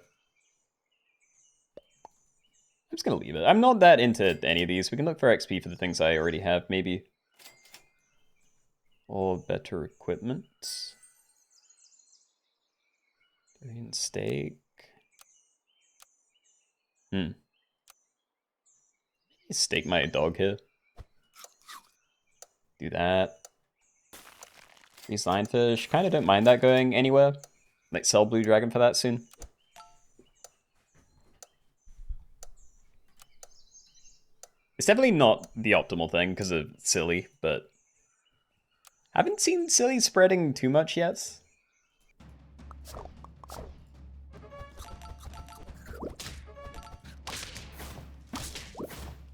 I'm just going to leave it. I'm not that into any of these. We can look for XP for the things I already have, maybe. Or better equipment. Steak. Stake my dog here. Do that. These lionfish. Kind of don't mind that going anywhere. Like, sell Blue Dragon for that soon. It's definitely not the optimal thing because of Silly, but I haven't seen Silly spreading too much yet.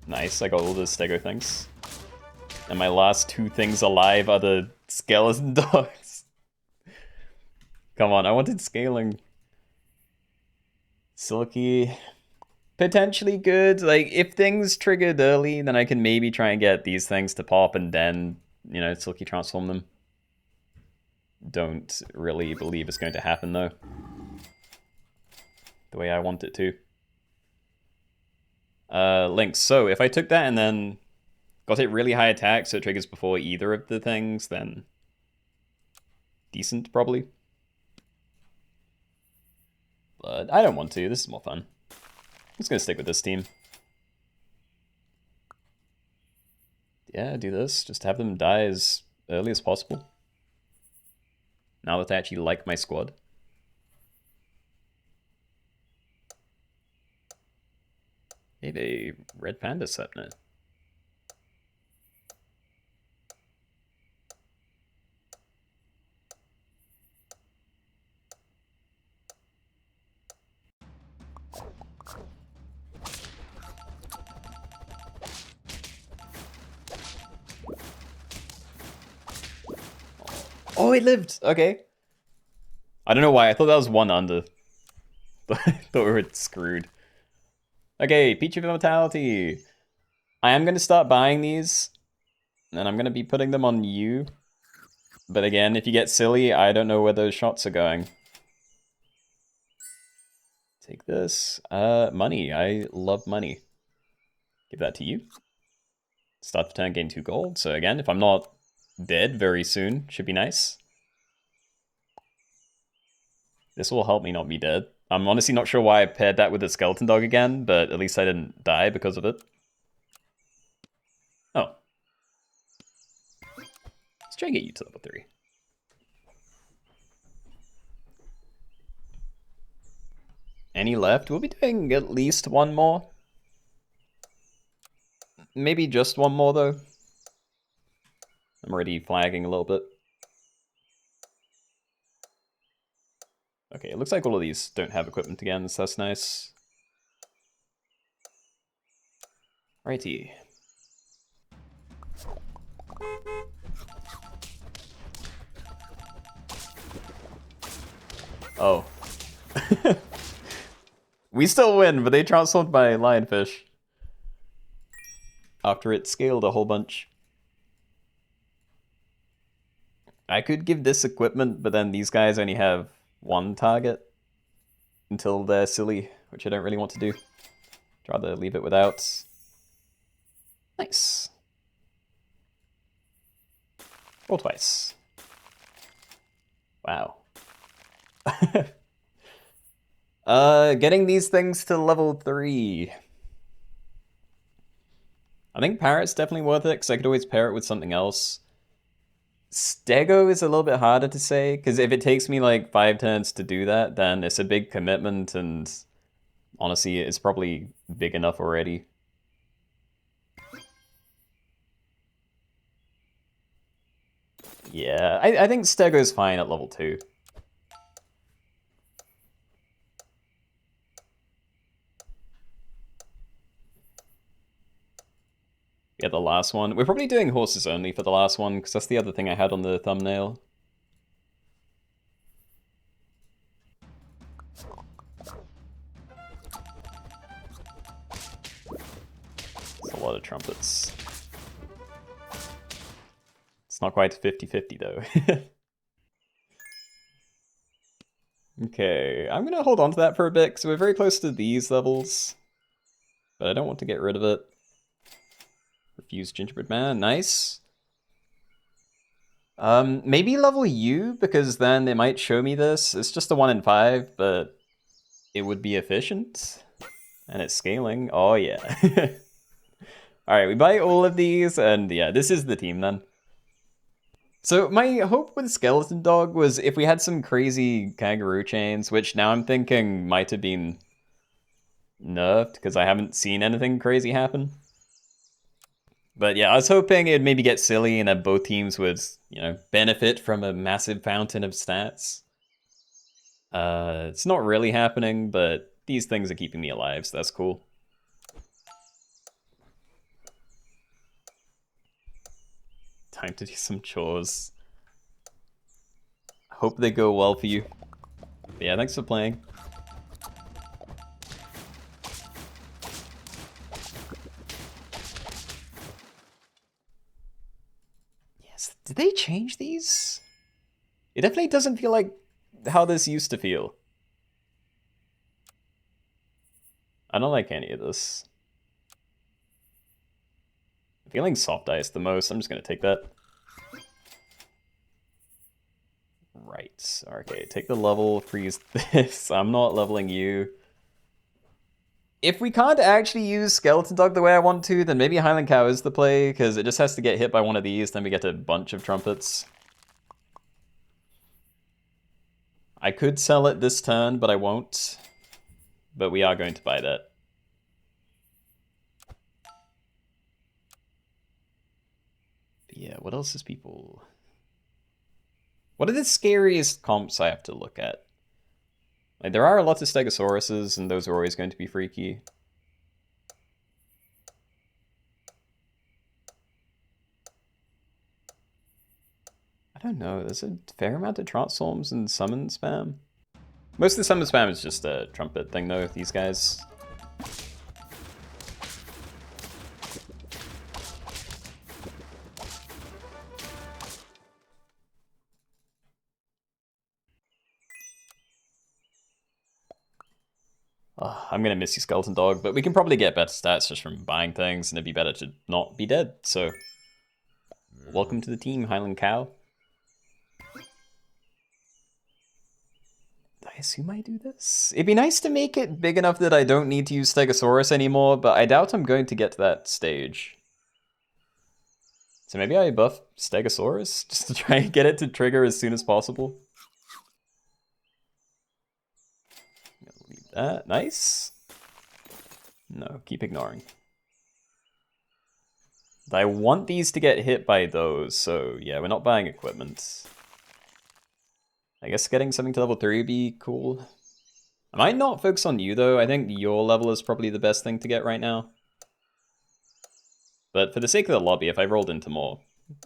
Nice, I got all the Stego things. And my last 2 things alive are the skeleton dogs. Come on, I wanted scaling. Silky. Potentially good. Like, if things triggered early, then I can maybe try and get these things to pop and then, you know, Silky transform them. Don't really believe it's going to happen, though. The way I want it to. Links. So, if I took that and then got it really high attack so it triggers before either of the things, then decent, probably. But I don't want to. This is more fun. I'm just going to stick with this team. Yeah, do this. Just have them die as early as possible. Now that I actually like my squad. Hey, a Red Panda set now. Oh, it lived! Okay. I don't know why, I thought that was 1 under. I thought we were screwed. Okay, Peach of Immortality. I am going to start buying these, and I'm going to be putting them on you. But again, if you get Silly, I don't know where those shots are going. Take this. Money. I love money. Give that to you. Start the turn, gain 2 gold. So again, if I'm not dead very soon, should be nice. This will help me not be dead. I'm honestly not sure why I paired that with the skeleton dog again, but at least I didn't die because of it. Oh. Let's try and get you to level 3. Any left? We'll be doing at least 1 more. Maybe just 1 more, though. I'm already flagging a little bit. Okay, it looks like all of these don't have equipment again, so that's nice. Righty. Oh. We still win, but they transformed my lionfish. After it scaled a whole bunch. I could give this equipment, but then these guys only have 1 target. until they're silly, which I don't really want to do. I'd rather leave it without. Nice. Roll twice. Wow. Getting these things to level 3. I think Parrot's definitely worth it, because I could always pair it with something else. Stego is a little bit harder to say, because if it takes me like 5 turns to do that, then it's a big commitment, and honestly, it's probably big enough already. Yeah, I think Stego's fine at level 2. Yeah, the last one. We're probably doing horses only for the last one, because that's the other thing I had on the thumbnail. It's a lot of trumpets. It's not quite 50-50 though. Okay, I'm gonna hold on to that for a bit, because we're very close to these levels. But I don't want to get rid of it. Refuse gingerbread man, nice. Maybe level U, because then it might show me this. It's just a 1 in 5, but it would be efficient. And it's scaling. Oh yeah. Alright, we buy all of these, and yeah, this is the team then. So my hope with Skeleton Dog was if we had some crazy kangaroo chains, which now I'm thinking might have been nerfed, because I haven't seen anything crazy happen. But yeah, I was hoping it'd maybe get silly and that both teams would, you know, benefit from a massive fountain of stats. It's not really happening, but these things are keeping me alive, so that's cool. Time to do some chores. Hope they go well for you. But yeah, thanks for playing. Did they change these? It definitely doesn't feel like how this used to feel. I don't like any of this. I'm feeling soft ice the most. I'm just gonna take that. Right. Okay, take the level, freeze this. I'm not leveling you. If we can't actually use Skeleton Dog the way I want to, then maybe Highland Cow is the play, because it just has to get hit by one of these, then we get a bunch of trumpets. I could sell it this turn, but I won't. But we are going to buy that. But yeah, what else is people... What are the scariest comps I have to look at? Like, there are a lot of Stegosauruses, and those are always going to be freaky. I don't know, there's a fair amount of Transforms and Summon spam. Most of the Summon spam is just a trumpet thing, though, with these guys. Oh, I'm gonna miss you, Skeleton Dog, but we can probably get better stats just from buying things, and it'd be better to not be dead, so... Welcome to the team, Highland Cow. I assume I do this? It'd be nice to make it big enough that I don't need to use Stegosaurus anymore, but I doubt I'm going to get to that stage. So maybe I buff Stegosaurus, just to try and get it to trigger as soon as possible. Leave that, nice. No, keep ignoring. I want these to get hit by those, so yeah, we're not buying equipment. I guess getting something to level 3 would be cool. I might not focus on you though, I think your level is probably the best thing to get right now. But for the sake of the lobby, if I rolled into more,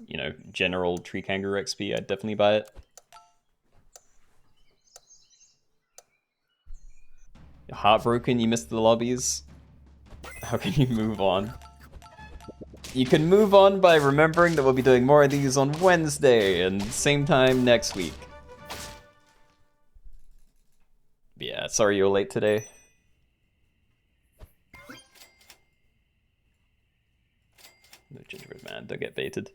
you know, general Tree Kangaroo XP, I'd definitely buy it. You're heartbroken you missed the lobbies? How can you move on? You can move on by remembering that we'll be doing more of these on Wednesday and same time next week. Yeah, so Sorry you're late today. No gingerbread man, don't get baited.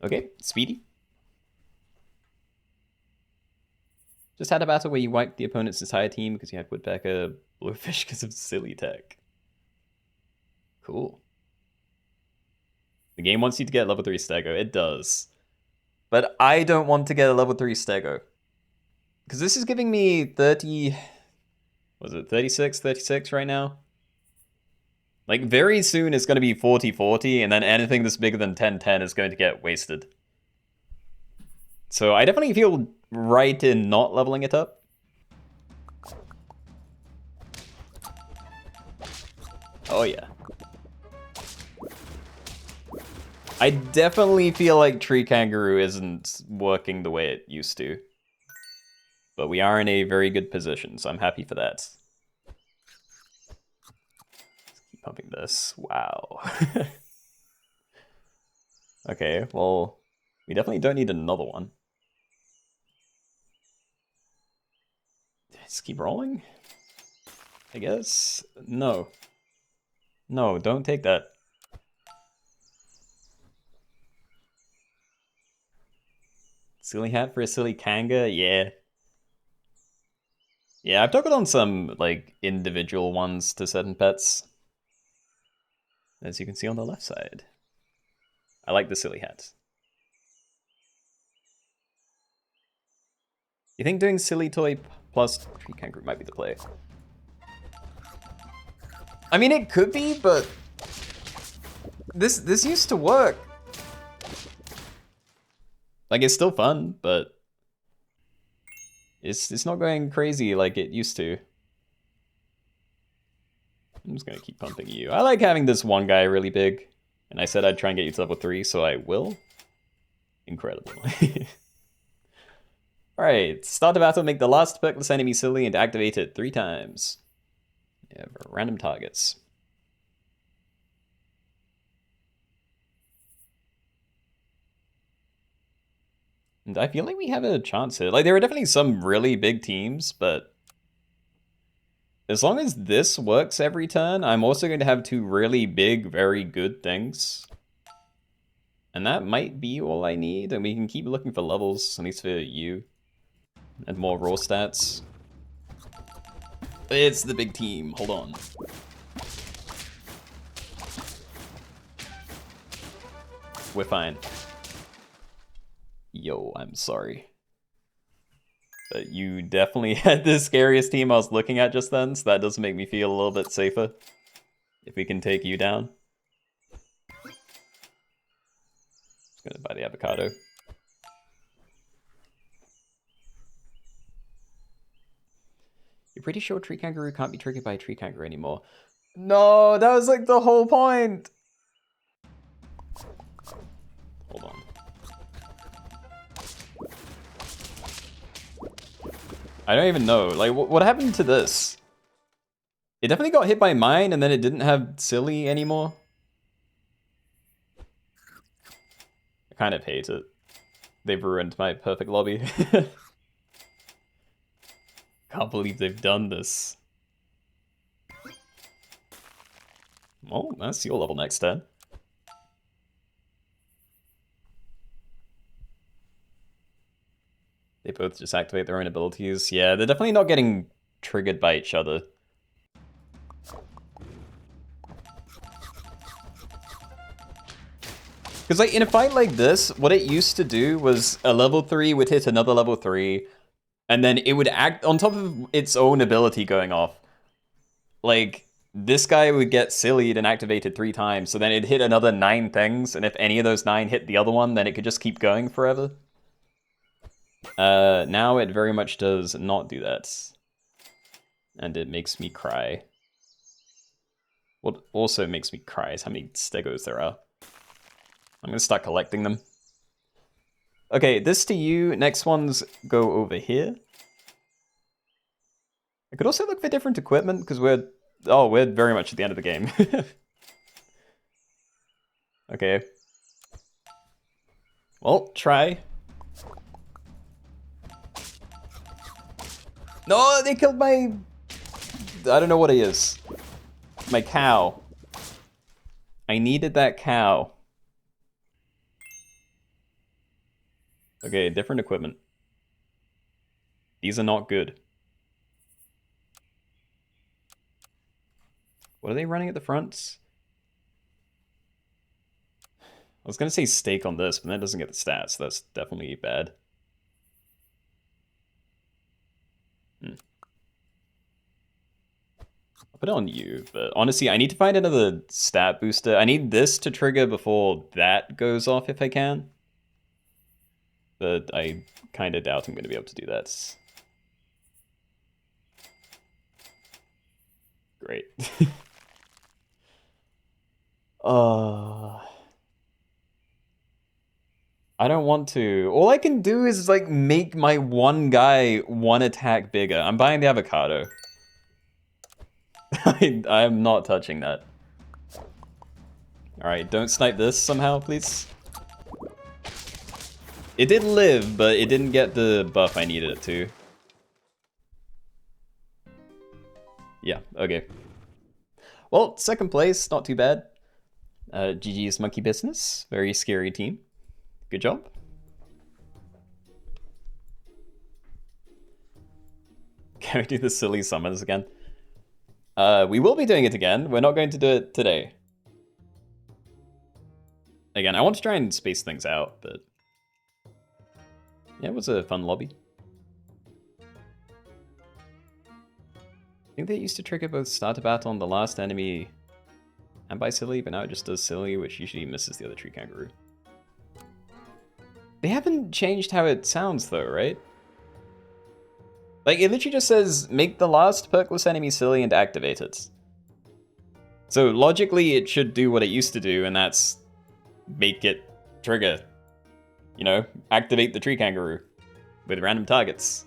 Okay, Speedy. Just had a battle where you wiped the opponent's entire team because you had Woodpecker, Blowfish because of silly tech. Cool. The game wants you to get level 3 Stego. It does. But I don't want to get a level 3 Stego. Because this is giving me 30... Was it 36? 36 right now? Like, very soon it's going to be 40-40, and then anything that's bigger than 10-10 is going to get wasted. So I definitely feel right in not leveling it up. Oh yeah. I definitely feel like Tree Kangaroo isn't working the way it used to. But we are in a very good position, so I'm happy for that. Let's keep pumping this. Wow. Okay, well, we definitely don't need another one. Just keep rolling? I guess? No. No, don't take that. Silly hat for a silly Kanga? Yeah. Yeah, I've toggled on some, like, individual ones to certain pets. As you can see on the left side. I like the silly hat. You think doing silly toy plus Tree Kangaroo might be the play? I mean, it could be, but this used to work. Like, it's still fun, but it's not going crazy like it used to. I'm just gonna keep pumping you. I like having this one guy really big, and I said I'd try and get you to level 3, so I will. Incredible. Alright, start the battle, make the last Perkless enemy silly, and activate it 3 times. Yeah, for random targets. And I feel like we have a chance here. Like, there are definitely some really big teams, but as long as this works every turn, I'm also going to have 2 really big, very good things. And that might be all I need, and we can keep looking for levels, at least for you. And more raw stats. It's the big team, hold on. We're fine. Yo, I'm sorry. But you definitely had the scariest team I was looking at just then, so that does make me feel a little bit safer. If we can take you down. Just gonna buy the avocado. You're pretty sure Tree Kangaroo can't be triggered by a Tree Kangaroo anymore. No, that was like the whole point! Hold on. I don't even know. Like, what happened to this? It definitely got hit by mine, and then it didn't have silly anymore. I kind of hate it. They've ruined my perfect lobby. Can't believe they've done this. Well, that's your level next turn. They both just activate their own abilities. Yeah, they're definitely not getting triggered by each other. Because like in a fight like this, what it used to do was a level 3 would hit another level 3, and then it would act on top of its own ability going off. Like, this guy would get sillied and activated 3 times, so then it'd hit another 9 things, and if any of those 9 hit the other one, then it could just keep going forever. Now it very much does not do that. And it makes me cry. What also makes me cry is how many Stegos there are. I'm gonna start collecting them. Okay, this to you. Next ones go over here. I could also look for different equipment, because we're very much at the end of the game. Okay. Well, try. No, they killed my... I don't know what he is. My cow. I needed that cow. Okay, different equipment. These are not good. What are they running at the front? I was gonna say steak on this, but that doesn't get the stats. That's definitely bad. I'll put it on you, but honestly, I need to find another stat booster. I need this to trigger before that goes off if I can. But I kind of doubt I'm going to be able to do that. Great. I don't want to. All I can do is like make my one guy one attack bigger. I'm buying the avocado. I'm not touching that. Alright, don't snipe this somehow, please. It did live, but it didn't get the buff I needed it to. Yeah, okay. Well, second place, not too bad. GG's monkey business. Very scary team. Good job. Can we do the silly summons again? We will be doing it again. We're not going to do it today. Again, I want to try and space things out, but... yeah, it was a fun lobby. I think they used to trigger both starter battle on the last enemy and by silly, but now it just does silly, which usually misses the other tree kangaroo. They haven't changed how it sounds though, right? Like, it literally just says, make the last Perkless enemy silly and activate it. So logically, it should do what it used to do, and that's make it trigger. You know, activate the tree kangaroo with random targets.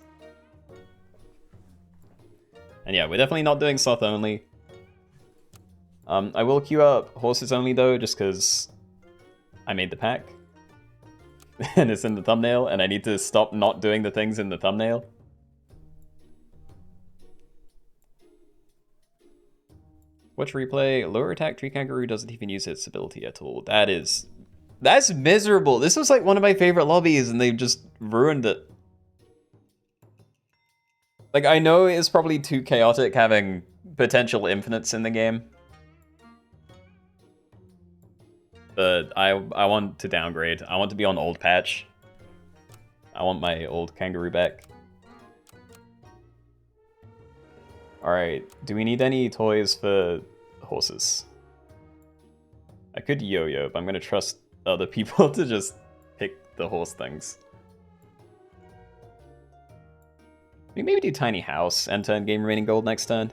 And yeah, we're definitely not doing sloth only. I will queue up horses only though, just because I made the pack. And it's in the thumbnail, and I need to stop not doing the things in the thumbnail. Watch replay. Lower attack tree kangaroo doesn't even use its ability at all. That's miserable. This was like one of my favorite lobbies, and they've just ruined it. Like, I know it's probably too chaotic having potential infinites in the game. But I want to downgrade. I want to be on old patch. I want my old kangaroo back. Alright, do we need any toys for horses? I could Yoyo, but I'm gonna trust other people to just pick the horse things. We maybe do tiny house and turn game remaining gold next turn.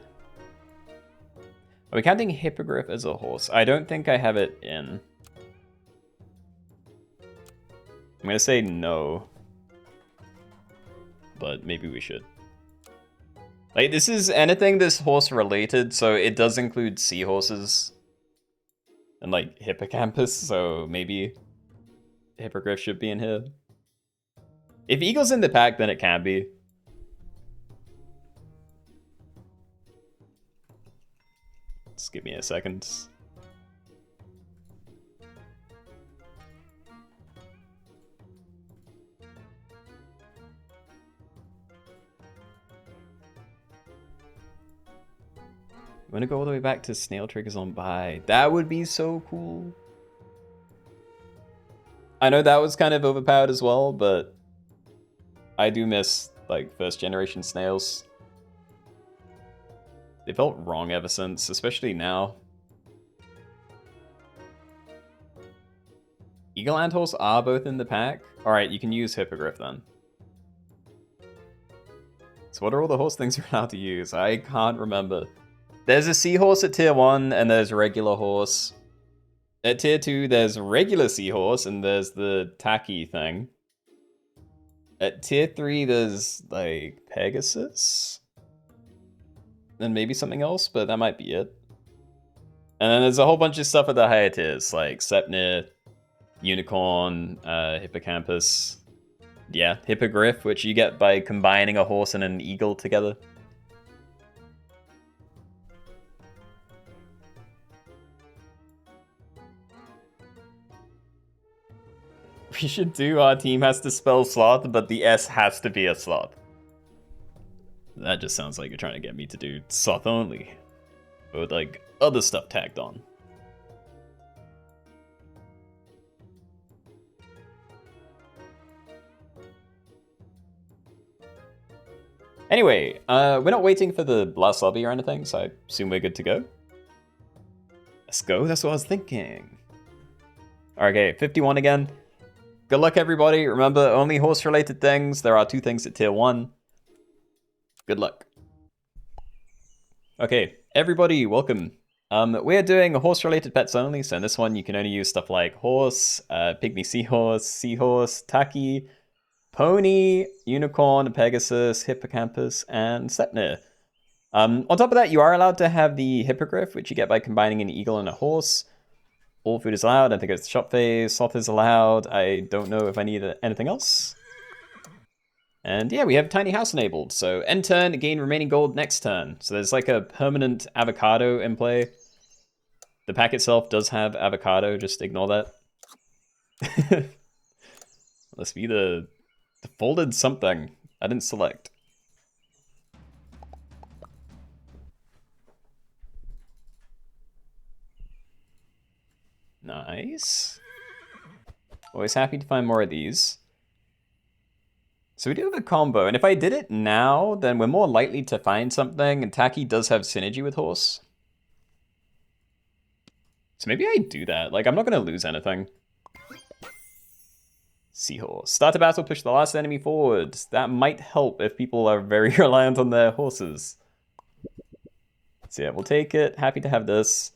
Are we counting hippogriff as a horse? I don't think I have it in. I'm gonna say no. But maybe we should. Like, this is anything this horse related, so it does include seahorses. And like hippocampus, so maybe hippogriff should be in here. If eagle's in the pack, then it can be. Just give me a second. I'm gonna go all the way back to snail triggers on buy. That would be so cool. I know that was kind of overpowered as well, but I do miss like first generation snails. They felt wrong ever since, especially now. Eagle and horse are both in the pack. Alright, you can use hippogriff then. So what are all the horse things we're allowed to use? I can't remember. There's a seahorse at tier 1, and there's a regular horse. At tier 2, there's regular seahorse, and there's the tacky thing. At tier 3, there's, like, Pegasus? And maybe something else, but that might be it. And then there's a whole bunch of stuff at the higher tiers, like Sepnir, Unicorn, Hippocampus. Yeah, Hippogriff, which you get by combining a horse and an eagle together. We should do our team has to spell sloth, but the S has to be a sloth. That just sounds like you're trying to get me to do sloth only. But with like other stuff tagged on. Anyway, we're not waiting for the last lobby or anything, so I assume we're good to go. Let's go, that's what I was thinking. Okay, 51 again. Good luck, everybody. Remember, only horse-related things. There are 2 things at tier 1. Good luck. Okay, everybody, welcome. We're doing horse-related pets only, so in this one you can only use stuff like horse, pygmy seahorse, taki, pony, unicorn, pegasus, hippocampus, and sepnir. On top of that, you are allowed to have the hippogriff, which you get by combining an eagle and a horse. All food is allowed. I think it's the shop phase. Sloth is allowed. I don't know if I need anything else. And yeah, we have tiny house enabled. So end turn, gain remaining gold next turn. So there's like a permanent avocado in play. The pack itself does have avocado. Just ignore that. Let's be the folded something. I didn't select. Nice. Always happy to find more of these. So we do have a combo, and if I did it now, then we're more likely to find something, and Taki does have synergy with Horse. So maybe I do that. Like, I'm not going to lose anything. Seahorse. Start a battle, push the last enemy forward. That might help if people are very reliant on their horses. So yeah, we'll take it. Happy to have this.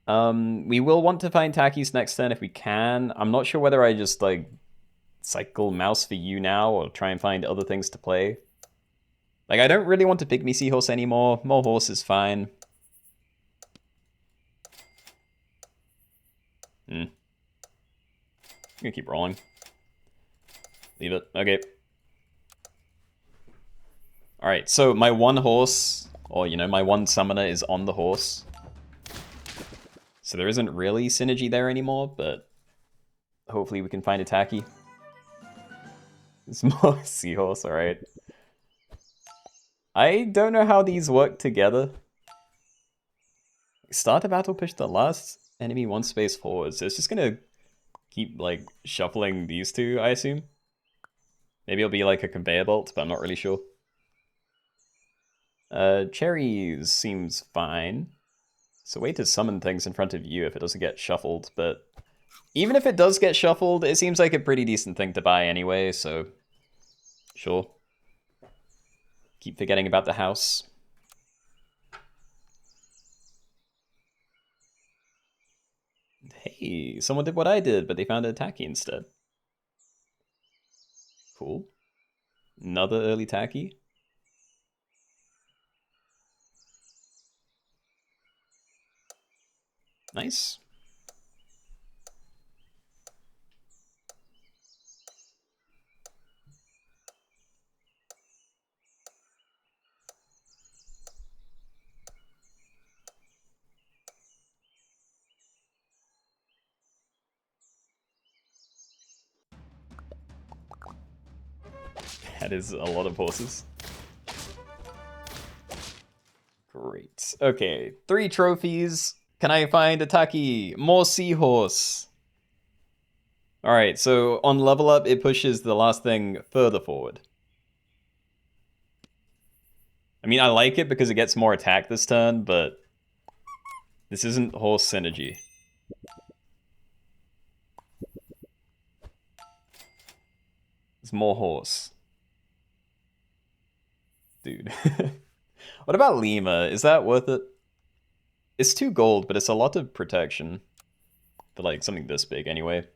We will want to find Taki's next turn if we can. I'm not sure whether I just, like, cycle mouse for you now or try and find other things to play. Like, I don't really want to pygmy seahorse anymore. More horse is fine. I'm gonna keep rolling. Leave it. Okay. Alright, so my one horse, or, you know, my one summoner is on the horse. So there isn't really synergy there anymore, but hopefully we can find a Taki. It's more seahorse, alright. I don't know how these work together. Start a battle, push the last enemy 1 space forward. So it's just gonna keep, like, shuffling these two, I assume. Maybe it'll be like a conveyor belt, but I'm not really sure. Cherries seems fine. It's a way to summon things in front of you if it doesn't get shuffled, but even if it does get shuffled, it seems like a pretty decent thing to buy anyway, so sure. Keep forgetting about the house. Hey, someone did what I did, but they found a Taki instead. Cool. Another early Taki. Nice. That is a lot of horses. Great. Okay, 3 trophies. Can I find a Taki? More seahorse. Alright, so on level up, it pushes the last thing further forward. I mean, I like it because it gets more attack this turn, but this isn't horse synergy. It's more horse. Dude. What about Lima? Is that worth it? It's 2 gold, but it's a lot of protection. For, like, something this big anyway.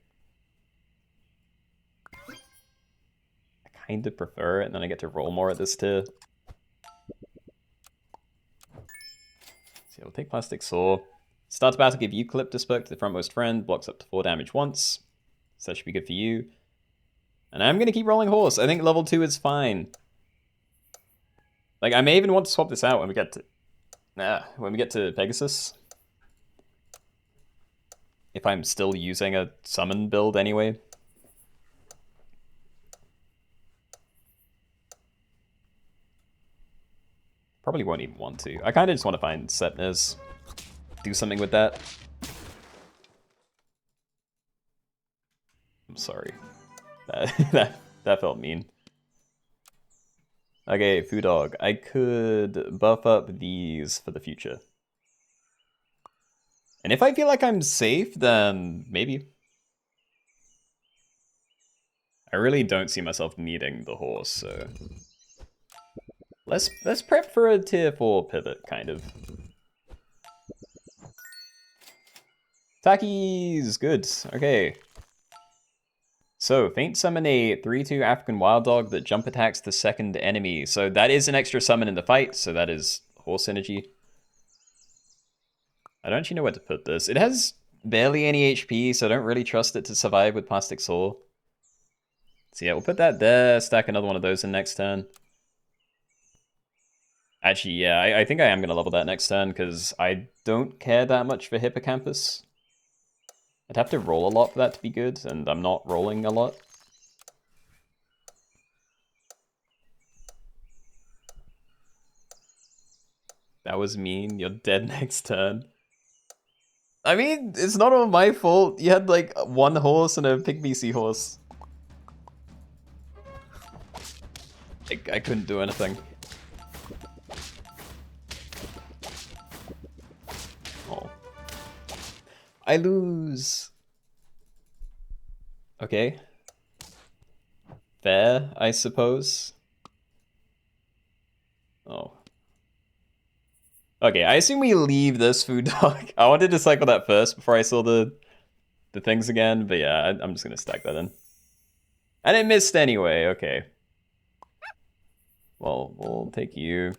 I kind of prefer it, and then I get to roll more at this tier. So we'll take Plastic Saw. Start the battle, give Eucalyptus Book to the frontmost friend. Blocks up to 4 damage once. So that should be good for you. And I'm gonna keep rolling horse. I think level 2 is fine. Like, I may even want to swap this out when we get to Pegasus. If I'm still using a summon build anyway. Probably won't even want to. I kind of just want to find Sepniz. Do something with that. I'm sorry. That felt mean. Okay, Food Dog. I could buff up these for the future. And if I feel like I'm safe, then maybe. I really don't see myself needing the horse, so... Let's prep for a tier 4 pivot, kind of. Takis! Good. Okay. So, Faint Summon a 3/2 African Wild Dog that jump attacks the second enemy. So that is an extra summon in the fight, so that is horse energy. I don't actually know where to put this. It has barely any HP, so I don't really trust it to survive with Plastic Saw. So yeah, we'll put that there, stack another one of those in next turn. Actually, yeah, I think I am going to level that next turn, because I don't care that much for Hippocampus. I'd have to roll a lot for that to be good, and I'm not rolling a lot. That was mean. You're dead next turn. I mean, it's not all my fault. You had like one horse and a pygmy seahorse. I couldn't do anything. Oh. I lose. Okay. Fair, I suppose. Oh. Okay, I assume we leave this Food Dog. I wanted to cycle that first before I saw the things again, but yeah, I'm just gonna stack that in. And it missed anyway, okay. Well, we'll take you.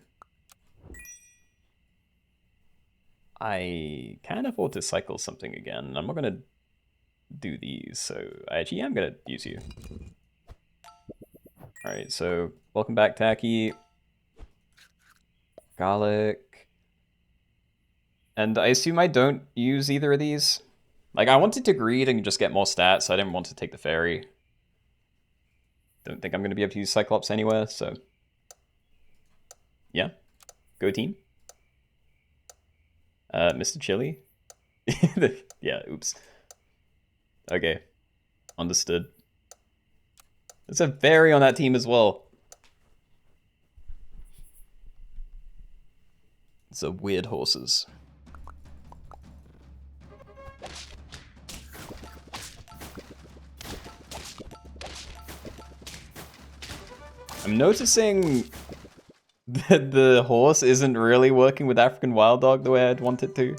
I can afford to cycle something again. I'm not gonna do these, so I actually am gonna use you. Alright, so welcome back, Tacky. Garlic. And I assume I don't use either of these. Like, I wanted to greed and just get more stats, so I didn't want to take the fairy. Don't think I'm going to be able to use Cyclops anywhere, so... Yeah. Go team. Mr. Chili? Yeah, oops. Okay. Understood. There's a fairy on that team as well. It's a weird horses. I'm noticing that the horse isn't really working with African Wild Dog the way I'd want it to.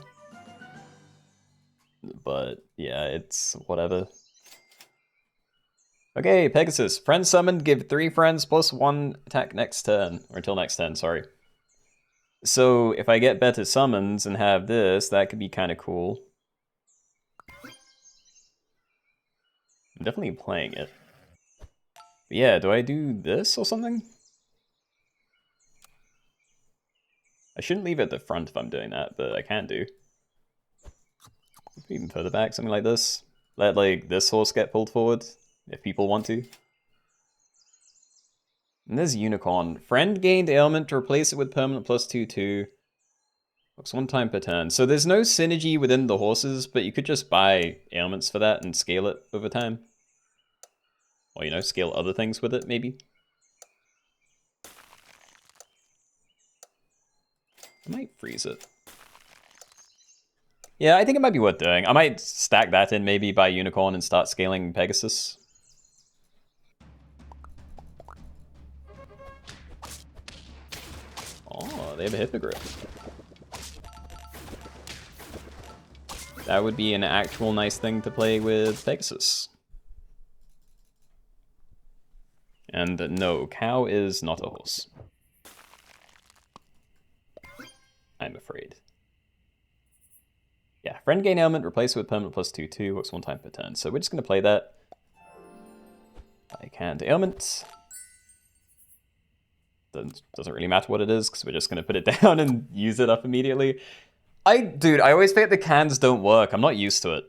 But yeah, it's whatever. Okay, Pegasus. Friend summoned, give 3 friends plus 1 attack next turn. Or until next turn, sorry. So if I get better summons and have this, that could be kind of cool. I'm definitely playing it. But yeah, do I do this or something? I shouldn't leave it at the front if I'm doing that, but I can do. Even further back, something like this. Let like this horse get pulled forward, if people want to. And there's Unicorn. Friend gained ailment to replace it with permanent +2/2. Looks 1 time per turn. So there's no synergy within the horses, but you could just buy ailments for that and scale it over time. Or, you know, scale other things with it, maybe. I might freeze it. Yeah, I think it might be worth doing. I might stack that in, maybe buy Unicorn and start scaling Pegasus. Oh, they have a Hippogriff. That would be an actual nice thing to play with Pegasus. And no, cow is not a horse. I'm afraid. Yeah, friend gain ailment, replace it with permanent +2/2, works 1 time per turn. So we're just going to play that. I can't ailment. Doesn't really matter what it is, because we're just going to put it down and use it up immediately. Dude, I always think the cans don't work. I'm not used to it.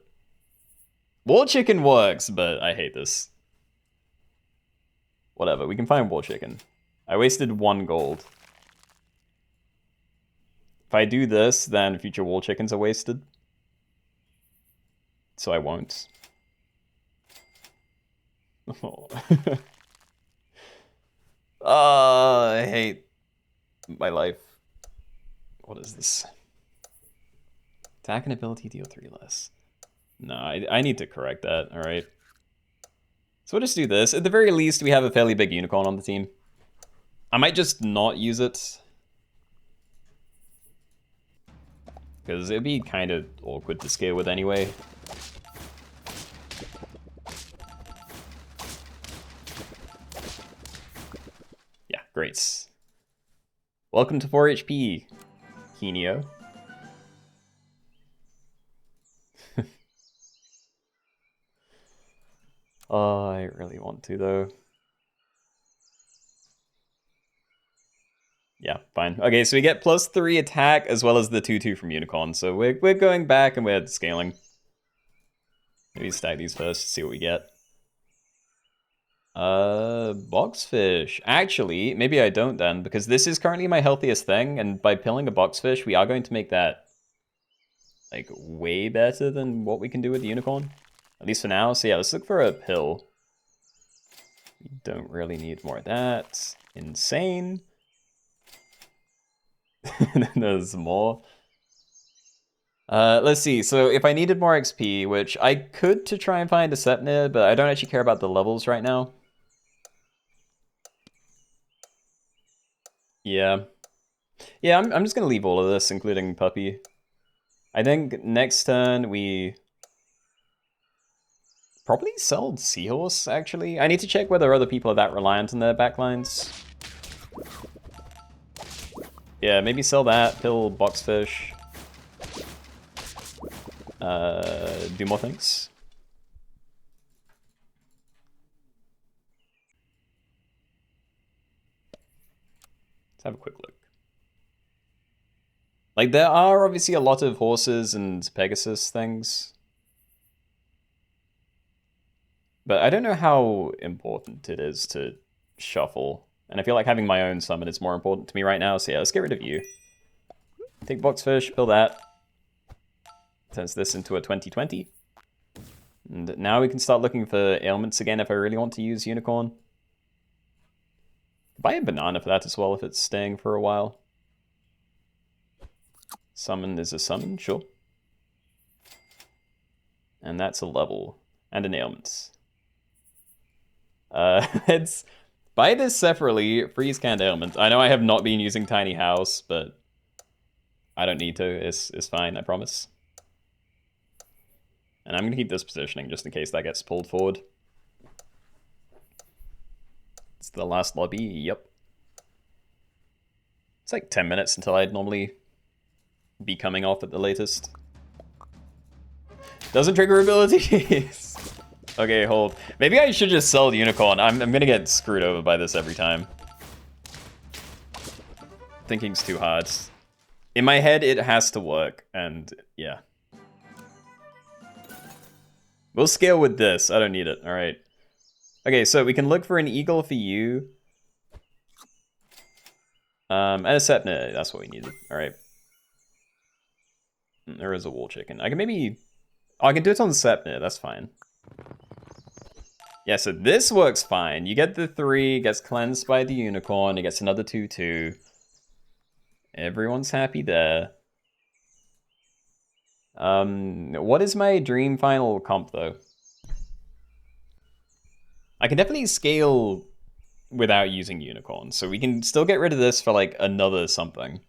Wall chicken works, but I hate this. Whatever, we can find wall chicken. I wasted 1 gold. If I do this, then future wall chickens are wasted. So I won't. Oh. I hate my life. What is this? Attack and ability deal 3 less. No, I need to correct that, alright. So we'll just do this. At the very least, we have a fairly big unicorn on the team. I might just not use it. Because it'd be kind of awkward to scale with anyway. Yeah, great. Welcome to 4 HP, Keenoe. Oh, I really want to, though. Yeah, fine. Okay, so we get +3 attack as well as the 2/2 from Unicorn. So we're going back and we're scaling. Maybe stack these first to see what we get. Boxfish. Actually, maybe I don't then, because this is currently my healthiest thing, and by pilling a boxfish, we are going to make that like way better than what we can do with the unicorn. At least for now. So yeah, let's look for a pill. We don't really need more of that. Insane. There's more. Let's see. So if I needed more XP, which I could to try and find a Sepnir, but I don't actually care about the levels right now. Yeah. Yeah, I'm just gonna leave all of this, including Puppy. I think next turn we probably sold Seahorse, actually. I need to check whether other people are that reliant on their backlines. Yeah, maybe sell that, pill Boxfish. Do more things. Let's have a quick look. Like, there are obviously a lot of horses and Pegasus things. But I don't know how important it is to shuffle. And I feel like having my own summon is more important to me right now. So yeah, let's get rid of you. Take Boxfish, pill that. Turns this into a 20/20. And now we can start looking for ailments again if I really want to use Unicorn. Buy a banana for that as well if it's staying for a while. Summon is a summon, sure. And that's a level. And an ailment. It's... Buy this separately, freeze canned ailment. I know I have not been using Tiny House, but I don't need to. It's fine, I promise. And I'm going to keep this positioning just in case that gets pulled forward. It's the last lobby, yep. It's like 10 minutes until I'd normally be coming off at the latest. Doesn't trigger abilities. Okay, hold. Maybe I should just sell the Unicorn. I'm going to get screwed over by this every time. Thinking's too hard. In my head, it has to work, and yeah. We'll scale with this. I don't need it. All right. Okay, so we can look for an eagle for you. And a Sepnir. That's what we needed. All right. There is a wall chicken. I can maybe... Oh, I can do it on the Sepnir. That's fine. Yeah, so this works fine. You get the 3, gets cleansed by the unicorn. It gets another 2/2. Everyone's happy there. What is my dream final comp, though? I can definitely scale without using unicorn, so we can still get rid of this for, like, another something.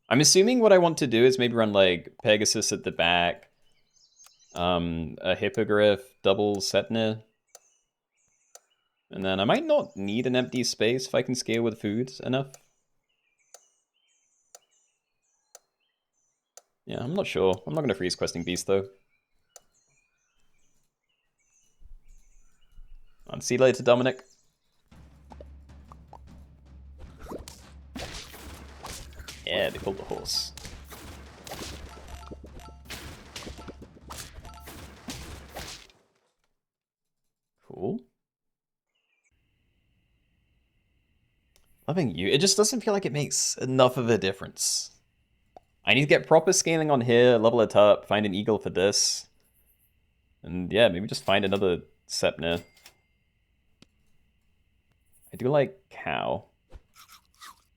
I'm assuming what I want to do is maybe run, like, Pegasus at the back, a Hippogriff, double Sepnir. And then I might not need an empty space if I can scale with food enough. Yeah, I'm not sure. I'm not going to freeze Questing Beast, though. See you later, Dominic. Yeah, they pulled the horse. Cool. Loving you. It just doesn't feel like it makes enough of a difference. I need to get proper scaling on here, level it up, find an eagle for this. And yeah, maybe just find another Sepner. I do like cow.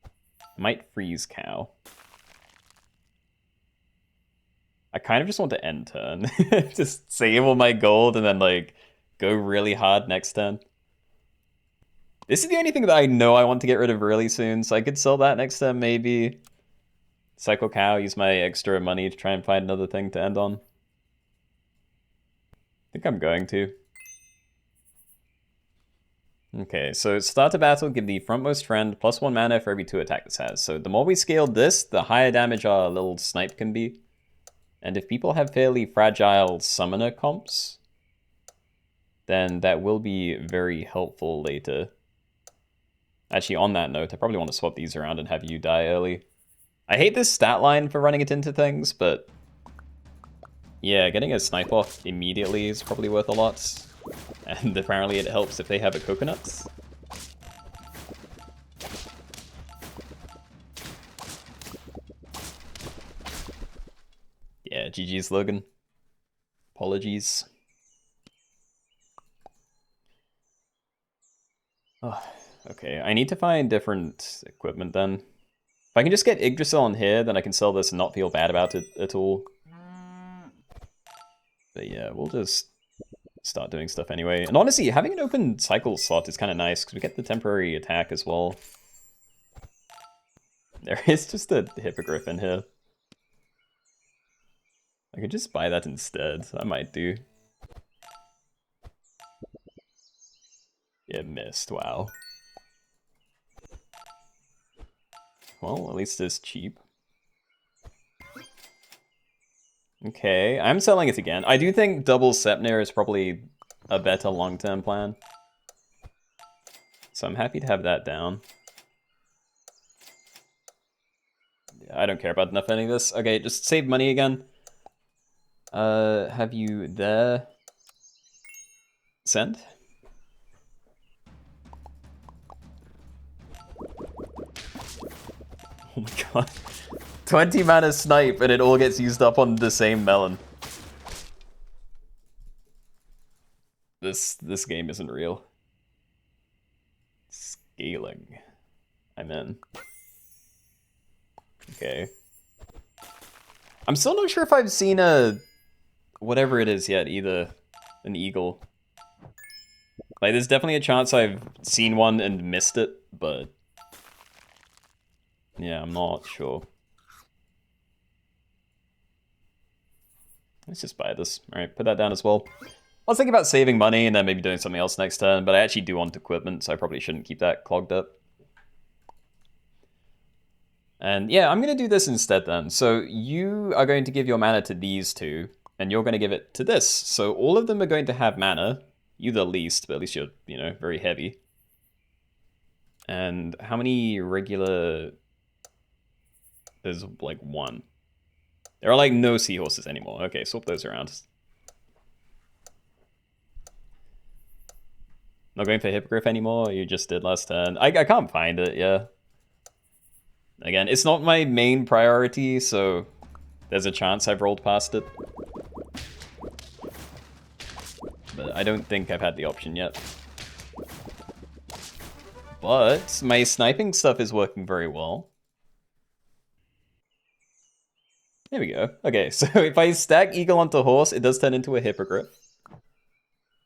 I might freeze cow. I kind of just want to end turn. Just save all my gold and then like go really hard next turn. This is the only thing that I know I want to get rid of really soon, so I could sell that next turn maybe. Cycle cow, use my extra money to try and find another thing to end on. I think I'm going to. Okay, so start a battle, give the frontmost friend +1 mana for every 2 attack this has. So the more we scale this, the higher damage our little snipe can be. And if people have fairly fragile summoner comps, then that will be very helpful later. Actually, on that note, I probably want to swap these around and have you die early. I hate this stat line for running it into things, but yeah, getting a snipe off immediately is probably worth a lot. And apparently it helps if they have a coconut. Yeah, GG's, Logan. Apologies. Oh, okay, I need to find different equipment then. If I can just get Yggdrasil on here, then I can sell this and not feel bad about it at all. But yeah, we'll just start doing stuff anyway. And honestly, having an open cycle slot is kind of nice, because we get the temporary attack as well. There is just a hippogriff in here. I could just buy that instead. I might do. Yeah, missed. Wow. Well, at least it's cheap. Okay, I'm selling it again. I do think double Sepner is probably a better long-term plan. So I'm happy to have that down. Yeah, I don't care about enough any of this. Okay, just save money again. Have you there? Send? Oh my god. 20 mana snipe and it all gets used up on the same melon. This game isn't real. Scaling. I'm in. Okay. I'm still not sure if I've seen a whatever it is yet either. An eagle. Like, there's definitely a chance I've seen one and missed it, but yeah, I'm not sure. Let's just buy this. Alright, put that down as well. I was thinking about saving money and then maybe doing something else next turn, but I actually do want equipment, so I probably shouldn't keep that clogged up. And yeah, I'm going to do this instead then. So you are going to give your mana to these two, and you're going to give it to this. So all of them are going to have mana. You the least, but at least you're, you know, very heavy. And how many regular... There's like one. There are like no seahorses anymore. Okay, swap those around. Not going for Hippogriff anymore? You just did last turn. I can't find it, yeah. Again, it's not my main priority, so there's a chance I've rolled past it. But I don't think I've had the option yet. But my sniping stuff is working very well. There we go. Okay, so if I stack Eagle onto Horse, it does turn into a Hippogriff.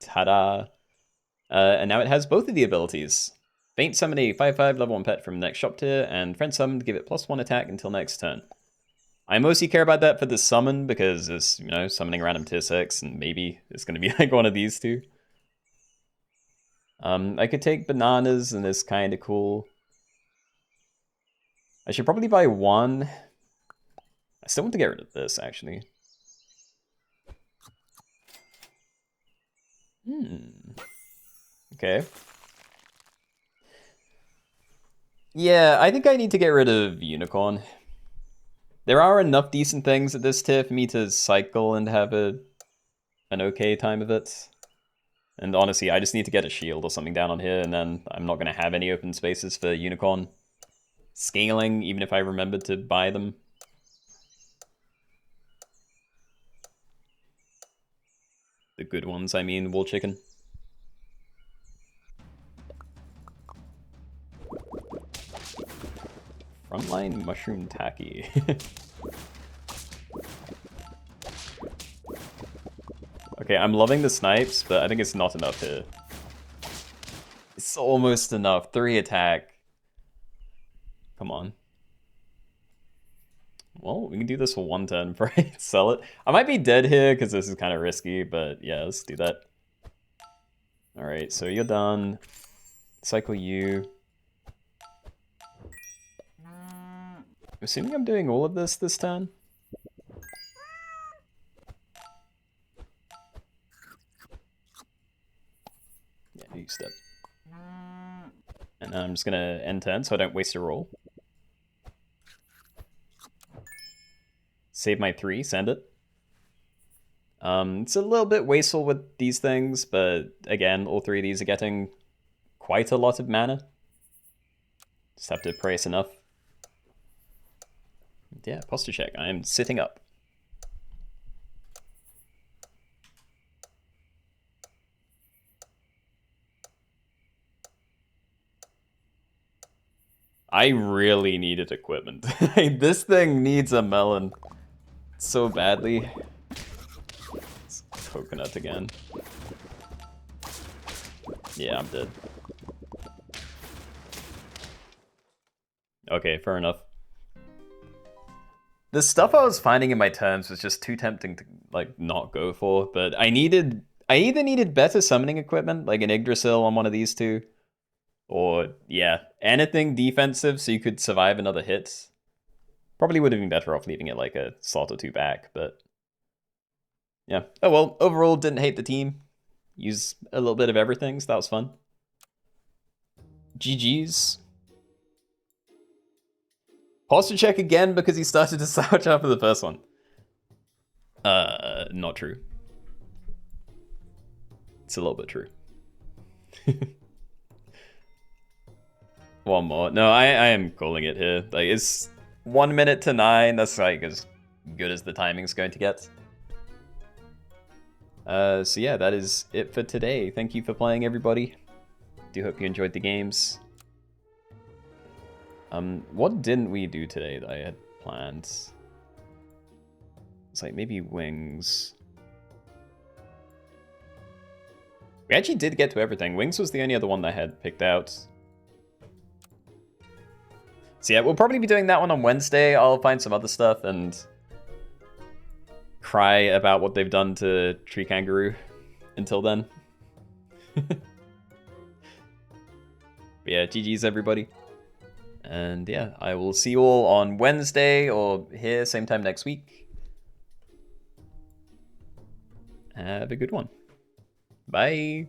Ta-da! And now it has both of the abilities. Faint summon a 5/5 level 1 pet from next shop tier, and friend summon to give it +1 attack until next turn. I mostly care about that for the summon, because it's, you know, summoning random tier 6, and maybe it's going to be like one of these two. I could take bananas, and it's kind of cool. I should probably buy one. I still want to get rid of this, actually. Okay. Yeah, I think I need to get rid of Unicorn. There are enough decent things at this tier for me to cycle and have an okay time of it. And honestly, I just need to get a shield or something down on here, and then I'm not going to have any open spaces for Unicorn scaling, even if I remembered to buy them. The good ones, I mean, wool chicken. Frontline mushroom tacky. Okay, I'm loving the snipes, but I think it's not enough here. It's almost enough. 3 attack. Come on. Well, we can do this for 1 turn before I sell it. I might be dead here because this is kind of risky, but yeah, let's do that. Alright, so you're done. Cycle you. Assuming I'm doing all of this turn. Yeah, you step. And then I'm just gonna end turn so I don't waste a roll. Save my 3, send it. It's a little bit wasteful with these things, but again, all 3 of these are getting quite a lot of mana. Just have to price enough. Yeah, posture check. I am sitting up. I really needed equipment. This thing needs a melon so badly. It's coconut again. Yeah, I'm dead. Okay, fair enough. The stuff I was finding in my turns was just too tempting to like not go for, but I either needed better summoning equipment, like an Yggdrasil on one of these two, or yeah, anything defensive so you could survive another hit. Probably would have been better off leaving it like a slot or 2 back, but yeah. Oh well, overall didn't hate the team. Use a little bit of everything, so that was fun. GG's. Posture check again because he started to slouch after the first one. Not true. It's a little bit true. One more. No, I am calling it here. Like, it's 1 minute to 9. That's like as good as the timing's going to get. So yeah, that is it for today. Thank you for playing, everybody. Do hope you enjoyed the games. What didn't we do today that I had planned? It's like maybe wings. We actually did get to everything. Wings was the only other one that I had picked out. So yeah, we'll probably be doing that one on Wednesday. I'll find some other stuff and cry about what they've done to Tree Kangaroo until then. But yeah, GG's everybody. And yeah, I will see you all on Wednesday or here same time next week. Have a good one. Bye.